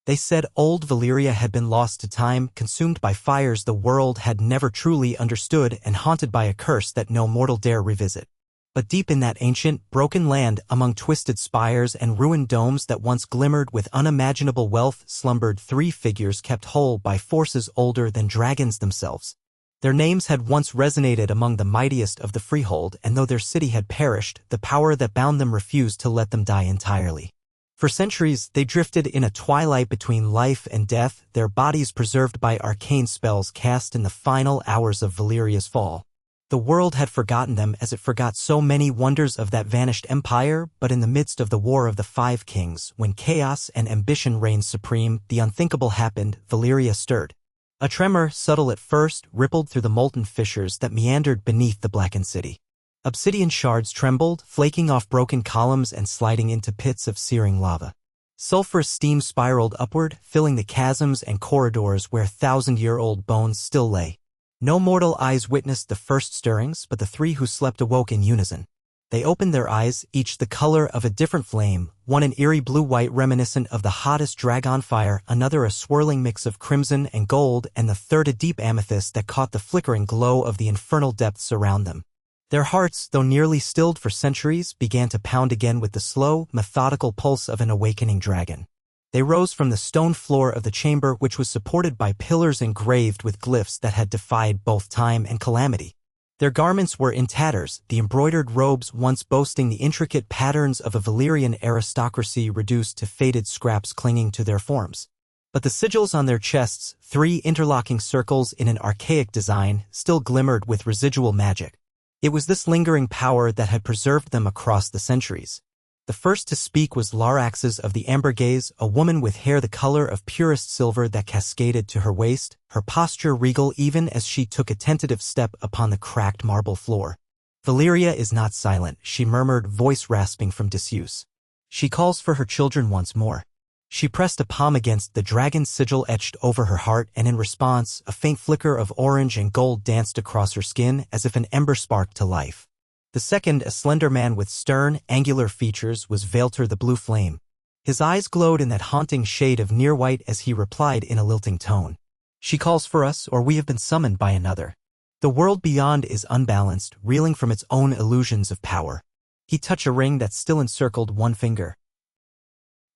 They said old Valyria had been lost to time, consumed by fires the world had never truly understood and haunted by a curse that no mortal dare revisit. But deep in that ancient, broken land, among twisted spires and ruined domes that once glimmered with unimaginable wealth, slumbered 3 figures kept whole by forces older than dragons themselves. Their names had once resonated among the mightiest of the Freehold, and though their city had perished, the power that bound them refused to let them die entirely. For centuries, they drifted in a twilight between life and death, their bodies preserved by arcane spells cast in the final hours of Valyria's fall. The world had forgotten them as it forgot so many wonders of that vanished empire, but in the midst of the War of the 5 Kings, when chaos and ambition reigned supreme, the unthinkable happened. Valyria stirred. A tremor, subtle at first, rippled through the molten fissures that meandered beneath the blackened city. Obsidian shards trembled, flaking off broken columns and sliding into pits of searing lava. Sulphurous steam spiraled upward, filling the chasms and corridors where 1,000-year-old bones still lay. No mortal eyes witnessed the first stirrings, but the 3 who slept awoke in unison. They opened their eyes, each the color of a different flame, one an eerie blue-white reminiscent of the hottest dragon fire, another a swirling mix of crimson and gold, and the third a deep amethyst that caught the flickering glow of the infernal depths around them. Their hearts, though nearly stilled for centuries, began to pound again with the slow, methodical pulse of an awakening dragon. They rose from the stone floor of the chamber, which was supported by pillars engraved with glyphs that had defied both time and calamity. Their garments were in tatters, the embroidered robes once boasting the intricate patterns of a Valyrian aristocracy reduced to faded scraps clinging to their forms. But the sigils on their chests, 3 interlocking circles in an archaic design, still glimmered with residual magic. It was this lingering power that had preserved them across the centuries. The first to speak was Laraxes of the Amber Gaze, a woman with hair the color of purest silver that cascaded to her waist, her posture regal even as she took a tentative step upon the cracked marble floor. "Valyria is not silent," she murmured, voice rasping from disuse. "She calls for her children once more." She pressed a palm against the dragon's sigil etched over her heart, and in response, a faint flicker of orange and gold danced across her skin as if an ember sparked to life. The second, a slender man with stern, angular features, was Vaelter the Blue Flame. His eyes glowed in that haunting shade of near-white as he replied in a lilting tone. "She calls for us, or we have been summoned by another. The world beyond is unbalanced, reeling from its own illusions of power." He touched a ring that still encircled one finger.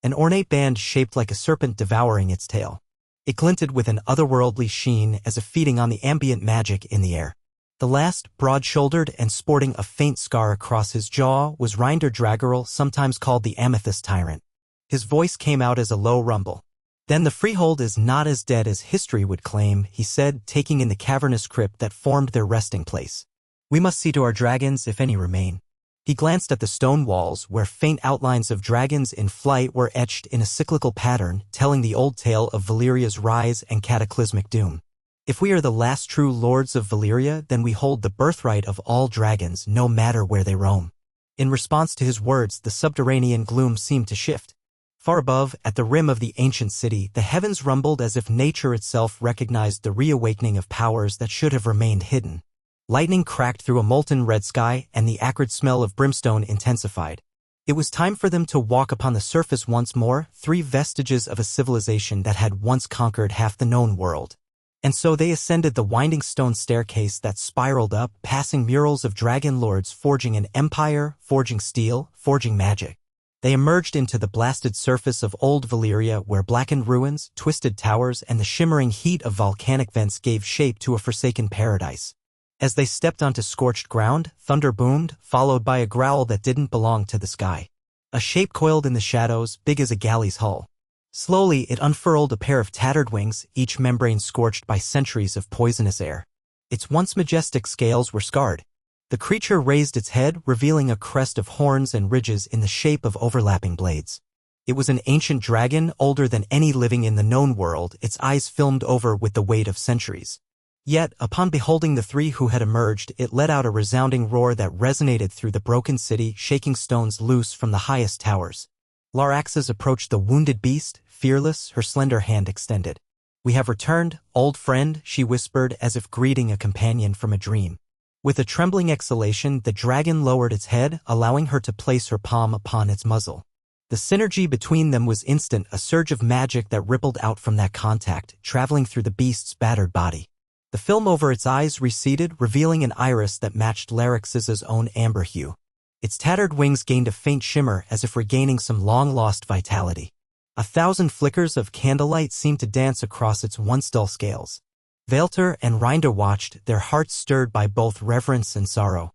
An ornate band shaped like a serpent devouring its tail. It glinted with an otherworldly sheen as if feeding on the ambient magic in the air. The last, broad-shouldered and sporting a faint scar across his jaw, was Reinder Dragaril, sometimes called the Amethyst Tyrant. His voice came out as a low rumble. "Then the Freehold is not as dead as history would claim," he said, taking in the cavernous crypt that formed their resting place. "We must see to our dragons, if any remain." He glanced at the stone walls, where faint outlines of dragons in flight were etched in a cyclical pattern, telling the old tale of Valyria's rise and cataclysmic doom. "If we are the last true lords of Valyria, then we hold the birthright of all dragons, no matter where they roam." In response to his words, the subterranean gloom seemed to shift. Far above, at the rim of the ancient city, the heavens rumbled as if nature itself recognized the reawakening of powers that should have remained hidden. Lightning cracked through a molten red sky, and the acrid smell of brimstone intensified. It was time for them to walk upon the surface once more, 3 vestiges of a civilization that had once conquered half the known world. And so they ascended the winding stone staircase that spiraled up, passing murals of dragon lords forging an empire, forging steel, forging magic. They emerged into the blasted surface of old Valyria, where blackened ruins, twisted towers, and the shimmering heat of volcanic vents gave shape to a forsaken paradise. As they stepped onto scorched ground, thunder boomed, followed by a growl that didn't belong to the sky. A shape coiled in the shadows, big as a galley's hull. Slowly, it unfurled a pair of tattered wings, each membrane scorched by centuries of poisonous air. Its once majestic scales were scarred. The creature raised its head, revealing a crest of horns and ridges in the shape of overlapping blades. It was an ancient dragon, older than any living in the known world, its eyes filmed over with the weight of centuries. Yet, upon beholding the 3 who had emerged, it let out a resounding roar that resonated through the broken city, shaking stones loose from the highest towers. Laraxes approached the wounded beast, fearless, her slender hand extended. "We have returned, old friend," she whispered as if greeting a companion from a dream. With a trembling exhalation, the dragon lowered its head, allowing her to place her palm upon its muzzle. The synergy between them was instant, a surge of magic that rippled out from that contact, traveling through the beast's battered body. The film over its eyes receded, revealing an iris that matched Larix's own amber hue. Its tattered wings gained a faint shimmer as if regaining some long-lost vitality. 1,000 flickers of candlelight seemed to dance across its once dull scales. Vaelter and Rinder watched, their hearts stirred by both reverence and sorrow.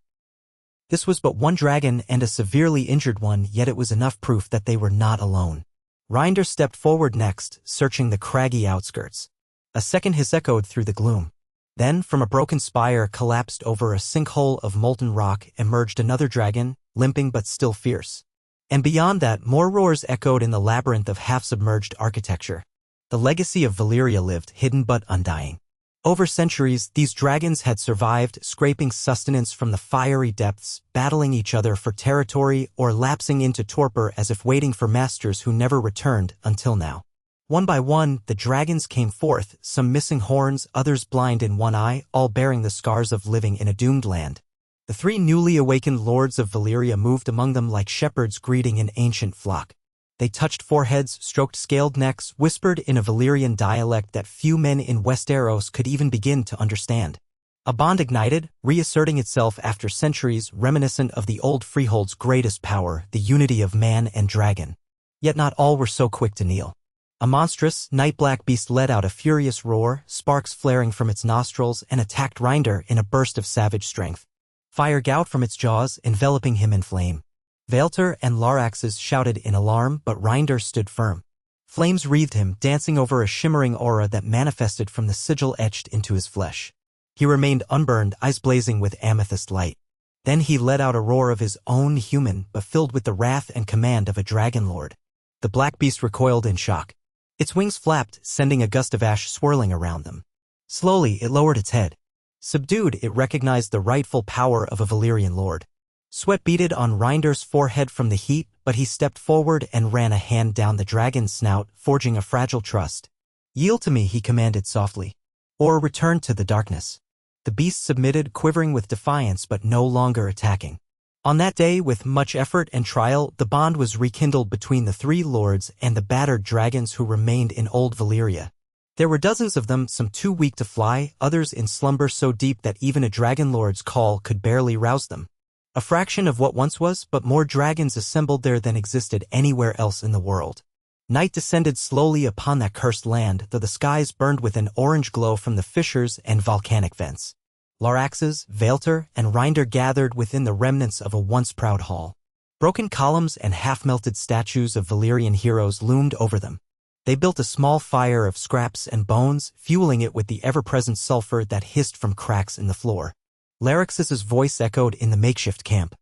This was but one dragon and a severely injured one, yet it was enough proof that they were not alone. Rinder stepped forward next, searching the craggy outskirts. A second hiss echoed through the gloom. Then, from a broken spire collapsed over a sinkhole of molten rock, emerged another dragon, limping but still fierce. And beyond that, more roars echoed in the labyrinth of half-submerged architecture. The legacy of Valyria lived, hidden but undying. Over centuries, these dragons had survived, scraping sustenance from the fiery depths, battling each other for territory or lapsing into torpor as if waiting for masters who never returned until now. One by one, the dragons came forth, some missing horns, others blind in one eye, all bearing the scars of living in a doomed land. The three newly awakened lords of Valyria moved among them like shepherds greeting an ancient flock. They touched foreheads, stroked scaled necks, whispered in a Valyrian dialect that few men in Westeros could even begin to understand. A bond ignited, reasserting itself after centuries, reminiscent of the old Freehold's greatest power, the unity of man and dragon. Yet not all were so quick to kneel. A monstrous, night-black beast let out a furious roar, sparks flaring from its nostrils, and attacked Rinder in a burst of savage strength. Fire gouged from its jaws, enveloping him in flame. Vaelter and Larix's shouted in alarm, but Rinder stood firm. Flames wreathed him, dancing over a shimmering aura that manifested from the sigil etched into his flesh. He remained unburned, eyes blazing with amethyst light. Then he let out a roar of his own, human, but filled with the wrath and command of a dragon lord. The black beast recoiled in shock. Its wings flapped, sending a gust of ash swirling around them. Slowly, it lowered its head. Subdued, it recognized the rightful power of a Valyrian lord. Sweat beaded on Rinder's forehead from the heat, but he stepped forward and ran a hand down the dragon's snout, forging a fragile trust. "Yield to me," he commanded softly. "Or return to the darkness." The beast submitted, quivering with defiance but no longer attacking. On that day, with much effort and trial, the bond was rekindled between the three lords and the battered dragons who remained in old Valyria. There were dozens of them, some too weak to fly, others in slumber so deep that even a dragon lord's call could barely rouse them. A fraction of what once was, but more dragons assembled there than existed anywhere else in the world. Night descended slowly upon that cursed land, though the skies burned with an orange glow from the fissures and volcanic vents. Larix's, Vaelter, and Rinder gathered within the remnants of a once proud hall. Broken columns and half-melted statues of Valyrian heroes loomed over them. They built a small fire of scraps and bones, fueling it with the ever-present sulfur that hissed from cracks in the floor. Larix's voice echoed in the makeshift camp.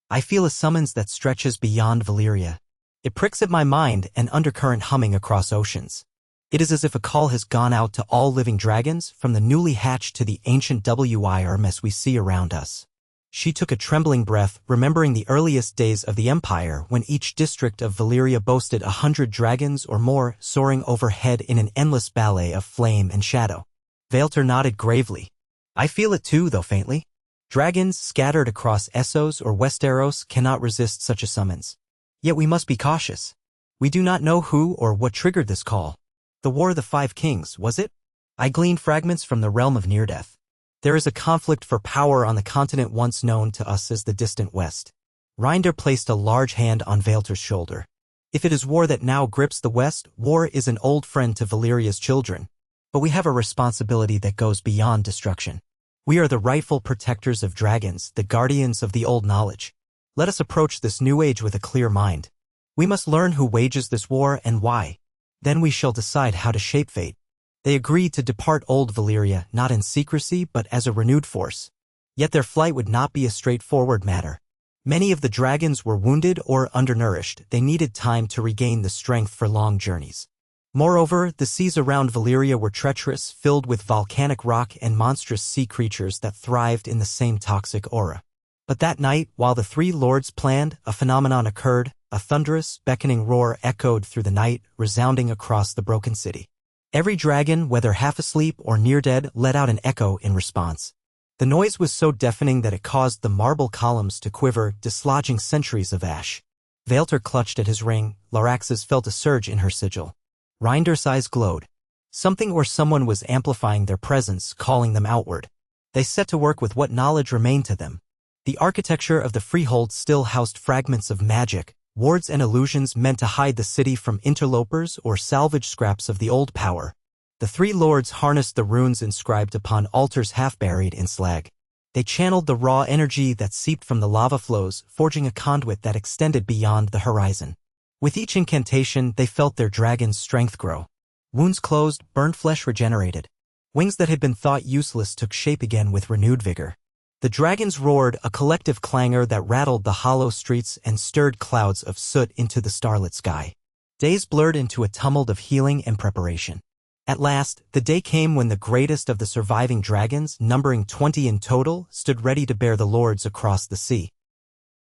"I feel a summons that stretches beyond Valyria. It pricks at my mind, an undercurrent humming across oceans. It is as if a call has gone out to all living dragons, from the newly hatched to the ancient WIRMs we see around us." She took a trembling breath, remembering the earliest days of the Empire when each district of Valyria boasted 100 dragons or more, soaring overhead in an endless ballet of flame and shadow. Vaelter nodded gravely. "I feel it too, though faintly. Dragons scattered across Essos or Westeros cannot resist such a summons. Yet we must be cautious. We do not know who or what triggered this call. The War of the Five Kings, was it? I gleaned fragments from the realm of near-death. There is a conflict for power on the continent once known to us as the distant West." Rinder placed a large hand on Vaelter's shoulder. "If it is war that now grips the West, war is an old friend to Valyria's children. But we have a responsibility that goes beyond destruction. We are the rightful protectors of dragons, the guardians of the old knowledge. Let us approach this new age with a clear mind. We must learn who wages this war and why. Then we shall decide how to shape fate." They agreed to depart old Valyria, not in secrecy but as a renewed force. Yet their flight would not be a straightforward matter. Many of the dragons were wounded or undernourished. They needed time to regain the strength for long journeys. Moreover, the seas around Valyria were treacherous, filled with volcanic rock and monstrous sea creatures that thrived in the same toxic aura. But that night, while the three lords planned, a phenomenon occurred. A thunderous, beckoning roar echoed through the night, resounding across the broken city. Every dragon, whether half asleep or near dead, let out an echo in response. The noise was so deafening that it caused the marble columns to quiver, dislodging centuries of ash. Vaelter clutched at his ring. Laraxes felt a surge in her sigil. Reinder's eyes glowed. Something or someone was amplifying their presence, calling them outward. They set to work with what knowledge remained to them. The architecture of the Freehold still housed fragments of magic, wards and illusions meant to hide the city from interlopers or salvage scraps of the old power. The three lords harnessed the runes inscribed upon altars half buried in slag. They channeled the raw energy that seeped from the lava flows, forging a conduit that extended beyond the horizon. With each incantation, they felt their dragon's strength grow. Wounds closed, burned flesh regenerated. Wings that had been thought useless took shape again with renewed vigor. The dragons roared, a collective clangor that rattled the hollow streets and stirred clouds of soot into the starlit sky. Days blurred into a tumult of healing and preparation. At last, the day came when the greatest of the surviving dragons, numbering 20 in total, stood ready to bear the lords across the sea.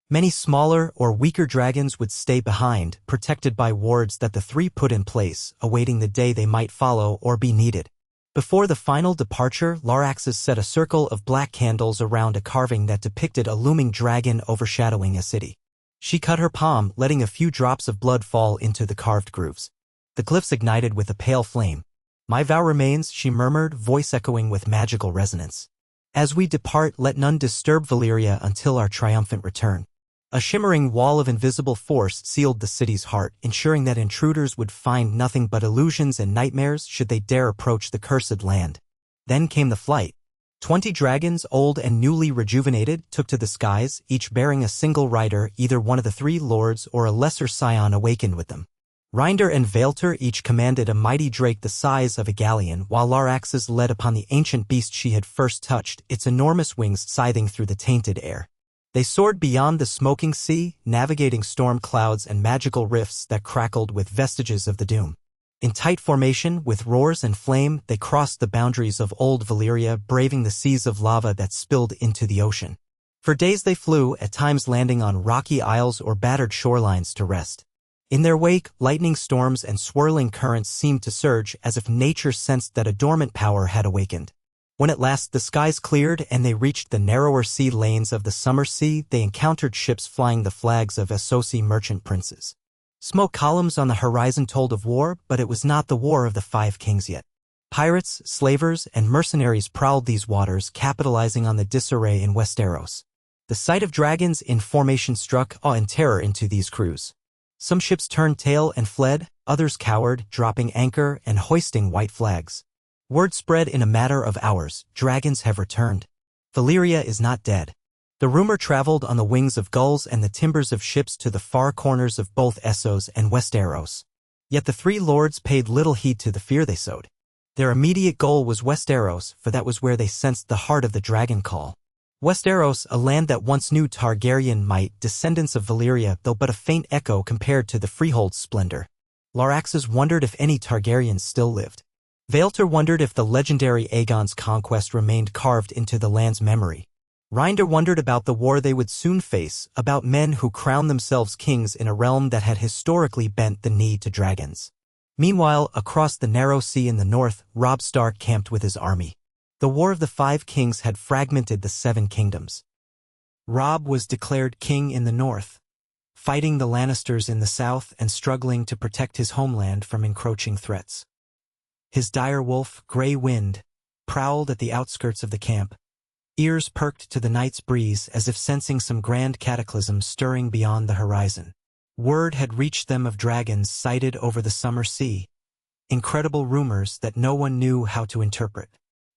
Many smaller or weaker dragons would stay behind, protected by wards that the three put in place, awaiting the day they might follow or be needed. Before the final departure, Laraxes set a circle of black candles around a carving that depicted a looming dragon overshadowing a city. She cut her palm, letting a few drops of blood fall into the carved grooves. The glyphs ignited with a pale flame. "My vow remains," she murmured, voice echoing with magical resonance. "As we depart, let none disturb Valyria until our triumphant return." A shimmering wall of invisible force sealed the city's heart, ensuring that intruders would find nothing but illusions and nightmares should they dare approach the cursed land. Then came the flight. 20 dragons, old and newly rejuvenated, took to the skies, each bearing a single rider, either one of the three lords or a lesser scion awakened with them. Reinder and Vaelter each commanded a mighty drake the size of a galleon, while Laraxes led upon the ancient beast she had first touched, its enormous wings scything through the tainted air. They soared beyond the smoking sea, navigating storm clouds and magical rifts that crackled with vestiges of the doom. In tight formation, with roars and flame, they crossed the boundaries of old Valyria, braving the seas of lava that spilled into the ocean. For days they flew, at times landing on rocky isles or battered shorelines to rest. In their wake, lightning storms and swirling currents seemed to surge, as if nature sensed that a dormant power had awakened. When at last the skies cleared and they reached the narrower sea lanes of the summer sea, they encountered ships flying the flags of Essosi merchant princes. Smoke columns on the horizon told of war, but it was not the war of the Five Kings yet. Pirates, slavers, and mercenaries prowled these waters, capitalizing on the disarray in Westeros. The sight of dragons in formation struck awe and terror into these crews. Some ships turned tail and fled, others cowered, dropping anchor and hoisting white flags. Word spread in a matter of hours: dragons have returned. Valyria is not dead. The rumor traveled on the wings of gulls and the timbers of ships to the far corners of both Essos and Westeros. Yet the three lords paid little heed to the fear they sowed. Their immediate goal was Westeros, for that was where they sensed the heart of the dragon call. Westeros, a land that once knew Targaryen might, descendants of Valyria, though but a faint echo compared to the Freehold's splendor. Laraxes wondered if any Targaryens still lived. Vaelter wondered if the legendary Aegon's conquest remained carved into the land's memory. Reinder wondered about the war they would soon face, about men who crowned themselves kings in a realm that had historically bent the knee to dragons. Meanwhile, across the narrow sea in the north, Robb Stark camped with his army. The War of the Five Kings had fragmented the Seven Kingdoms. Robb was declared king in the north, fighting the Lannisters in the south and struggling to protect his homeland from encroaching threats. His dire wolf, Grey Wind, prowled at the outskirts of the camp, ears perked to the night's breeze as if sensing some grand cataclysm stirring beyond the horizon. Word had reached them of dragons sighted over the summer sea, incredible rumors that no one knew how to interpret.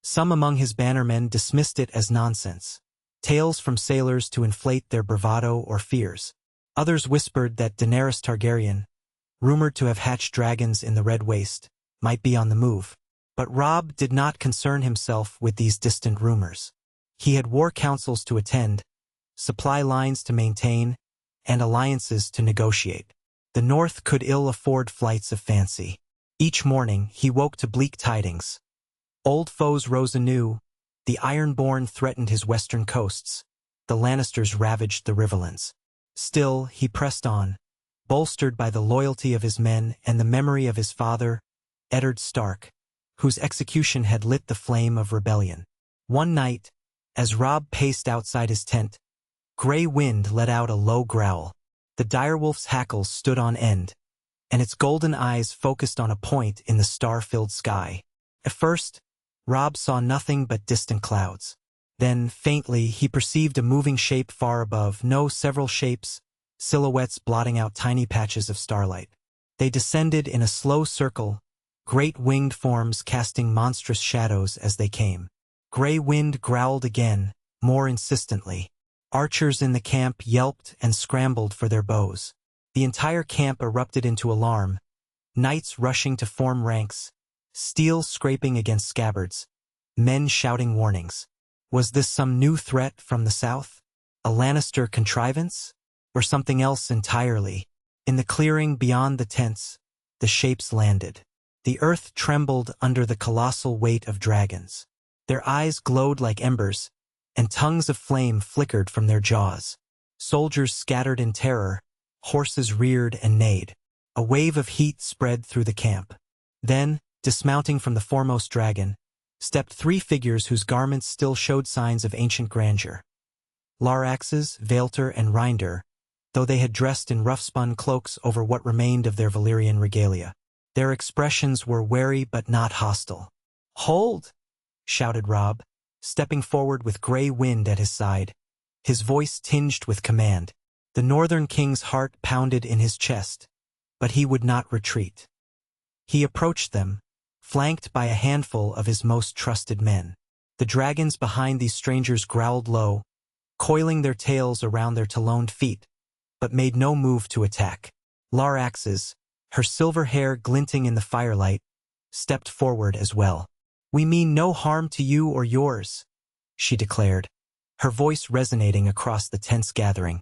Some among his bannermen dismissed it as nonsense, tales from sailors to inflate their bravado or fears. Others whispered that Daenerys Targaryen, rumored to have hatched dragons in the Red Waste, might be on the move. But Robb did not concern himself with these distant rumors. He had war councils to attend, supply lines to maintain, and alliances to negotiate. The North could ill afford flights of fancy. Each morning he woke to bleak tidings. Old foes rose anew. The Ironborn threatened his western coasts. The Lannisters ravaged the Riverlands. Still, he pressed on, bolstered by the loyalty of his men and the memory of his father, Eddard Stark, whose execution had lit the flame of rebellion. One night, as Robb paced outside his tent, Grey Wind let out a low growl. The direwolf's hackles stood on end, and its golden eyes focused on a point in the star-filled sky. At first, Rob saw nothing but distant clouds. Then, faintly, he perceived a moving shape far above, several shapes, silhouettes blotting out tiny patches of starlight. They descended in a slow circle, great winged forms casting monstrous shadows as they came. Gray Wind growled again, more insistently. Archers in the camp yelped and scrambled for their bows. The entire camp erupted into alarm, knights rushing to form ranks, steel scraping against scabbards, men shouting warnings. Was this some new threat from the south? A Lannister contrivance? Or something else entirely? In the clearing beyond the tents, the shapes landed. The earth trembled under the colossal weight of dragons. Their eyes glowed like embers, and tongues of flame flickered from their jaws. Soldiers scattered in terror, horses reared and neighed. A wave of heat spread through the camp. Then, dismounting from the foremost dragon, stepped 3 figures whose garments still showed signs of ancient grandeur. Laraxes, Vaelter, and Reinder, though they had dressed in rough-spun cloaks over what remained of their Valyrian regalia. Their expressions were wary but not hostile. "Hold!" shouted Rob, stepping forward with Gray Wind at his side, his voice tinged with command. The Northern King's heart pounded in his chest, but he would not retreat. He approached them, flanked by a handful of his most trusted men. The dragons behind these strangers growled low, coiling their tails around their taloned feet, but made no move to attack. Laraxes, her silver hair glinting in the firelight, stepped forward as well. "We mean no harm to you or yours," she declared, her voice resonating across the tense gathering.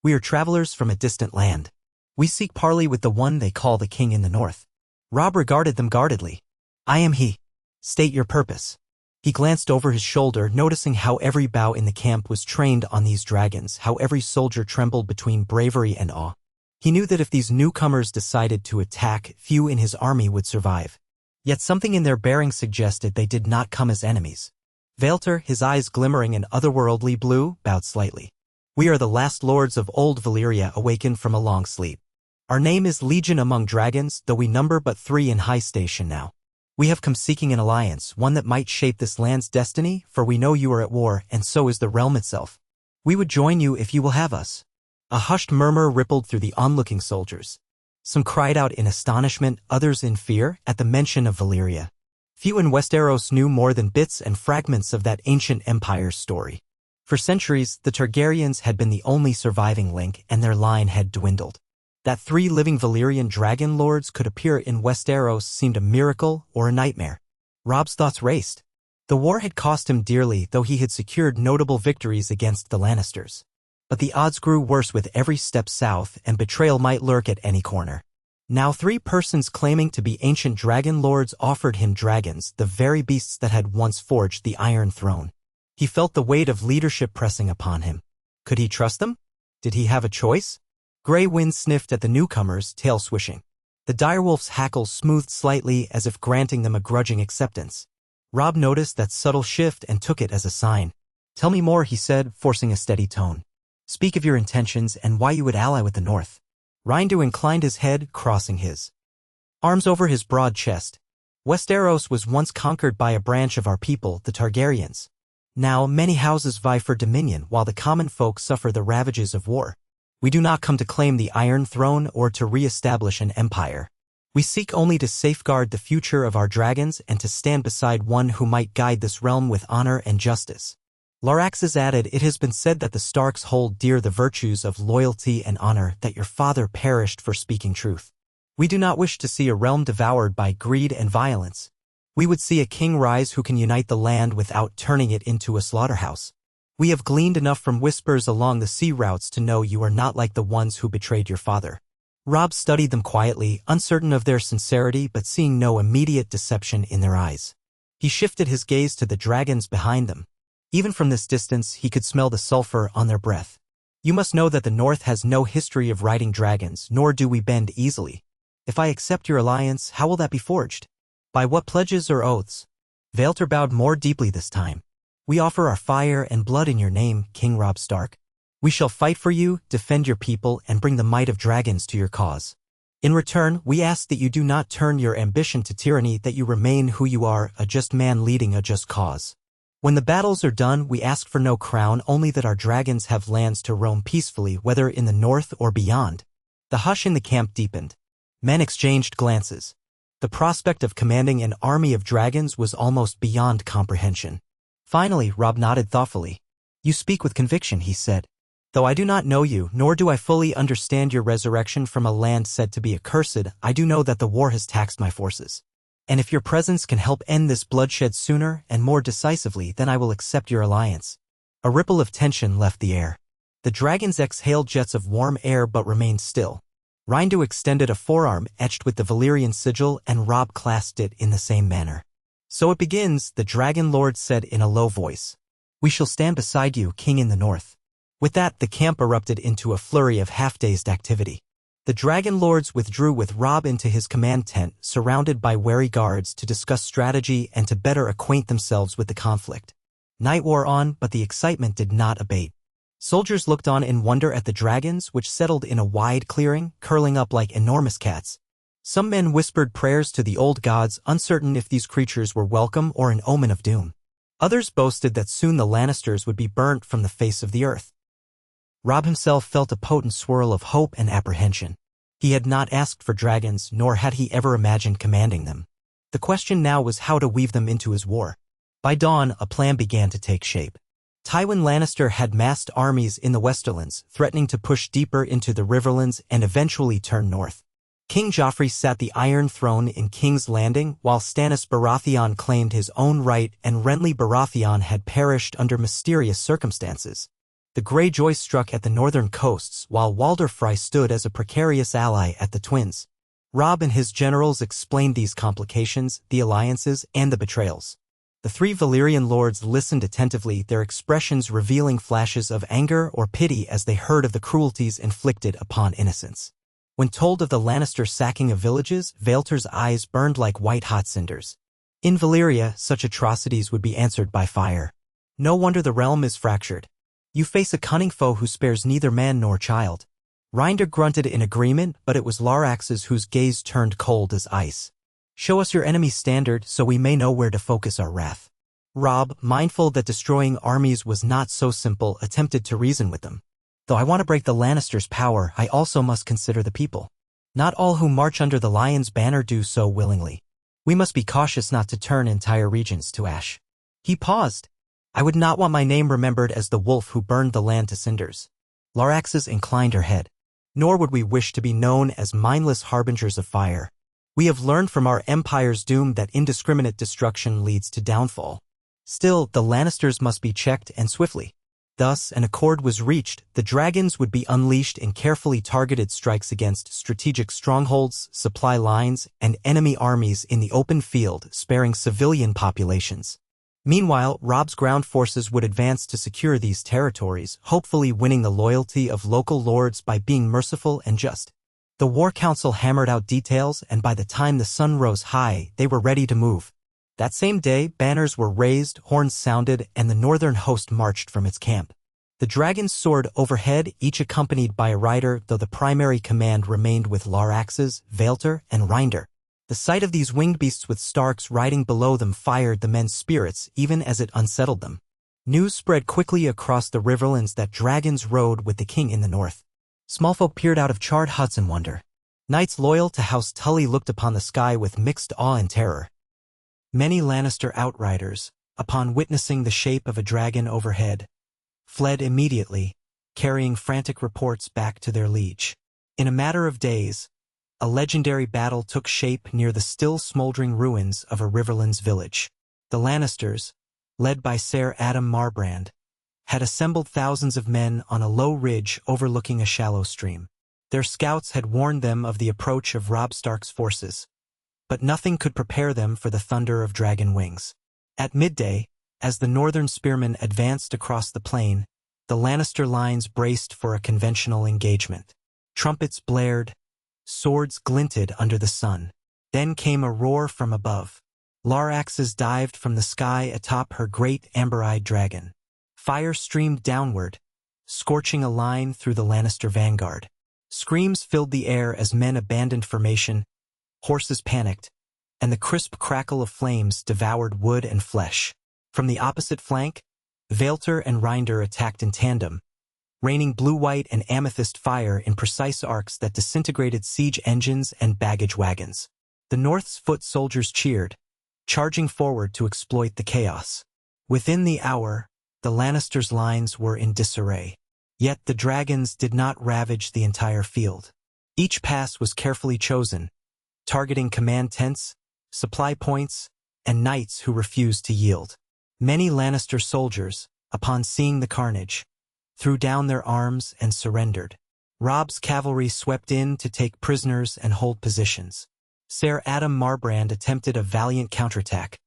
"We are travelers from a distant land. We seek parley with the one they call the king in the north." Rob regarded them guardedly. "I am he. State your purpose." He glanced over his shoulder, noticing how every bow in the camp was trained on these dragons, how every soldier trembled between bravery and awe. He knew that if these newcomers decided to attack, few in his army would survive. Yet something in their bearing suggested they did not come as enemies. Vaelter, his eyes glimmering in otherworldly blue, bowed slightly. "We are the last lords of old Valyria awakened from a long sleep. Our name is Legion among dragons, though we number but 3 in high station now. We have come seeking an alliance, one that might shape this land's destiny, for we know you are at war, and so is the realm itself. We would join you if you will have us." A hushed murmur rippled through the onlooking soldiers. Some cried out in astonishment, others in fear, at the mention of Valyria. Few in Westeros knew more than bits and fragments of that ancient empire's story. For centuries, the Targaryens had been the only surviving link, and their line had dwindled. That 3 living Valyrian dragon lords could appear in Westeros seemed a miracle or a nightmare. Rob's thoughts raced. The war had cost him dearly, though he had secured notable victories against the Lannisters. But the odds grew worse with every step south, and betrayal might lurk at any corner. Now 3 persons claiming to be ancient dragon lords offered him dragons, the very beasts that had once forged the Iron Throne. He felt the weight of leadership pressing upon him. Could he trust them? Did he have a choice? Gray Wind sniffed at the newcomers, tail swishing. The direwolf's hackles smoothed slightly as if granting them a grudging acceptance. Rob noticed that subtle shift and took it as a sign. "Tell me more," he said, forcing a steady tone. "Speak of your intentions and why you would ally with the North." Reinder inclined his head, crossing his arms over his broad chest. "Westeros was once conquered by a branch of our people, the Targaryens. Now many houses vie for dominion while the common folk suffer the ravages of war. We do not come to claim the Iron Throne or to re-establish an empire. We seek only to safeguard the future of our dragons and to stand beside one who might guide this realm with honor and justice." Laraxes added, "It has been said that the Starks hold dear the virtues of loyalty and honor, that your father perished for speaking truth. We do not wish to see a realm devoured by greed and violence. We would see a king rise who can unite the land without turning it into a slaughterhouse. We have gleaned enough from whispers along the sea routes to know you are not like the ones who betrayed your father." Rob studied them quietly, uncertain of their sincerity but seeing no immediate deception in their eyes. He shifted his gaze to the dragons behind them. Even from this distance, he could smell the sulfur on their breath. "You must know that the North has no history of riding dragons, nor do we bend easily. If I accept your alliance, how will that be forged? By what pledges or oaths?" Vaelter bowed more deeply this time. "We offer our fire and blood in your name, King Robb Stark. We shall fight for you, defend your people, and bring the might of dragons to your cause. In return, we ask that you do not turn your ambition to tyranny, that you remain who you are, a just man leading a just cause. When the battles are done, we ask for no crown, only that our dragons have lands to roam peacefully, whether in the north or beyond. The hush in the camp deepened. Men exchanged glances. The prospect of commanding an army of dragons was almost beyond comprehension. Finally, Robb nodded thoughtfully. You speak with conviction, he said. Though I do not know you, nor do I fully understand your resurrection from a land said to be accursed, I do know that the war has taxed my forces. And if your presence can help end this bloodshed sooner and more decisively, then I will accept your alliance. A ripple of tension left the air. The dragons exhaled jets of warm air but remained still. Rindu extended a forearm etched with the Valyrian sigil, and Robb clasped it in the same manner. So it begins, the Dragon Lord said in a low voice. We shall stand beside you, King in the north. With that, the camp erupted into a flurry of half-dazed activity. The Dragon Lords withdrew with Robb into his command tent, surrounded by wary guards, to discuss strategy and to better acquaint themselves with the conflict. Night wore on, but the excitement did not abate. Soldiers looked on in wonder at the dragons, which settled in a wide clearing, curling up like enormous cats. Some men whispered prayers to the old gods, uncertain if these creatures were welcome or an omen of doom. Others boasted that soon the Lannisters would be burnt from the face of the earth. Robb himself felt a potent swirl of hope and apprehension. He had not asked for dragons, nor had he ever imagined commanding them. The question now was how to weave them into his war. By dawn, a plan began to take shape. Tywin Lannister had massed armies in the Westerlands, threatening to push deeper into the Riverlands and eventually turn north. King Joffrey sat the Iron Throne in King's Landing, while Stannis Baratheon claimed his own right, and Renly Baratheon had perished under mysterious circumstances. The Greyjoy struck at the northern coasts, while Walder Frey stood as a precarious ally at the Twins. Robb and his generals explained these complications, the alliances, and the betrayals. The three Valyrian lords listened attentively, their expressions revealing flashes of anger or pity as they heard of the cruelties inflicted upon innocents. When told of the Lannister sacking of villages, Vaelter's eyes burned like white-hot cinders. In Valyria, such atrocities would be answered by fire. No wonder the realm is fractured. You face a cunning foe who spares neither man nor child. Reinder grunted in agreement, but it was Larax's whose gaze turned cold as ice. Show us your enemy's standard so we may know where to focus our wrath. Robb, mindful that destroying armies was not so simple, attempted to reason with them. Though I want to break the Lannisters' power, I also must consider the people. Not all who march under the Lion's banner do so willingly. We must be cautious not to turn entire regions to ash. He paused. I would not want my name remembered as the wolf who burned the land to cinders. Larax's inclined her head. Nor would we wish to be known as mindless harbingers of fire. We have learned from our empire's doom that indiscriminate destruction leads to downfall. Still, the Lannisters must be checked, and swiftly. Thus, an accord was reached. The dragons would be unleashed in carefully targeted strikes against strategic strongholds, supply lines, and enemy armies in the open field, sparing civilian populations. Meanwhile, Robb's ground forces would advance to secure these territories, hopefully winning the loyalty of local lords by being merciful and just. The War Council hammered out details, and by the time the sun rose high, they were ready to move. That same day, banners were raised, horns sounded, and the northern host marched from its camp. The dragons soared overhead, each accompanied by a rider, though the primary command remained with Larax's, Vaelter, and Reinder. The sight of these winged beasts with Starks riding below them fired the men's spirits, even as it unsettled them. News spread quickly across the Riverlands that dragons rode with the king in the north. Small folk peered out of charred huts in wonder. Knights loyal to House Tully looked upon the sky with mixed awe and terror. Many Lannister outriders, upon witnessing the shape of a dragon overhead, fled immediately, carrying frantic reports back to their liege. In a matter of days, a legendary battle took shape near the still smoldering ruins of a Riverlands village. The Lannisters, led by Ser Adam Marbrand, had assembled thousands of men on a low ridge overlooking a shallow stream. Their scouts had warned them of the approach of Robb Stark's forces, but nothing could prepare them for the thunder of dragon wings. At midday, as the northern spearmen advanced across the plain, the Lannister lines braced for a conventional engagement. Trumpets blared, swords glinted under the sun. Then came a roar from above. Larax's dived from the sky atop her great amber-eyed dragon. Fire streamed downward, scorching a line through the Lannister vanguard. Screams filled the air as men abandoned formation, horses panicked, and the crisp crackle of flames devoured wood and flesh. From the opposite flank, Valyr and Reinder attacked in tandem, raining blue-white and amethyst fire in precise arcs that disintegrated siege engines and baggage wagons. The North's foot soldiers cheered, charging forward to exploit the chaos. Within the hour, the Lannisters' lines were in disarray. Yet the dragons did not ravage the entire field. Each pass was carefully chosen, targeting command tents, supply points, and knights who refused to yield. Many Lannister soldiers, upon seeing the carnage, threw down their arms and surrendered. Robb's cavalry swept in to take prisoners and hold positions. Ser Adam Marbrand attempted a valiant counterattack,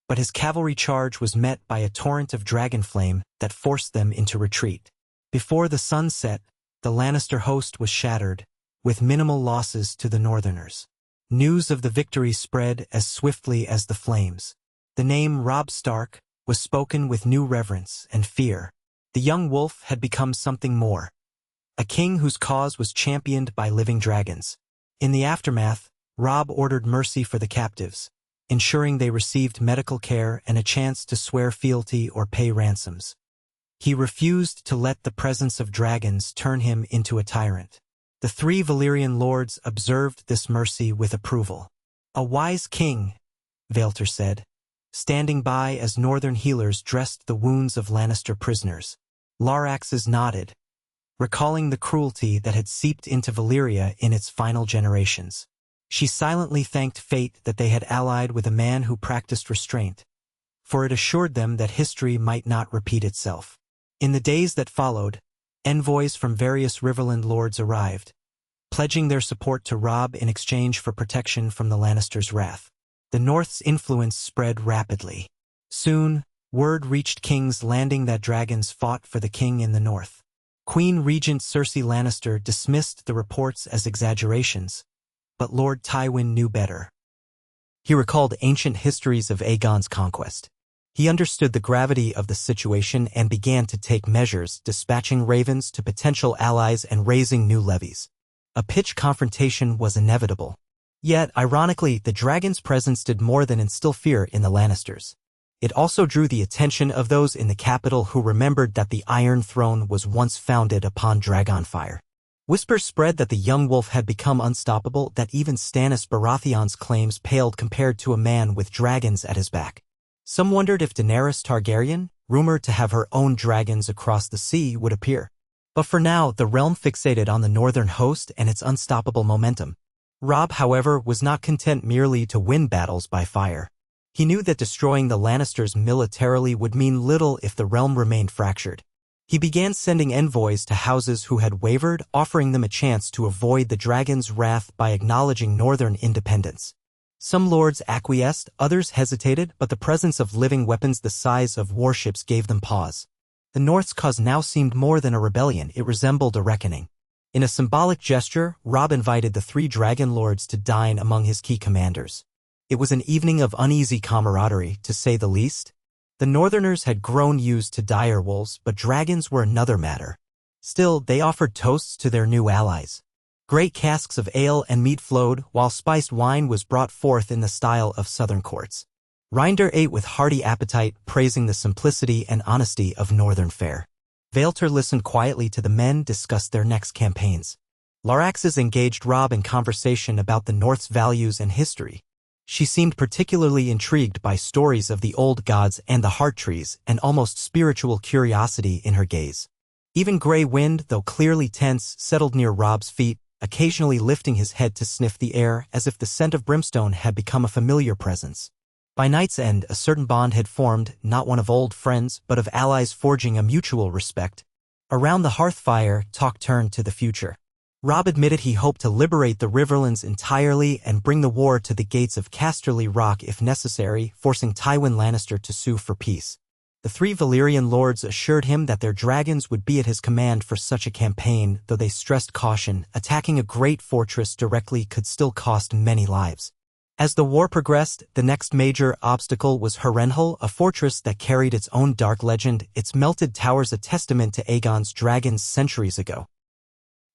but his cavalry charge was met by a torrent of dragon flame that forced them into retreat. Before the sun set, the Lannister host was shattered, with minimal losses to the Northerners. News of the victory spread as swiftly as the flames. The name Robb Stark was spoken with new reverence and fear. The young wolf had become something more, a king whose cause was championed by living dragons. In the aftermath, Robb ordered mercy for the captives, ensuring they received medical care and a chance to swear fealty or pay ransoms. He refused to let the presence of dragons turn him into a tyrant. The three Valyrian lords observed this mercy with approval. "A wise king," Valyr said, standing by as northern healers dressed the wounds of Lannister prisoners. Laraxes nodded, recalling the cruelty that had seeped into Valyria in its final generations. She silently thanked fate that they had allied with a man who practiced restraint, for it assured them that history might not repeat itself. In the days that followed, envoys from various Riverland lords arrived, pledging their support to Robb in exchange for protection from the Lannisters' wrath. The North's influence spread rapidly. Soon, word reached King's Landing that dragons fought for the king in the north. Queen Regent Cersei Lannister dismissed the reports as exaggerations, but Lord Tywin knew better. He recalled ancient histories of Aegon's conquest. He understood the gravity of the situation and began to take measures, dispatching ravens to potential allies and raising new levies. A pitched confrontation was inevitable. Yet, ironically, the dragon's presence did more than instill fear in the Lannisters. It also drew the attention of those in the capital who remembered that the Iron Throne was once founded upon dragonfire. Whispers spread that the young wolf had become unstoppable, that even Stannis Baratheon's claims paled compared to a man with dragons at his back. Some wondered if Daenerys Targaryen, rumored to have her own dragons across the sea, would appear. But for now, the realm fixated on the northern host and its unstoppable momentum. Robb, however, was not content merely to win battles by fire. He knew that destroying the Lannisters militarily would mean little if the realm remained fractured. He began sending envoys to houses who had wavered, offering them a chance to avoid the dragon's wrath by acknowledging northern independence. Some lords acquiesced, others hesitated, but the presence of living weapons the size of warships gave them pause. The North's cause now seemed more than a rebellion, it resembled a reckoning. In a symbolic gesture, Robb invited the three dragon lords to dine among his key commanders. It was an evening of uneasy camaraderie, to say the least. The Northerners had grown used to dire wolves, but dragons were another matter. Still, they offered toasts to their new allies. Great casks of ale and mead flowed, while spiced wine was brought forth in the style of southern courts. Reinder ate with hearty appetite, praising the simplicity and honesty of northern fare. Valyr listened quietly to the men discuss their next campaigns. Laraxes engaged Robb in conversation about the North's values and history. She seemed particularly intrigued by stories of the old gods and the heart trees, and almost spiritual curiosity in her gaze. Even Grey Wind, though clearly tense, settled near Robb's feet, occasionally lifting his head to sniff the air as if the scent of brimstone had become a familiar presence. By night's end, a certain bond had formed, not one of old friends, but of allies forging a mutual respect. Around the hearth fire, talk turned to the future. Robb admitted he hoped to liberate the Riverlands entirely and bring the war to the gates of Casterly Rock if necessary, forcing Tywin Lannister to sue for peace. The three Valyrian lords assured him that their dragons would be at his command for such a campaign, though they stressed caution. Attacking a great fortress directly could still cost many lives. As the war progressed, the next major obstacle was Harrenhal, a fortress that carried its own dark legend, its melted towers a testament to Aegon's dragons centuries ago.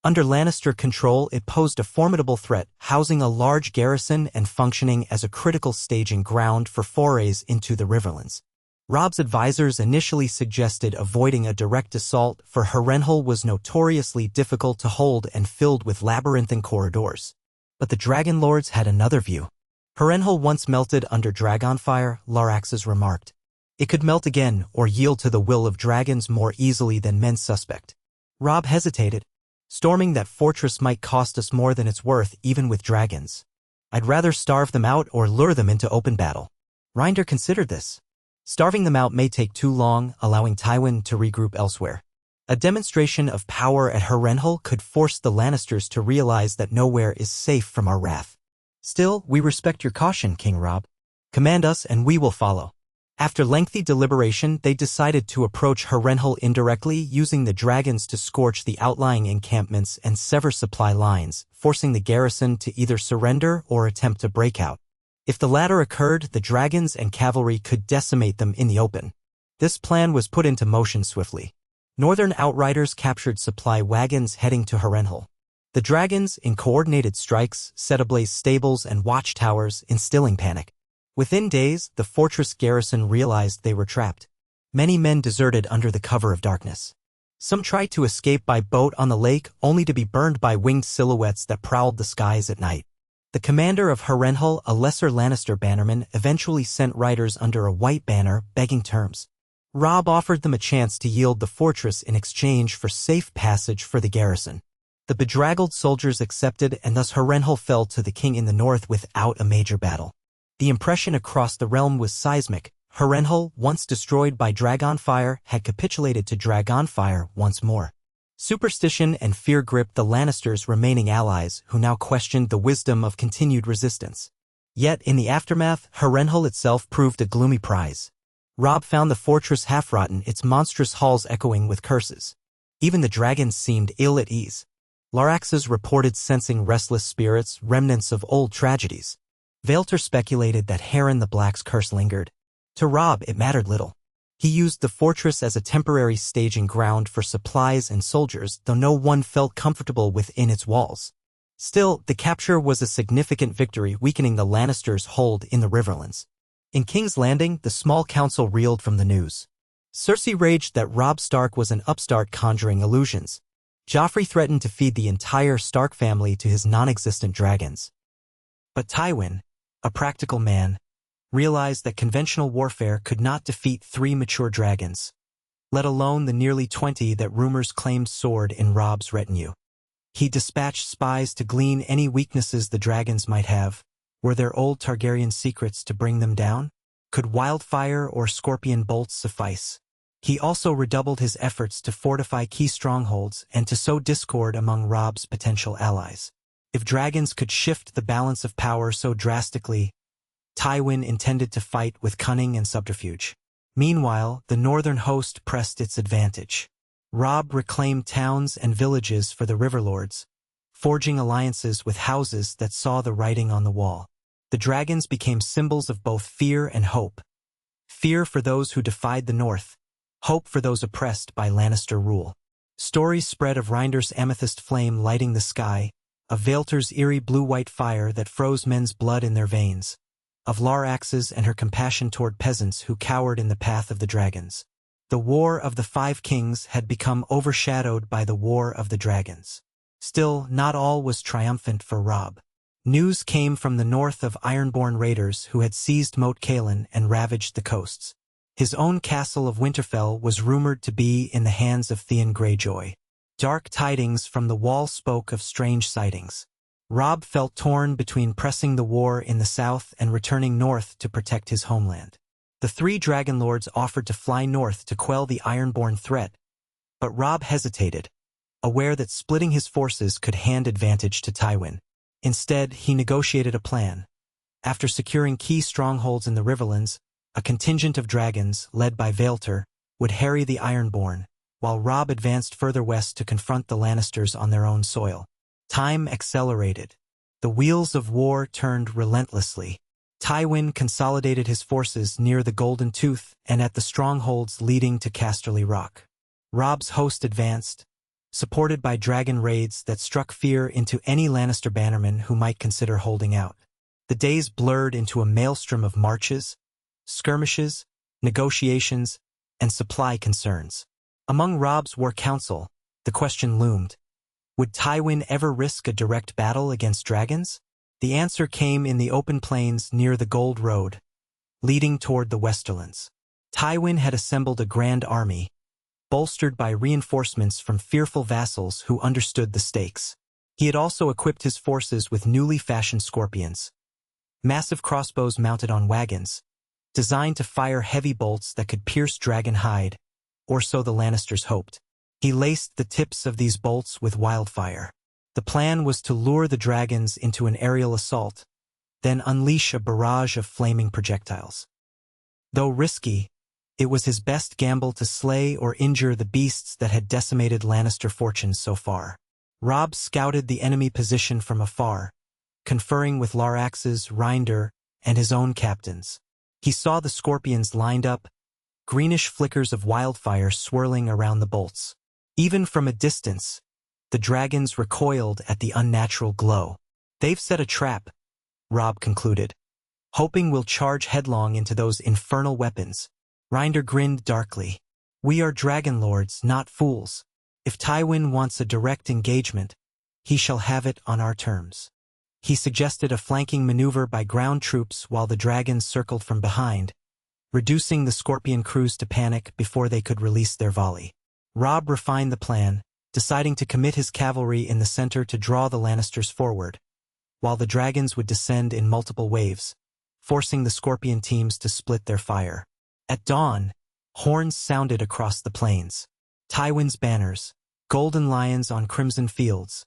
Under Lannister control, it posed a formidable threat, housing a large garrison and functioning as a critical staging ground for forays into the Riverlands. Robb's advisors initially suggested avoiding a direct assault, for Harrenhal was notoriously difficult to hold and filled with labyrinthine corridors. But the Dragon Lords had another view. Harrenhal once melted under dragonfire, Laraxes remarked. It could melt again or yield to the will of dragons more easily than men suspect. Robb hesitated. Storming that fortress might cost us more than it's worth even with dragons. I'd rather starve them out or lure them into open battle. Reinder considered this. Starving them out may take too long, allowing Tywin to regroup elsewhere. A demonstration of power at Harrenhal could force the Lannisters to realize that nowhere is safe from our wrath. Still, we respect your caution, King Robb. Command us and we will follow. After lengthy deliberation, they decided to approach Harrenhal indirectly, using the dragons to scorch the outlying encampments and sever supply lines, forcing the garrison to either surrender or attempt to break out. If the latter occurred, the dragons and cavalry could decimate them in the open. This plan was put into motion swiftly. Northern outriders captured supply wagons heading to Harrenhal. The dragons, in coordinated strikes, set ablaze stables and watchtowers, instilling panic. Within days, the fortress garrison realized they were trapped. Many men deserted under the cover of darkness. Some tried to escape by boat on the lake, only to be burned by winged silhouettes that prowled the skies at night. The commander of Harrenhal, a lesser Lannister bannerman, eventually sent riders under a white banner, begging terms. Robb offered them a chance to yield the fortress in exchange for safe passage for the garrison. The bedraggled soldiers accepted, and thus Harrenhal fell to the king in the north without a major battle. The impression across the realm was seismic. Harrenhal, once destroyed by dragonfire, had capitulated to dragonfire once more. Superstition and fear gripped the Lannisters' remaining allies, who now questioned the wisdom of continued resistance. Yet, in the aftermath, Harrenhal itself proved a gloomy prize. Robb found the fortress half-rotten, its monstrous halls echoing with curses. Even the dragons seemed ill at ease. Laraxes reported sensing restless spirits, remnants of old tragedies. Vaelter speculated that Harren the Black's curse lingered. To Robb, it mattered little. He used the fortress as a temporary staging ground for supplies and soldiers, though no one felt comfortable within its walls. Still, the capture was a significant victory, weakening the Lannisters' hold in the Riverlands. In King's Landing, the small council reeled from the news. Cersei raged that Robb Stark was an upstart conjuring illusions. Joffrey threatened to feed the entire Stark family to his non-existent dragons. But Tywin, a practical man, realized that conventional warfare could not defeat 3 mature dragons, let alone the nearly 20 that rumors claimed soared in Robb's retinue. He dispatched spies to glean any weaknesses the dragons might have. Were there old Targaryen secrets to bring them down? Could wildfire or scorpion bolts suffice? He also redoubled his efforts to fortify key strongholds and to sow discord among Robb's potential allies. If dragons could shift the balance of power so drastically, Tywin intended to fight with cunning and subterfuge. Meanwhile, the northern host pressed its advantage. Robb reclaimed towns and villages for the Riverlords, forging alliances with houses that saw the writing on the wall. The dragons became symbols of both fear and hope. Fear for those who defied the north, hope for those oppressed by Lannister rule. Stories spread of Reinder's amethyst flame lighting the sky, of Vaelter's eerie blue-white fire that froze men's blood in their veins, of Laraxes and her compassion toward peasants who cowered in the path of the dragons. The War of the Five Kings had become overshadowed by the War of the Dragons. Still, not all was triumphant for Robb. News came from the north of Ironborn raiders who had seized Moat Cailin and ravaged the coasts. His own castle of Winterfell was rumored to be in the hands of Theon Greyjoy. Dark tidings from the Wall spoke of strange sightings. Robb felt torn between pressing the war in the south and returning north to protect his homeland. The 3 Dragon Lords offered to fly north to quell the Ironborn threat, but Robb hesitated, aware that splitting his forces could hand advantage to Tywin. Instead, he negotiated a plan. After securing key strongholds in the Riverlands, a contingent of dragons, led by Vaelter, would harry the Ironborn, while Robb advanced further west to confront the Lannisters on their own soil. Time accelerated. The wheels of war turned relentlessly. Tywin consolidated his forces near the Golden Tooth and at the strongholds leading to Casterly Rock. Robb's host advanced, supported by dragon raids that struck fear into any Lannister bannerman who might consider holding out. The days blurred into a maelstrom of marches, skirmishes, negotiations, and supply concerns. Among Robb's war council, the question loomed: would Tywin ever risk a direct battle against dragons? The answer came in the open plains near the Gold Road, leading toward the Westerlands. Tywin had assembled a grand army, bolstered by reinforcements from fearful vassals who understood the stakes. He had also equipped his forces with newly fashioned scorpions, massive crossbows mounted on wagons, designed to fire heavy bolts that could pierce dragon hide, or so the Lannisters hoped. He laced the tips of these bolts with wildfire. The plan was to lure the dragons into an aerial assault, then unleash a barrage of flaming projectiles. Though risky, it was his best gamble to slay or injure the beasts that had decimated Lannister fortunes so far. Robb scouted the enemy position from afar, conferring with Larrax's, Reinder, and his own captains. He saw the scorpions lined up, greenish flickers of wildfire swirling around the bolts. Even from a distance, the dragons recoiled at the unnatural glow. "They've set a trap," Robb concluded, "hoping we'll charge headlong into those infernal weapons." Reinder grinned darkly. "We are dragon lords, not fools. If Tywin wants a direct engagement, he shall have it on our terms." He suggested a flanking maneuver by ground troops while the dragons circled from behind, reducing the scorpion crews to panic before they could release their volley. Robb refined the plan, deciding to commit his cavalry in the center to draw the Lannisters forward, while the dragons would descend in multiple waves, forcing the scorpion teams to split their fire. At dawn, horns sounded across the plains. Tywin's banners, golden lions on crimson fields,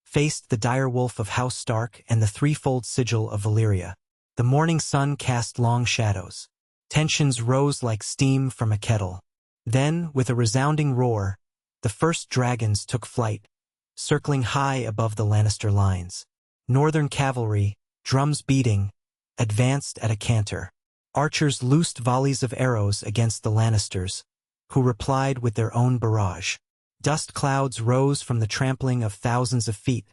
faced the dire wolf of House Stark and the threefold sigil of Valyria. The morning sun cast long shadows. Tensions rose like steam from a kettle. Then, with a resounding roar, the first dragons took flight, circling high above the Lannister lines. Northern cavalry, drums beating, advanced at a canter. Archers loosed volleys of arrows against the Lannisters, who replied with their own barrage. Dust clouds rose from the trampling of thousands of feet,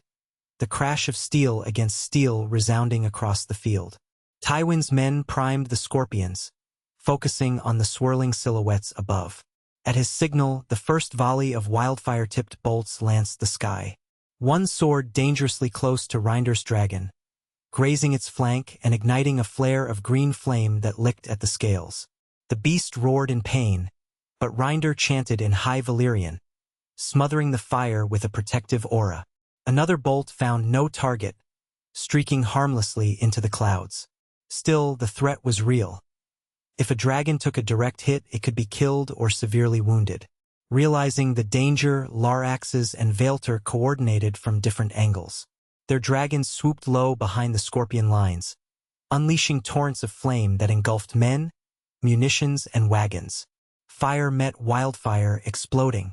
the crash of steel against steel resounding across the field. Tywin's men primed the scorpions, focusing on the swirling silhouettes above. At his signal, the first volley of wildfire-tipped bolts lanced the sky. One soared dangerously close to Reinder's dragon, grazing its flank and igniting a flare of green flame that licked at the scales. The beast roared in pain, but Reinder chanted in High Valyrian, smothering the fire with a protective aura. Another bolt found no target, streaking harmlessly into the clouds. Still, the threat was real. If a dragon took a direct hit, it could be killed or severely wounded. Realizing the danger, Larraxes and Vaelter coordinated from different angles. Their dragons swooped low behind the scorpion lines, unleashing torrents of flame that engulfed men, munitions, and wagons. Fire met wildfire, exploding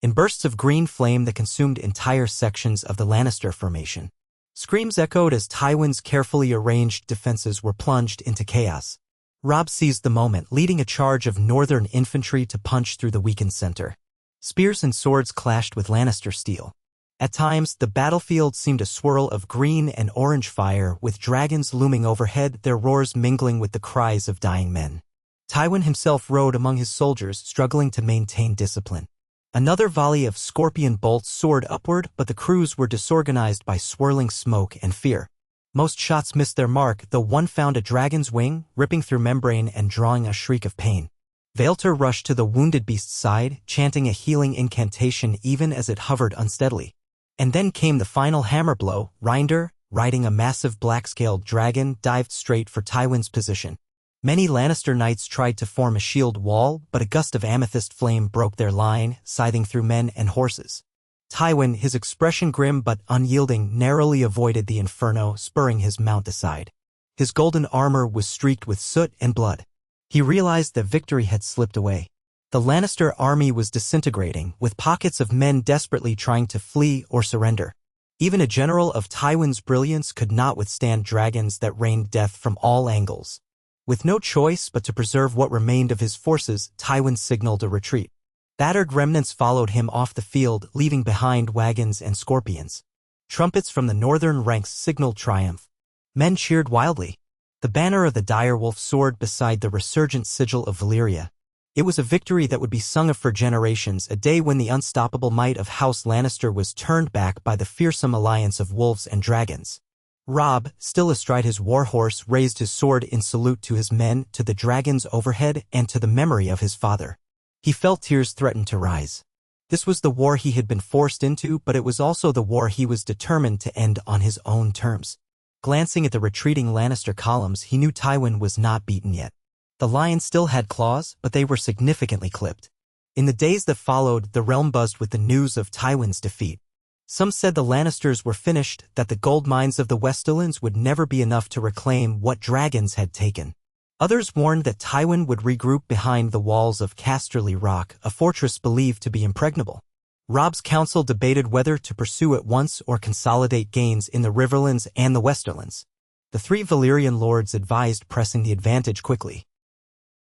in bursts of green flame that consumed entire sections of the Lannister formation. Screams echoed as Tywin's carefully arranged defenses were plunged into chaos. Robb seized the moment, leading a charge of northern infantry to punch through the weakened center. Spears and swords clashed with Lannister steel. At times, the battlefield seemed a swirl of green and orange fire, with dragons looming overhead, their roars mingling with the cries of dying men. Tywin himself rode among his soldiers, struggling to maintain discipline. Another volley of scorpion bolts soared upward, but the crews were disorganized by swirling smoke and fear. Most shots missed their mark, though one found a dragon's wing, ripping through membrane and drawing a shriek of pain. Vaelter rushed to the wounded beast's side, chanting a healing incantation even as it hovered unsteadily. And then came the final hammer blow. Reinder, riding a massive black-scaled dragon, dived straight for Tywin's position. Many Lannister knights tried to form a shield wall, but a gust of amethyst flame broke their line, scything through men and horses. Tywin, his expression grim but unyielding, narrowly avoided the inferno, spurring his mount aside. His golden armor was streaked with soot and blood. He realized that victory had slipped away. The Lannister army was disintegrating, with pockets of men desperately trying to flee or surrender. Even a general of Tywin's brilliance could not withstand dragons that rained death from all angles. With no choice but to preserve what remained of his forces, Tywin signaled a retreat. Battered remnants followed him off the field, leaving behind wagons and scorpions. Trumpets from the northern ranks signaled triumph. Men cheered wildly. The banner of the direwolf soared beside the resurgent sigil of Valyria. It was a victory that would be sung of for generations, a day when the unstoppable might of House Lannister was turned back by the fearsome alliance of wolves and dragons. Robb, still astride his warhorse, raised his sword in salute to his men, to the dragons overhead, and to the memory of his father. He felt tears threaten to rise. This was the war he had been forced into, but it was also the war he was determined to end on his own terms. Glancing at the retreating Lannister columns, he knew Tywin was not beaten yet. The lion still had claws, but they were significantly clipped. In the days that followed, the realm buzzed with the news of Tywin's defeat. Some said the Lannisters were finished, that the gold mines of the Westerlands would never be enough to reclaim what dragons had taken. Others warned that Tywin would regroup behind the walls of Casterly Rock, a fortress believed to be impregnable. Robb's council debated whether to pursue at once or consolidate gains in the Riverlands and the Westerlands. The three Valyrian lords advised pressing the advantage quickly.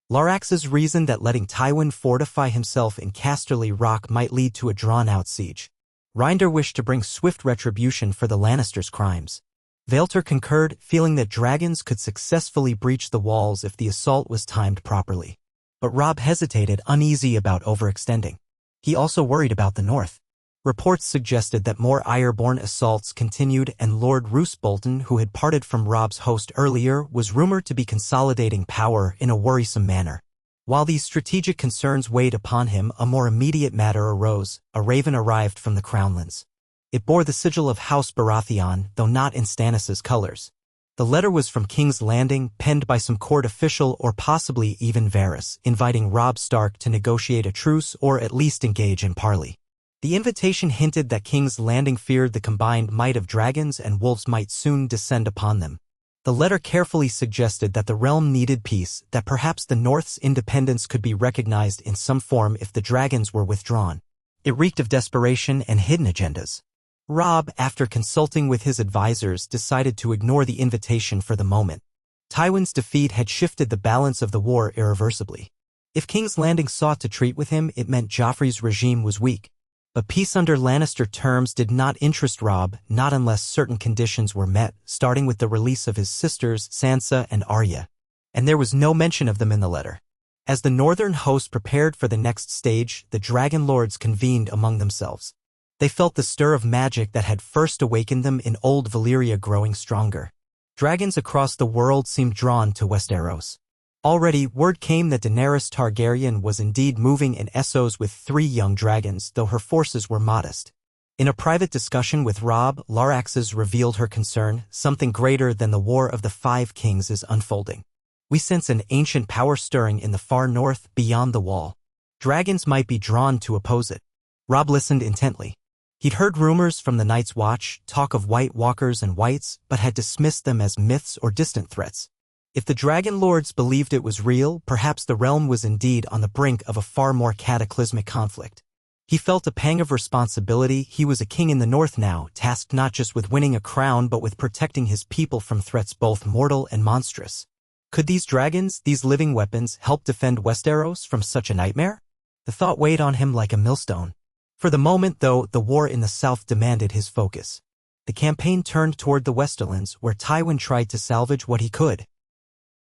Larax's reasoned that letting Tywin fortify himself in Casterly Rock might lead to a drawn-out siege. Reinder wished to bring swift retribution for the Lannisters' crimes. Vaelter concurred, feeling that dragons could successfully breach the walls if the assault was timed properly. But Robb hesitated, uneasy about overextending. He also worried about the north. Reports suggested that more Ironborn assaults continued, and Lord Roose Bolton, who had parted from Robb's host earlier, was rumored to be consolidating power in a worrisome manner. While these strategic concerns weighed upon him, a more immediate matter arose. A raven arrived from the Crownlands. It bore the sigil of House Baratheon, though not in Stannis' colors. The letter was from King's Landing, penned by some court official or possibly even Varys, inviting Robb Stark to negotiate a truce or at least engage in parley. The invitation hinted that King's Landing feared the combined might of dragons and wolves might soon descend upon them. The letter carefully suggested that the realm needed peace, that perhaps the North's independence could be recognized in some form if the dragons were withdrawn. It reeked of desperation and hidden agendas. Robb, after consulting with his advisors, decided to ignore the invitation for the moment. Tywin's defeat had shifted the balance of the war irreversibly. If King's Landing sought to treat with him, it meant Joffrey's regime was weak. But peace under Lannister terms did not interest Robb, not unless certain conditions were met, starting with the release of his sisters, Sansa and Arya. And there was no mention of them in the letter. As the northern host prepared for the next stage, the Dragon Lords convened among themselves. They felt the stir of magic that had first awakened them in old Valyria growing stronger. Dragons across the world seemed drawn to Westeros. Already, word came that Daenerys Targaryen was indeed moving in Essos with 3 young dragons, though her forces were modest. In a private discussion with Robb, Laraxes revealed her concern: something greater than the War of the Five Kings is unfolding. We sense an ancient power stirring in the far north, beyond the wall. Dragons might be drawn to oppose it. Robb listened intently. He'd heard rumors from the Night's Watch, talk of White Walkers and Whites, but had dismissed them as myths or distant threats. If the Dragon Lords believed it was real, perhaps the realm was indeed on the brink of a far more cataclysmic conflict. He felt a pang of responsibility. He was a king in the north now, tasked not just with winning a crown but with protecting his people from threats both mortal and monstrous. Could these dragons, these living weapons, help defend Westeros from such a nightmare? The thought weighed on him like a millstone. For the moment, though, the war in the south demanded his focus. The campaign turned toward the Westerlands, where Tywin tried to salvage what he could.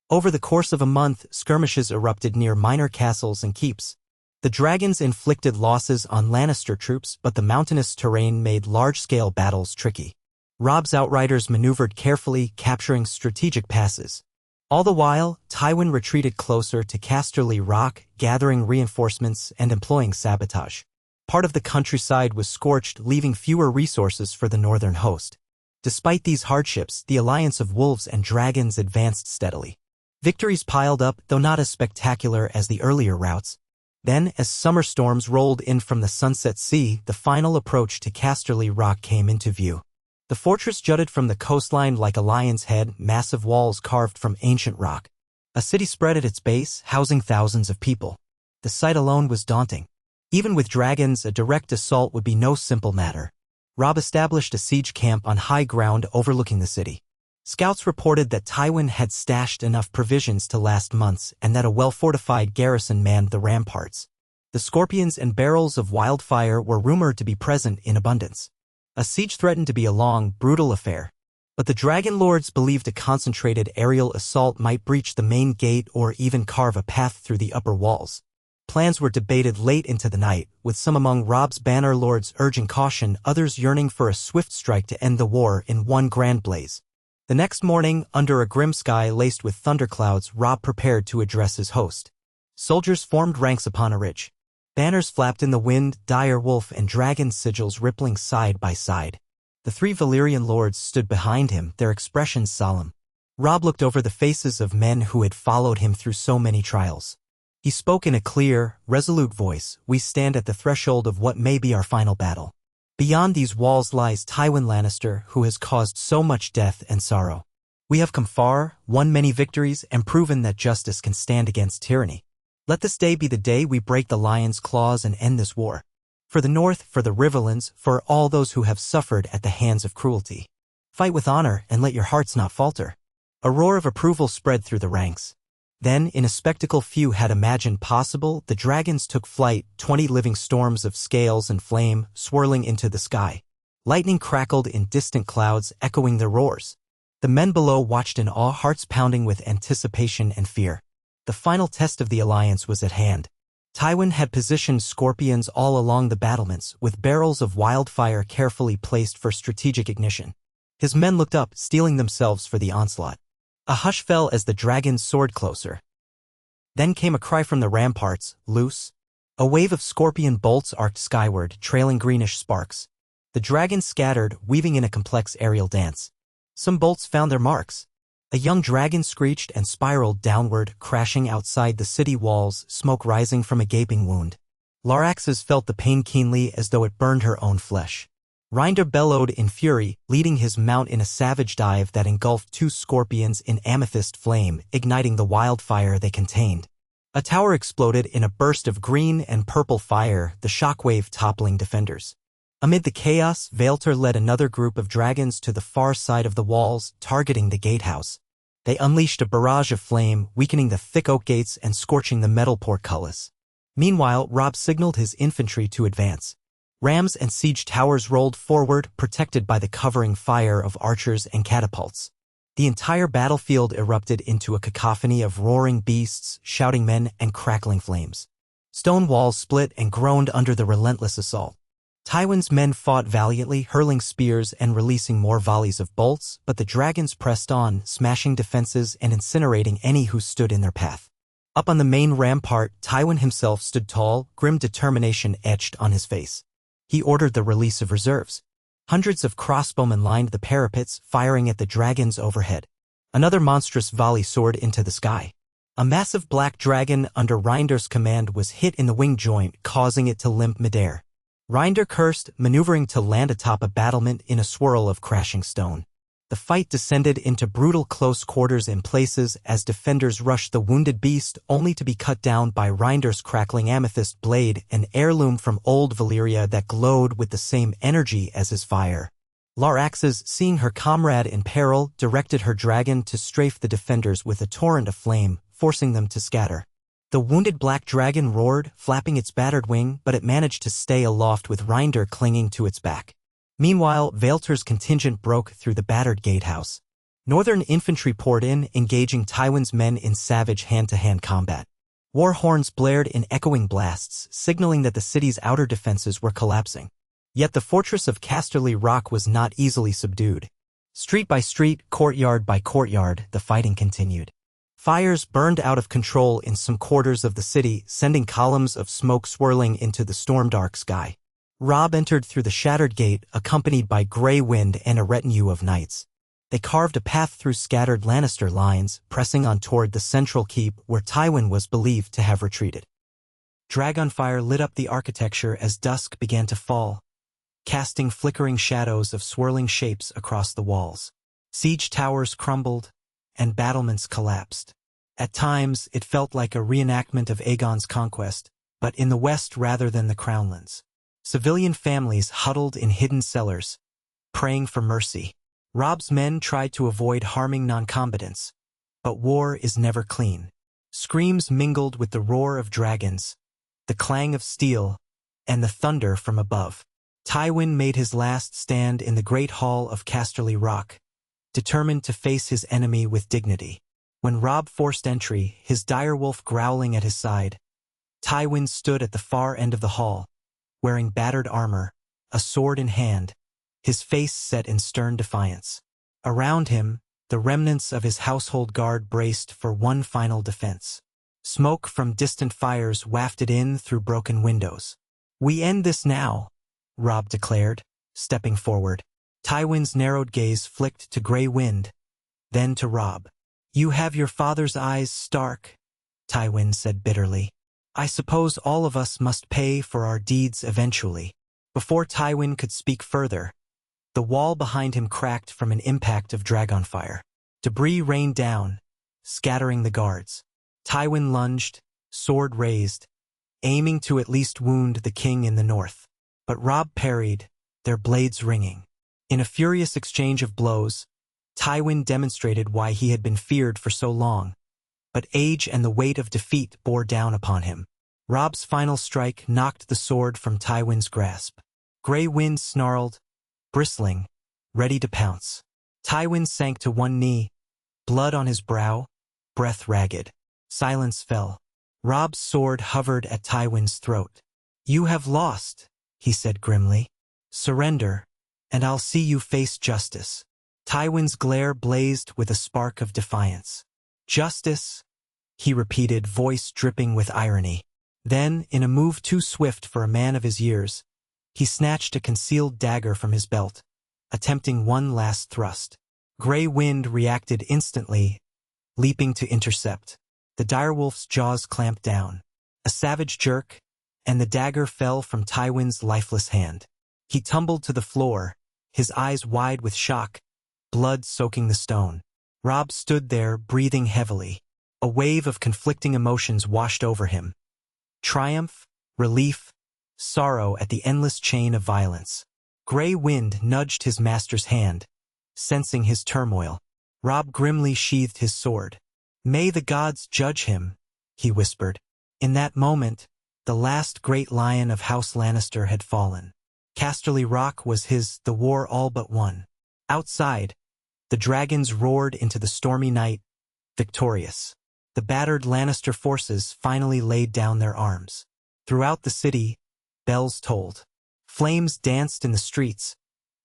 Over the course of a month, skirmishes erupted near minor castles and keeps. The dragons inflicted losses on Lannister troops, but the mountainous terrain made large-scale battles tricky. Robb's outriders maneuvered carefully, capturing strategic passes. All the while, Tywin retreated closer to Casterly Rock, gathering reinforcements and employing sabotage. Part of the countryside was scorched, leaving fewer resources for the northern host. Despite these hardships, the alliance of wolves and dragons advanced steadily. Victories piled up, though not as spectacular as the earlier routs. Then, as summer storms rolled in from the Sunset Sea, the final approach to Casterly Rock came into view. The fortress jutted from the coastline like a lion's head, massive walls carved from ancient rock. A city spread at its base, housing thousands of people. The sight alone was daunting. Even with dragons, a direct assault would be no simple matter. Robb established a siege camp on high ground overlooking the city. Scouts reported that Tywin had stashed enough provisions to last months and that a well-fortified garrison manned the ramparts. The scorpions and barrels of wildfire were rumored to be present in abundance. A siege threatened to be a long, brutal affair. But the Dragon Lords believed a concentrated aerial assault might breach the main gate or even carve a path through the upper walls. Plans were debated late into the night, with some among Robb's banner lords urging caution, others yearning for a swift strike to end the war in one grand blaze. The next morning, under a grim sky laced with thunderclouds, Robb prepared to address his host. Soldiers formed ranks upon a ridge. Banners flapped in the wind, dire wolf and dragon sigils rippling side by side. The 3 Valyrian lords stood behind him, their expressions solemn. Robb looked over the faces of men who had followed him through so many trials. He spoke in a clear, resolute voice, "We stand at the threshold of what may be our final battle. Beyond these walls lies Tywin Lannister, who has caused so much death and sorrow. We have come far, won many victories, and proven that justice can stand against tyranny. Let this day be the day we break the lion's claws and end this war. For the North, for the Riverlands, for all those who have suffered at the hands of cruelty. Fight with honor and let your hearts not falter." A roar of approval spread through the ranks. Then, in a spectacle few had imagined possible, the dragons took flight, 20 living storms of scales and flame swirling into the sky. Lightning crackled in distant clouds, echoing their roars. The men below watched in awe, hearts pounding with anticipation and fear. The final test of the alliance was at hand. Tywin had positioned scorpions all along the battlements, with barrels of wildfire carefully placed for strategic ignition. His men looked up, steeling themselves for the onslaught. A hush fell as the dragons soared closer. Then came a cry from the ramparts, "Loose!" A wave of scorpion bolts arced skyward, trailing greenish sparks. The dragons scattered, weaving in a complex aerial dance. Some bolts found their marks. A young dragon screeched and spiraled downward, crashing outside the city walls, smoke rising from a gaping wound. Laraxes felt the pain keenly as though it burned her own flesh. Reinder bellowed in fury, leading his mount in a savage dive that engulfed 2 scorpions in amethyst flame, igniting the wildfire they contained. A tower exploded in a burst of green and purple fire, the shockwave toppling defenders. Amid the chaos, Vaelter led another group of dragons to the far side of the walls, targeting the gatehouse. They unleashed a barrage of flame, weakening the thick oak gates and scorching the metal portcullis. Meanwhile, Robb signaled his infantry to advance. Rams and siege towers rolled forward, protected by the covering fire of archers and catapults. The entire battlefield erupted into a cacophony of roaring beasts, shouting men, and crackling flames. Stone walls split and groaned under the relentless assault. Tywin's men fought valiantly, hurling spears and releasing more volleys of bolts, but the dragons pressed on, smashing defenses and incinerating any who stood in their path. Up on the main rampart, Tywin himself stood tall, grim determination etched on his face. He ordered the release of reserves. Hundreds of crossbowmen lined the parapets, firing at the dragons overhead. Another monstrous volley soared into the sky. A massive black dragon under Reinder's command was hit in the wing joint, causing it to limp midair. Reinder cursed, maneuvering to land atop a battlement in a swirl of crashing stone. The fight descended into brutal close quarters in places as defenders rushed the wounded beast, only to be cut down by Reinder's crackling amethyst blade, an heirloom from old Valyria that glowed with the same energy as his fire. Laraxes, seeing her comrade in peril, directed her dragon to strafe the defenders with a torrent of flame, forcing them to scatter. The wounded black dragon roared, flapping its battered wing, but it managed to stay aloft with Reinder clinging to its back. Meanwhile, Vaelter's contingent broke through the battered gatehouse. Northern infantry poured in, engaging Tywin's men in savage hand-to-hand combat. War horns blared in echoing blasts, signaling that the city's outer defenses were collapsing. Yet the fortress of Casterly Rock was not easily subdued. Street by street, courtyard by courtyard, the fighting continued. Fires burned out of control in some quarters of the city, sending columns of smoke swirling into the storm-dark sky. Robb entered through the shattered gate, accompanied by Grey Wind and a retinue of knights. They carved a path through scattered Lannister lines, pressing on toward the central keep where Tywin was believed to have retreated. Dragonfire lit up the architecture as dusk began to fall, casting flickering shadows of swirling shapes across the walls. Siege towers crumbled, and battlements collapsed. At times, it felt like a reenactment of Aegon's conquest, but in the west rather than the Crownlands. Civilian families huddled in hidden cellars, praying for mercy. Robb's men tried to avoid harming non-combatants, but war is never clean. Screams mingled with the roar of dragons, the clang of steel, and the thunder from above. Tywin made his last stand in the great hall of Casterly Rock, determined to face his enemy with dignity. When Robb forced entry, his direwolf growling at his side, Tywin stood at the far end of the hall, wearing battered armor, a sword in hand, his face set in stern defiance. Around him, the remnants of his household guard braced for one final defense. Smoke from distant fires wafted in through broken windows. "We end this now," Robb declared, stepping forward. Tywin's narrowed gaze flicked to Grey Wind, then to Robb. "You have your father's eyes, Stark," Tywin said bitterly. "I suppose all of us must pay for our deeds eventually." Before Tywin could speak further, the wall behind him cracked from an impact of dragonfire. Debris rained down, scattering the guards. Tywin lunged, sword raised, aiming to at least wound the king in the north. But Robb parried, their blades ringing. In a furious exchange of blows, Tywin demonstrated why he had been feared for so long, but age and the weight of defeat bore down upon him. Robb's final strike knocked the sword from Tywin's grasp. Grey Wind snarled, bristling, ready to pounce. Tywin sank to one knee, blood on his brow, breath ragged. Silence fell. Robb's sword hovered at Tywin's throat. "You have lost," he said grimly. "Surrender, and I'll see you face justice." Tywin's glare blazed with a spark of defiance. "Justice?" he repeated, voice dripping with irony. Then, in a move too swift for a man of his years, he snatched a concealed dagger from his belt, attempting one last thrust. Grey Wind reacted instantly, leaping to intercept. The direwolf's jaws clamped down. A savage jerk, and the dagger fell from Tywin's lifeless hand. He tumbled to the floor, his eyes wide with shock, blood soaking the stone. Robb stood there, breathing heavily. A wave of conflicting emotions washed over him. Triumph, relief, sorrow at the endless chain of violence. Grey Wind nudged his master's hand, sensing his turmoil. Robb grimly sheathed his sword. "May the gods judge him," he whispered. In that moment, the last great lion of House Lannister had fallen. Casterly Rock was his, the war all but won. Outside, the dragons roared into the stormy night, victorious. The battered Lannister forces finally laid down their arms. Throughout the city, bells tolled. Flames danced in the streets,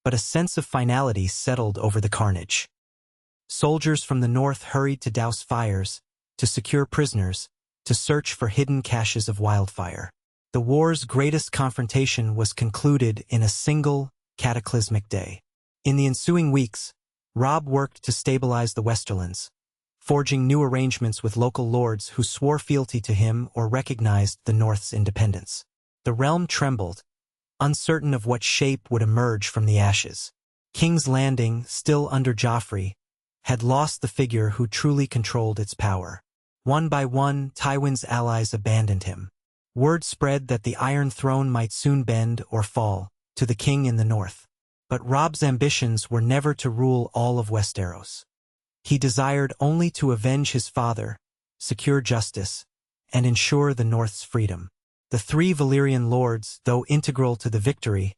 but a sense of finality settled over the carnage. Soldiers from the north hurried to douse fires, to secure prisoners, to search for hidden caches of wildfire. The war's greatest confrontation was concluded in a single, cataclysmic day. In the ensuing weeks, Robb worked to stabilize the Westerlands, forging new arrangements with local lords who swore fealty to him or recognized the North's independence. The realm trembled, uncertain of what shape would emerge from the ashes. King's Landing, still under Joffrey, had lost the figure who truly controlled its power. One by one, Tywin's allies abandoned him. Word spread that the Iron Throne might soon bend or fall to the king in the north. But Robb's ambitions were never to rule all of Westeros. He desired only to avenge his father, secure justice, and ensure the North's freedom. The three Valyrian lords, though integral to the victory,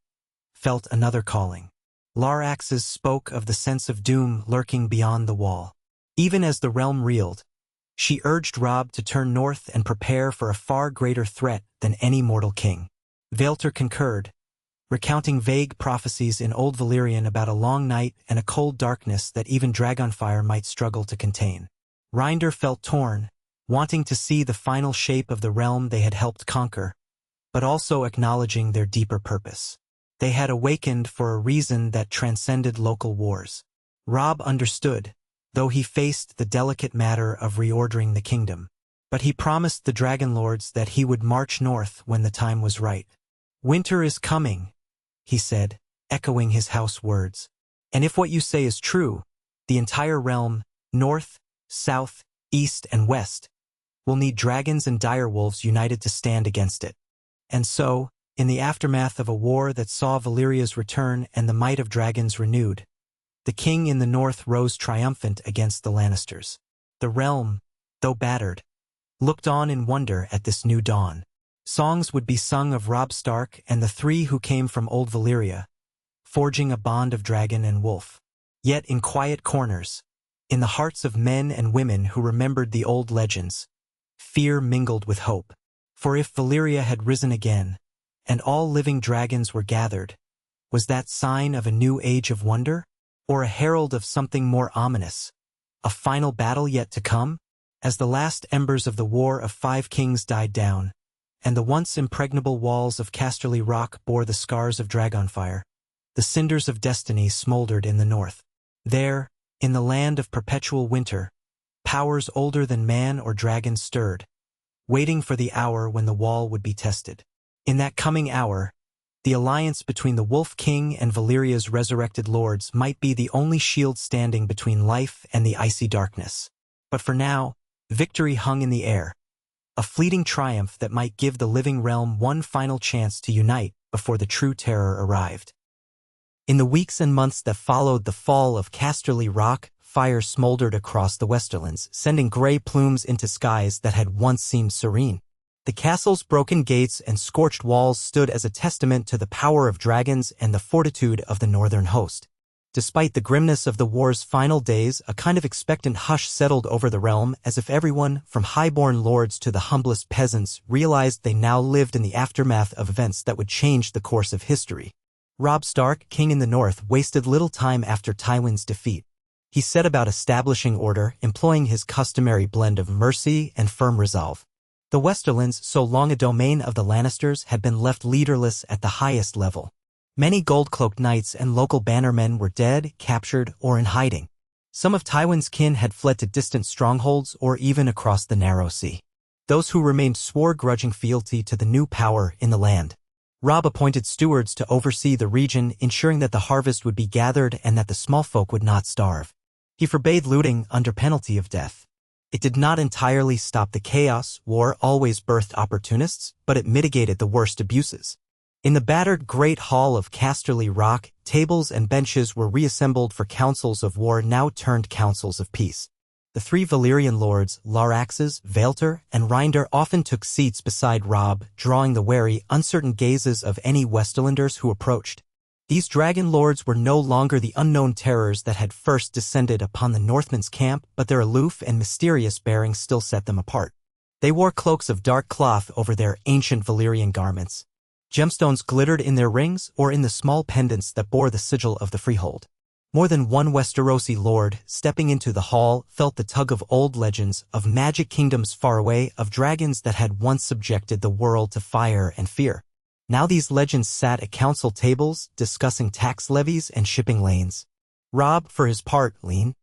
felt another calling. Laraxes spoke of the sense of doom lurking beyond the wall. Even as the realm reeled, she urged Robb to turn north and prepare for a far greater threat than any mortal king. Vaelter concurred, recounting vague prophecies in Old Valyrian about a long night and a cold darkness that even dragonfire might struggle to contain. Reinder felt torn, wanting to see the final shape of the realm they had helped conquer, but also acknowledging their deeper purpose. They had awakened for a reason that transcended local wars. Robb understood, though he faced the delicate matter of reordering the kingdom. But he promised the Dragon Lords that he would march north when the time was right. "Winter is coming," he said, echoing his house words. "And if what you say is true, the entire realm, north, south, east, and west, will need dragons and direwolves united to stand against it." And so, In the aftermath of a war that saw Valyria's return and the might of dragons renewed, the king in the north rose triumphant against the Lannisters. The realm, though battered, looked on in wonder at this new dawn. Songs would be sung of Robb Stark and the three who came from old Valyria, forging a bond of dragon and wolf. Yet in quiet corners, in the hearts of men and women who remembered the old legends, fear mingled with hope. For if Valyria had risen again, and all living dragons were gathered, was that sign of a new age of wonder, or a herald of something more ominous, a final battle yet to come? As the last embers of the War of Five Kings died down, and the once impregnable walls of Casterly Rock bore the scars of dragonfire, the cinders of destiny smoldered in the north. There, in the land of perpetual winter, powers older than man or dragon stirred, waiting for the hour when the wall would be tested. In that coming hour, the alliance between the Wolf King and Valyria's resurrected lords might be the only shield standing between life and the icy darkness. But for now, victory hung in the air, a fleeting triumph that might give the living realm one final chance to unite before the true terror arrived. In the weeks and months that followed the fall of Casterly Rock, fire smoldered across the Westerlands, sending gray plumes into skies that had once seemed serene. The castle's broken gates and scorched walls stood as a testament to the power of dragons and the fortitude of the northern host. Despite the grimness of the war's final days, a kind of expectant hush settled over the realm, as if everyone, from highborn lords to the humblest peasants, realized they now lived in the aftermath of events that would change the course of history. Robb Stark, king in the north, wasted little time after Tywin's defeat. He set about establishing order, employing his customary blend of mercy and firm resolve. The Westerlands, so long a domain of the Lannisters, had been left leaderless at the highest level. Many gold-cloaked knights and local bannermen were dead, captured, or in hiding. Some of Tywin's kin had fled to distant strongholds or even across the narrow sea. Those who remained swore grudging fealty to the new power in the land. Robb appointed stewards to oversee the region, ensuring that the harvest would be gathered and that the small folk would not starve. He forbade looting under penalty of death. It did not entirely stop the chaos. War always birthed opportunists, but it mitigated the worst abuses. In the battered Great Hall of Casterly Rock, tables and benches were reassembled for councils of war now turned councils of peace. The three Valyrian lords, Laraxes, Vaelter, and Reinder, often took seats beside Robb, drawing the wary, uncertain gazes of any Westerlanders who approached. These dragon lords were no longer the unknown terrors that had first descended upon the Northmen's camp, but their aloof and mysterious bearing still set them apart. They wore cloaks of dark cloth over their ancient Valyrian garments. Gemstones glittered in their rings or in the small pendants that bore the sigil of the Freehold. More than one Westerosi lord, stepping into the hall, felt the tug of old legends, of magic kingdoms far away, of dragons that had once subjected the world to fire and fear. Now these legends sat at council tables, discussing tax levies and shipping lanes. Robb, for his part, leaned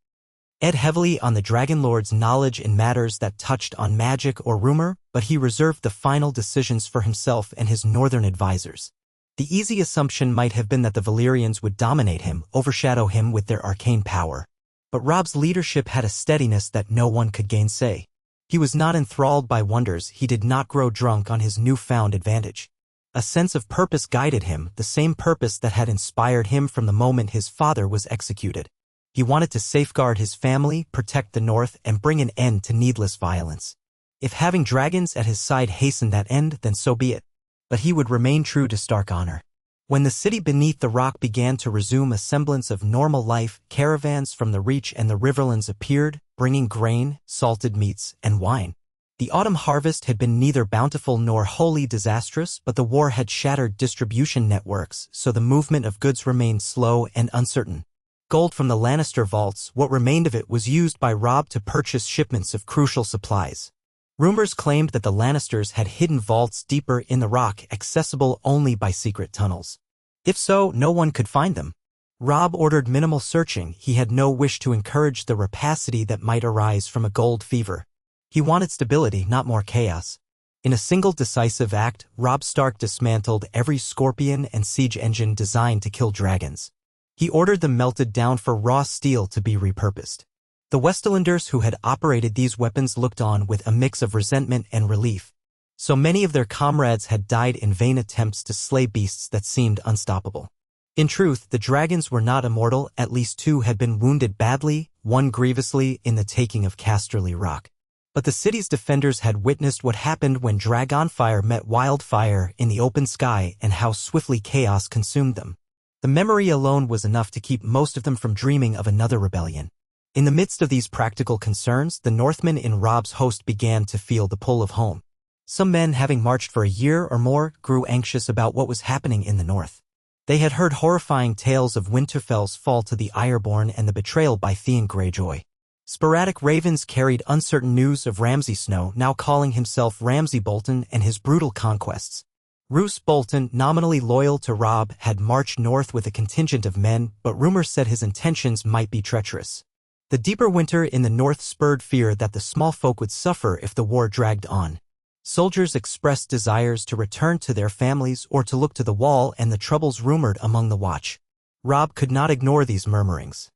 heavily on the Dragon Lord's knowledge in matters that touched on magic or rumor, but he reserved the final decisions for himself and his northern advisors. The easy assumption might have been that the Valyrians would dominate him, overshadow him with their arcane power. But Robb's leadership had a steadiness that no one could gainsay. He was not enthralled by wonders, he did not grow drunk on his newfound advantage. A sense of purpose guided him, the same purpose that had inspired him from the moment his father was executed. He wanted to safeguard his family, protect the North, and bring an end to needless violence. If having dragons at his side hastened that end, then so be it. But he would remain true to Stark honor. When the city beneath the rock began to resume a semblance of normal life, caravans from the Reach and the Riverlands appeared, bringing grain, salted meats, and wine. The autumn harvest had been neither bountiful nor wholly disastrous, but the war had shattered distribution networks, so the movement of goods remained slow and uncertain. Gold from the Lannister vaults, what remained of it, was used by Robb to purchase shipments of crucial supplies. Rumors claimed that the Lannisters had hidden vaults deeper in the rock, accessible only by secret tunnels. If so, no one could find them. Robb ordered minimal searching. He had no wish to encourage the rapacity that might arise from a gold fever. He wanted stability, not more chaos. In a single decisive act, Robb Stark dismantled every scorpion and siege engine designed to kill dragons. He ordered them melted down for raw steel to be repurposed. The Westerlanders who had operated these weapons looked on with a mix of resentment and relief. So many of their comrades had died in vain attempts to slay beasts that seemed unstoppable. In truth, the dragons were not immortal. At least 2 had been wounded badly, 1 grievously, in the taking of Casterly Rock. But the city's defenders had witnessed what happened when dragonfire met wildfire in the open sky and how swiftly chaos consumed them. The memory alone was enough to keep most of them from dreaming of another rebellion. In the midst of these practical concerns, the Northmen in Robb's host began to feel the pull of home. Some men, having marched for a year or more, grew anxious about what was happening in the north. They had heard horrifying tales of Winterfell's fall to the Ironborn and the betrayal by Theon Greyjoy. Sporadic ravens carried uncertain news of Ramsay Snow, now calling himself Ramsay Bolton, and his brutal conquests. Roose Bolton, nominally loyal to Robb, had marched north with a contingent of men, but rumors said his intentions might be treacherous. The deeper winter in the north spurred fear that the small folk would suffer if the war dragged on. Soldiers expressed desires to return to their families or to look to the wall and the troubles rumored among the watch. Robb could not ignore these murmurings.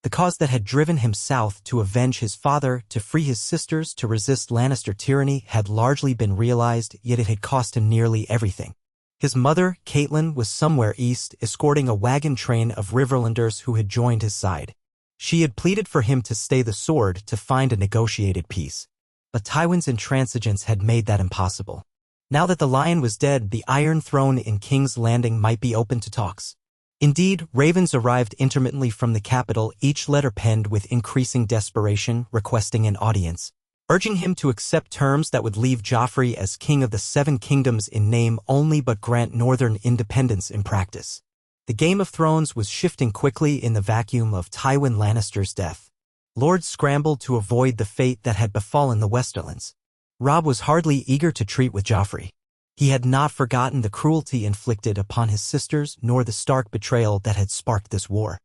The cause that had driven him south to avenge his father, to free his sisters, to resist Lannister tyranny had largely been realized, yet it had cost him nearly everything. His mother, Catelyn, was somewhere east, escorting a wagon train of Riverlanders who had joined his side. She had pleaded for him to stay the sword to find a negotiated peace. But Tywin's intransigence had made that impossible. Now that the Lion was dead, the Iron Throne in King's Landing might be open to talks. Indeed, ravens arrived intermittently from the capital, each letter penned with increasing desperation, requesting an audience, urging him to accept terms that would leave Joffrey as king of the 7 kingdoms in name only but grant northern independence in practice. The Game of Thrones was shifting quickly in the vacuum of Tywin Lannister's death. Lords scrambled to avoid the fate that had befallen the Westerlands. Robb was hardly eager to treat with Joffrey. He had not forgotten the cruelty inflicted upon his sisters nor the stark betrayal that had sparked this war.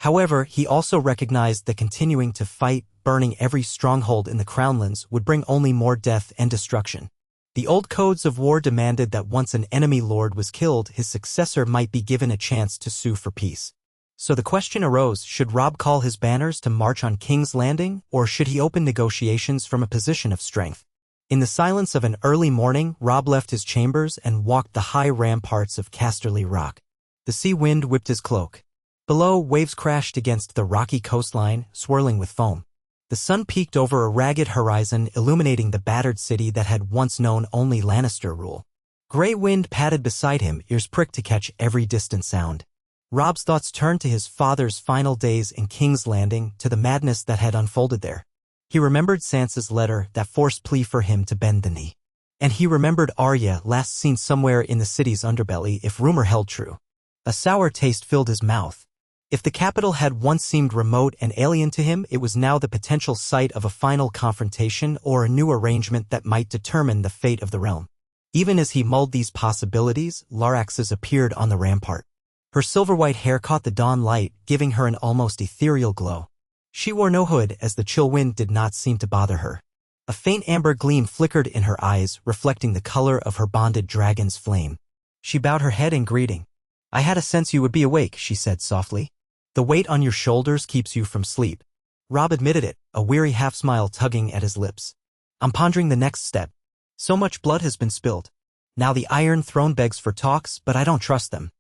However, he also recognized that continuing to fight, burning every stronghold in the Crownlands, would bring only more death and destruction. The old codes of war demanded that once an enemy lord was killed, his successor might be given a chance to sue for peace. So the question arose, should Robb call his banners to march on King's Landing, or should he open negotiations from a position of strength? In the silence of an early morning, Robb left his chambers and walked the high ramparts of Casterly Rock. The sea wind whipped his cloak. Below, waves crashed against the rocky coastline, swirling with foam. The sun peeked over a ragged horizon, illuminating the battered city that had once known only Lannister rule. Grey wind padded beside him, ears pricked to catch every distant sound. Robb's thoughts turned to his father's final days in King's Landing, to the madness that had unfolded there. He remembered Sansa's letter, that forced plea for him to bend the knee. And he remembered Arya, last seen somewhere in the city's underbelly, if rumor held true. A sour taste filled his mouth. If the capital had once seemed remote and alien to him, it was now the potential site of a final confrontation or a new arrangement that might determine the fate of the realm. Even as he mulled these possibilities, Larax's appeared on the rampart. Her silver-white hair caught the dawn light, giving her an almost ethereal glow. She wore no hood, as the chill wind did not seem to bother her. A faint amber gleam flickered in her eyes, reflecting the color of her bonded dragon's flame. She bowed her head in greeting. "I had a sense you would be awake," she said softly. "The weight on your shoulders keeps you from sleep." Robb admitted it, a weary half-smile tugging at his lips. "I'm pondering the next step. So much blood has been spilled. Now the Iron Throne begs for talks, but I don't trust them.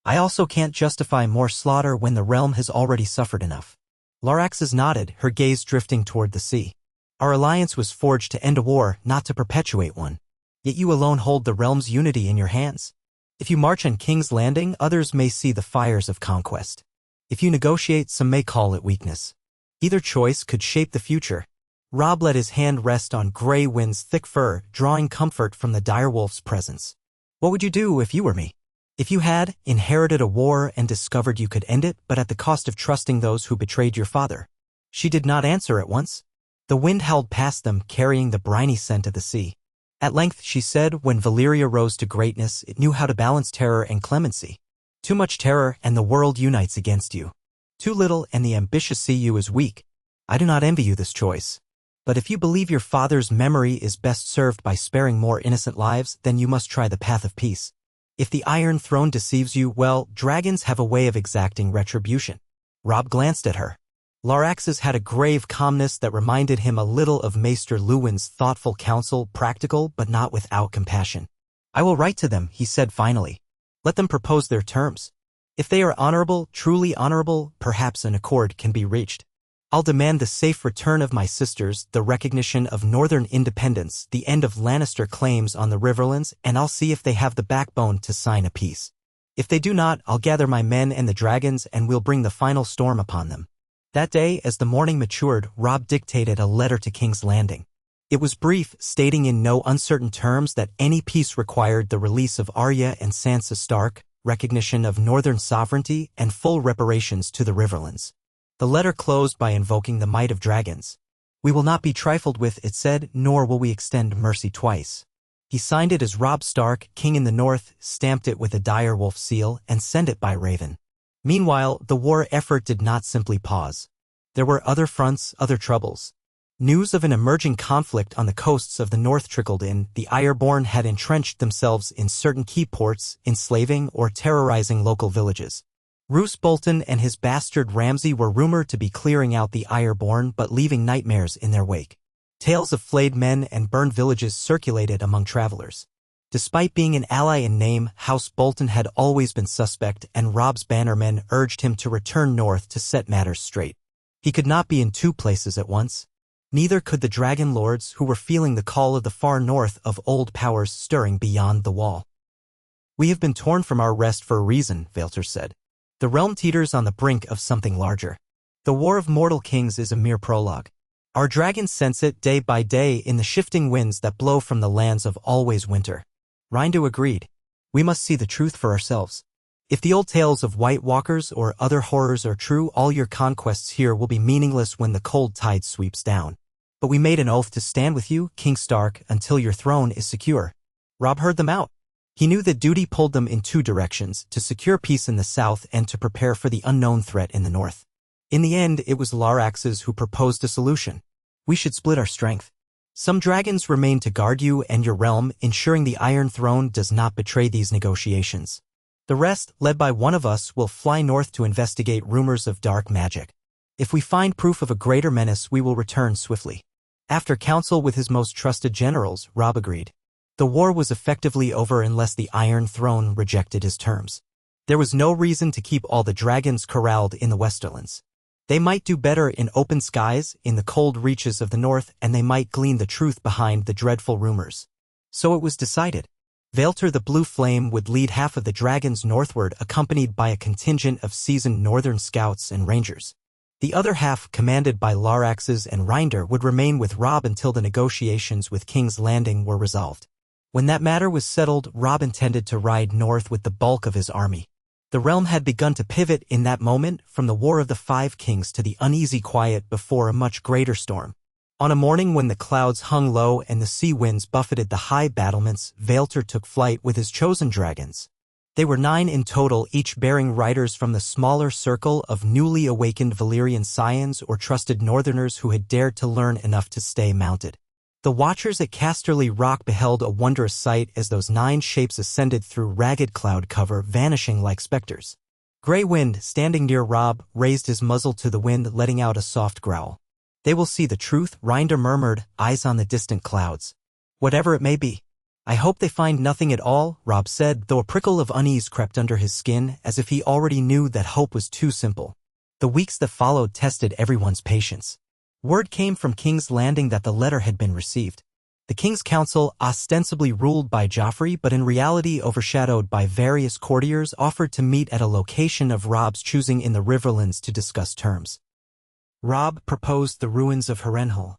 I also can't justify more slaughter when the realm has already suffered enough." Larax's nodded, her gaze drifting toward the sea. "Our alliance was forged to end a war, not to perpetuate one. Yet you alone hold the realm's unity in your hands. If you march on King's Landing, others may see the fires of conquest. If you negotiate, some may call it weakness. Either choice could shape the future." Robb let his hand rest on Grey Wind's thick fur, drawing comfort from the direwolf's presence. "What would you do if you were me? If you had inherited a war and discovered you could end it, but at the cost of trusting those who betrayed your father?" She did not answer at once. The wind howled past them, carrying the briny scent of the sea. At length she said, "When Valyria rose to greatness, it knew how to balance terror and clemency. Too much terror, and the world unites against you. Too little, and the ambitious see you as weak. I do not envy you this choice. But if you believe your father's memory is best served by sparing more innocent lives, then you must try the path of peace. If the Iron Throne deceives you, well, dragons have a way of exacting retribution." Robb glanced at her. Laraxes had a grave calmness that reminded him a little of Maester Luwin's thoughtful counsel, practical but not without compassion. "I will write to them," he said finally. "Let them propose their terms. If they are honorable, truly honorable, perhaps an accord can be reached. I'll demand the safe return of my sisters, the recognition of northern independence, the end of Lannister claims on the Riverlands, and I'll see if they have the backbone to sign a peace. If they do not, I'll gather my men and the dragons and we'll bring the final storm upon them." That day, as the morning matured, Robb dictated a letter to King's Landing. It was brief, stating in no uncertain terms that any peace required the release of Arya and Sansa Stark, recognition of northern sovereignty, and full reparations to the Riverlands. The letter closed by invoking the might of dragons. "We will not be trifled with," it said, "nor will we extend mercy twice." He signed it as Robb Stark, King in the North, stamped it with a direwolf seal, and sent it by Raven. Meanwhile, the war effort did not simply pause. There were other fronts, other troubles. News of an emerging conflict on the coasts of the North trickled in. The Ironborn had entrenched themselves in certain key ports, enslaving or terrorizing local villages. Roose Bolton and his bastard Ramsay were rumored to be clearing out the Ironborn but leaving nightmares in their wake. Tales of flayed men and burned villages circulated among travelers. Despite being an ally in name, House Bolton had always been suspect, and Robb's bannermen urged him to return north to set matters straight. He could not be in two places at once. Neither could the Dragon Lords, who were feeling the call of the far north of old powers stirring beyond the wall. "We have been torn from our rest for a reason," Valyr said. "The realm teeters on the brink of something larger. The War of Mortal Kings is a mere prologue. Our dragons sense it day by day in the shifting winds that blow from the lands of always winter." Rindu agreed. "We must see the truth for ourselves. If the old tales of White Walkers or other horrors are true, all your conquests here will be meaningless when the cold tide sweeps down. But we made an oath to stand with you, King Stark, until your throne is secure." Robb heard them out. He knew that duty pulled them in two directions, to secure peace in the south and to prepare for the unknown threat in the north. In the end, it was Laraxes who proposed a solution. "We should split our strength. Some dragons remain to guard you and your realm, ensuring the Iron Throne does not betray these negotiations. The rest, led by one of us, will fly north to investigate rumors of dark magic. If we find proof of a greater menace, we will return swiftly." After counsel with his most trusted generals, Robb agreed. The war was effectively over unless the Iron Throne rejected his terms. There was no reason to keep all the dragons corralled in the Westerlands. They might do better in open skies, in the cold reaches of the north, and they might glean the truth behind the dreadful rumors. So it was decided. Valyr the Blue Flame would lead half of the dragons northward, accompanied by a contingent of seasoned northern scouts and rangers. The other half, commanded by Laraxes and Rinder, would remain with Robb until the negotiations with King's Landing were resolved. When that matter was settled, Robb intended to ride north with the bulk of his army. The realm had begun to pivot in that moment, from the War of the Five Kings to the uneasy quiet before a much greater storm. On a morning when the clouds hung low and the sea winds buffeted the high battlements, Valyr took flight with his chosen dragons. They were 9 in total, each bearing riders from the smaller circle of newly awakened Valyrian scions or trusted northerners who had dared to learn enough to stay mounted. The watchers at Casterly Rock beheld a wondrous sight as those 9 shapes ascended through ragged cloud cover, vanishing like specters. Grey Wind, standing near Robb, raised his muzzle to the wind, letting out a soft growl. "They will see the truth," Rinder murmured, eyes on the distant clouds. "Whatever it may be." "I hope they find nothing at all," Robb said, though a prickle of unease crept under his skin, as if he already knew that hope was too simple. The weeks that followed tested everyone's patience. Word came from King's Landing that the letter had been received. The King's Council, ostensibly ruled by Joffrey but in reality overshadowed by various courtiers, offered to meet at a location of Robb's choosing in the Riverlands to discuss terms. Robb proposed the ruins of Harrenhal.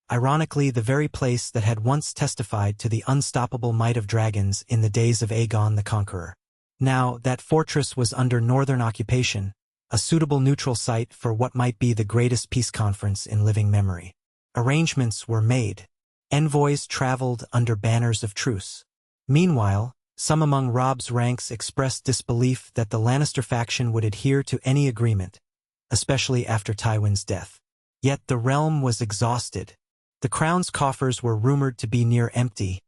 Ironically, the very place that had once testified to the unstoppable might of dragons in the days of Aegon the Conqueror. Now, that fortress was under northern occupation, a suitable neutral site for what might be the greatest peace conference in living memory. Arrangements were made. Envoys traveled under banners of truce. Meanwhile, some among Robb's ranks expressed disbelief that the Lannister faction would adhere to any agreement, especially after Tywin's death. Yet the realm was exhausted. The crown's coffers were rumored to be near empty,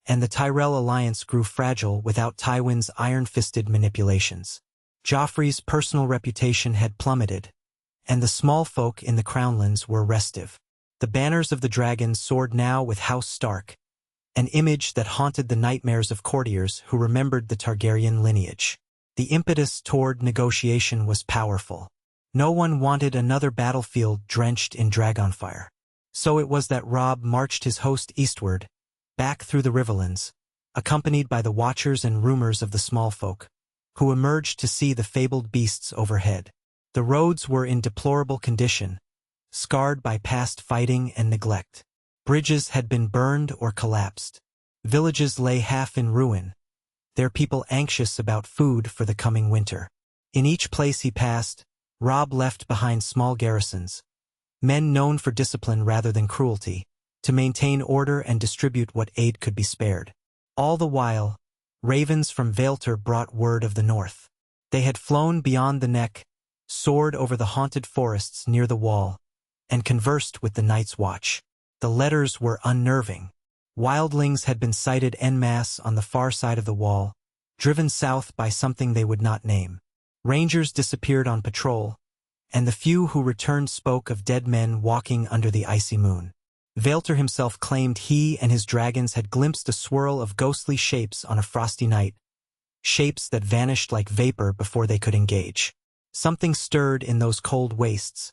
and the Tyrell alliance grew fragile without Tywin's iron-fisted manipulations. Joffrey's personal reputation had plummeted, and the small folk in the crownlands were restive. The banners of the dragons soared now with House Stark, an image that haunted the nightmares of courtiers who remembered the Targaryen lineage. The impetus toward negotiation was powerful. No one wanted another battlefield drenched in dragonfire. So it was that Robb marched his host eastward, back through the Riverlands, accompanied by the Watchers and Rumors of the small folk, who emerged to see the fabled beasts overhead. The roads were in deplorable condition, scarred by past fighting and neglect. Bridges had been burned or collapsed. Villages lay half in ruin, their people anxious about food for the coming winter. In each place he passed, Robb left behind small garrisons, men known for discipline rather than cruelty, to maintain order and distribute what aid could be spared. All the while, ravens from Vaelter brought word of the north. They had flown beyond the neck, soared over the haunted forests near the wall, and conversed with the Night's Watch. The letters were unnerving. Wildlings had been sighted en masse on the far side of the wall, driven south by something they would not name. Rangers disappeared on patrol, and the few who returned spoke of dead men walking under the icy moon. Vaelter himself claimed he and his dragons had glimpsed a swirl of ghostly shapes on a frosty night, shapes that vanished like vapor before they could engage. Something stirred in those cold wastes,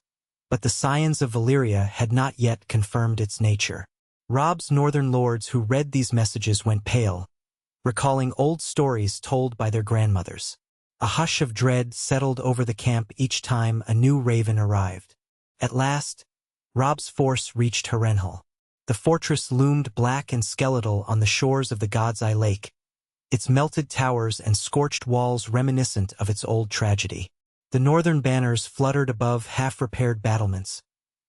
but the scions of Valyria had not yet confirmed its nature. Robb's northern lords who read these messages went pale, recalling old stories told by their grandmothers. A hush of dread settled over the camp each time a new raven arrived. At last, Robb's force reached Harrenhal. The fortress loomed black and skeletal on the shores of the God's Eye Lake, its melted towers and scorched walls reminiscent of its old tragedy. The northern banners fluttered above half-repaired battlements,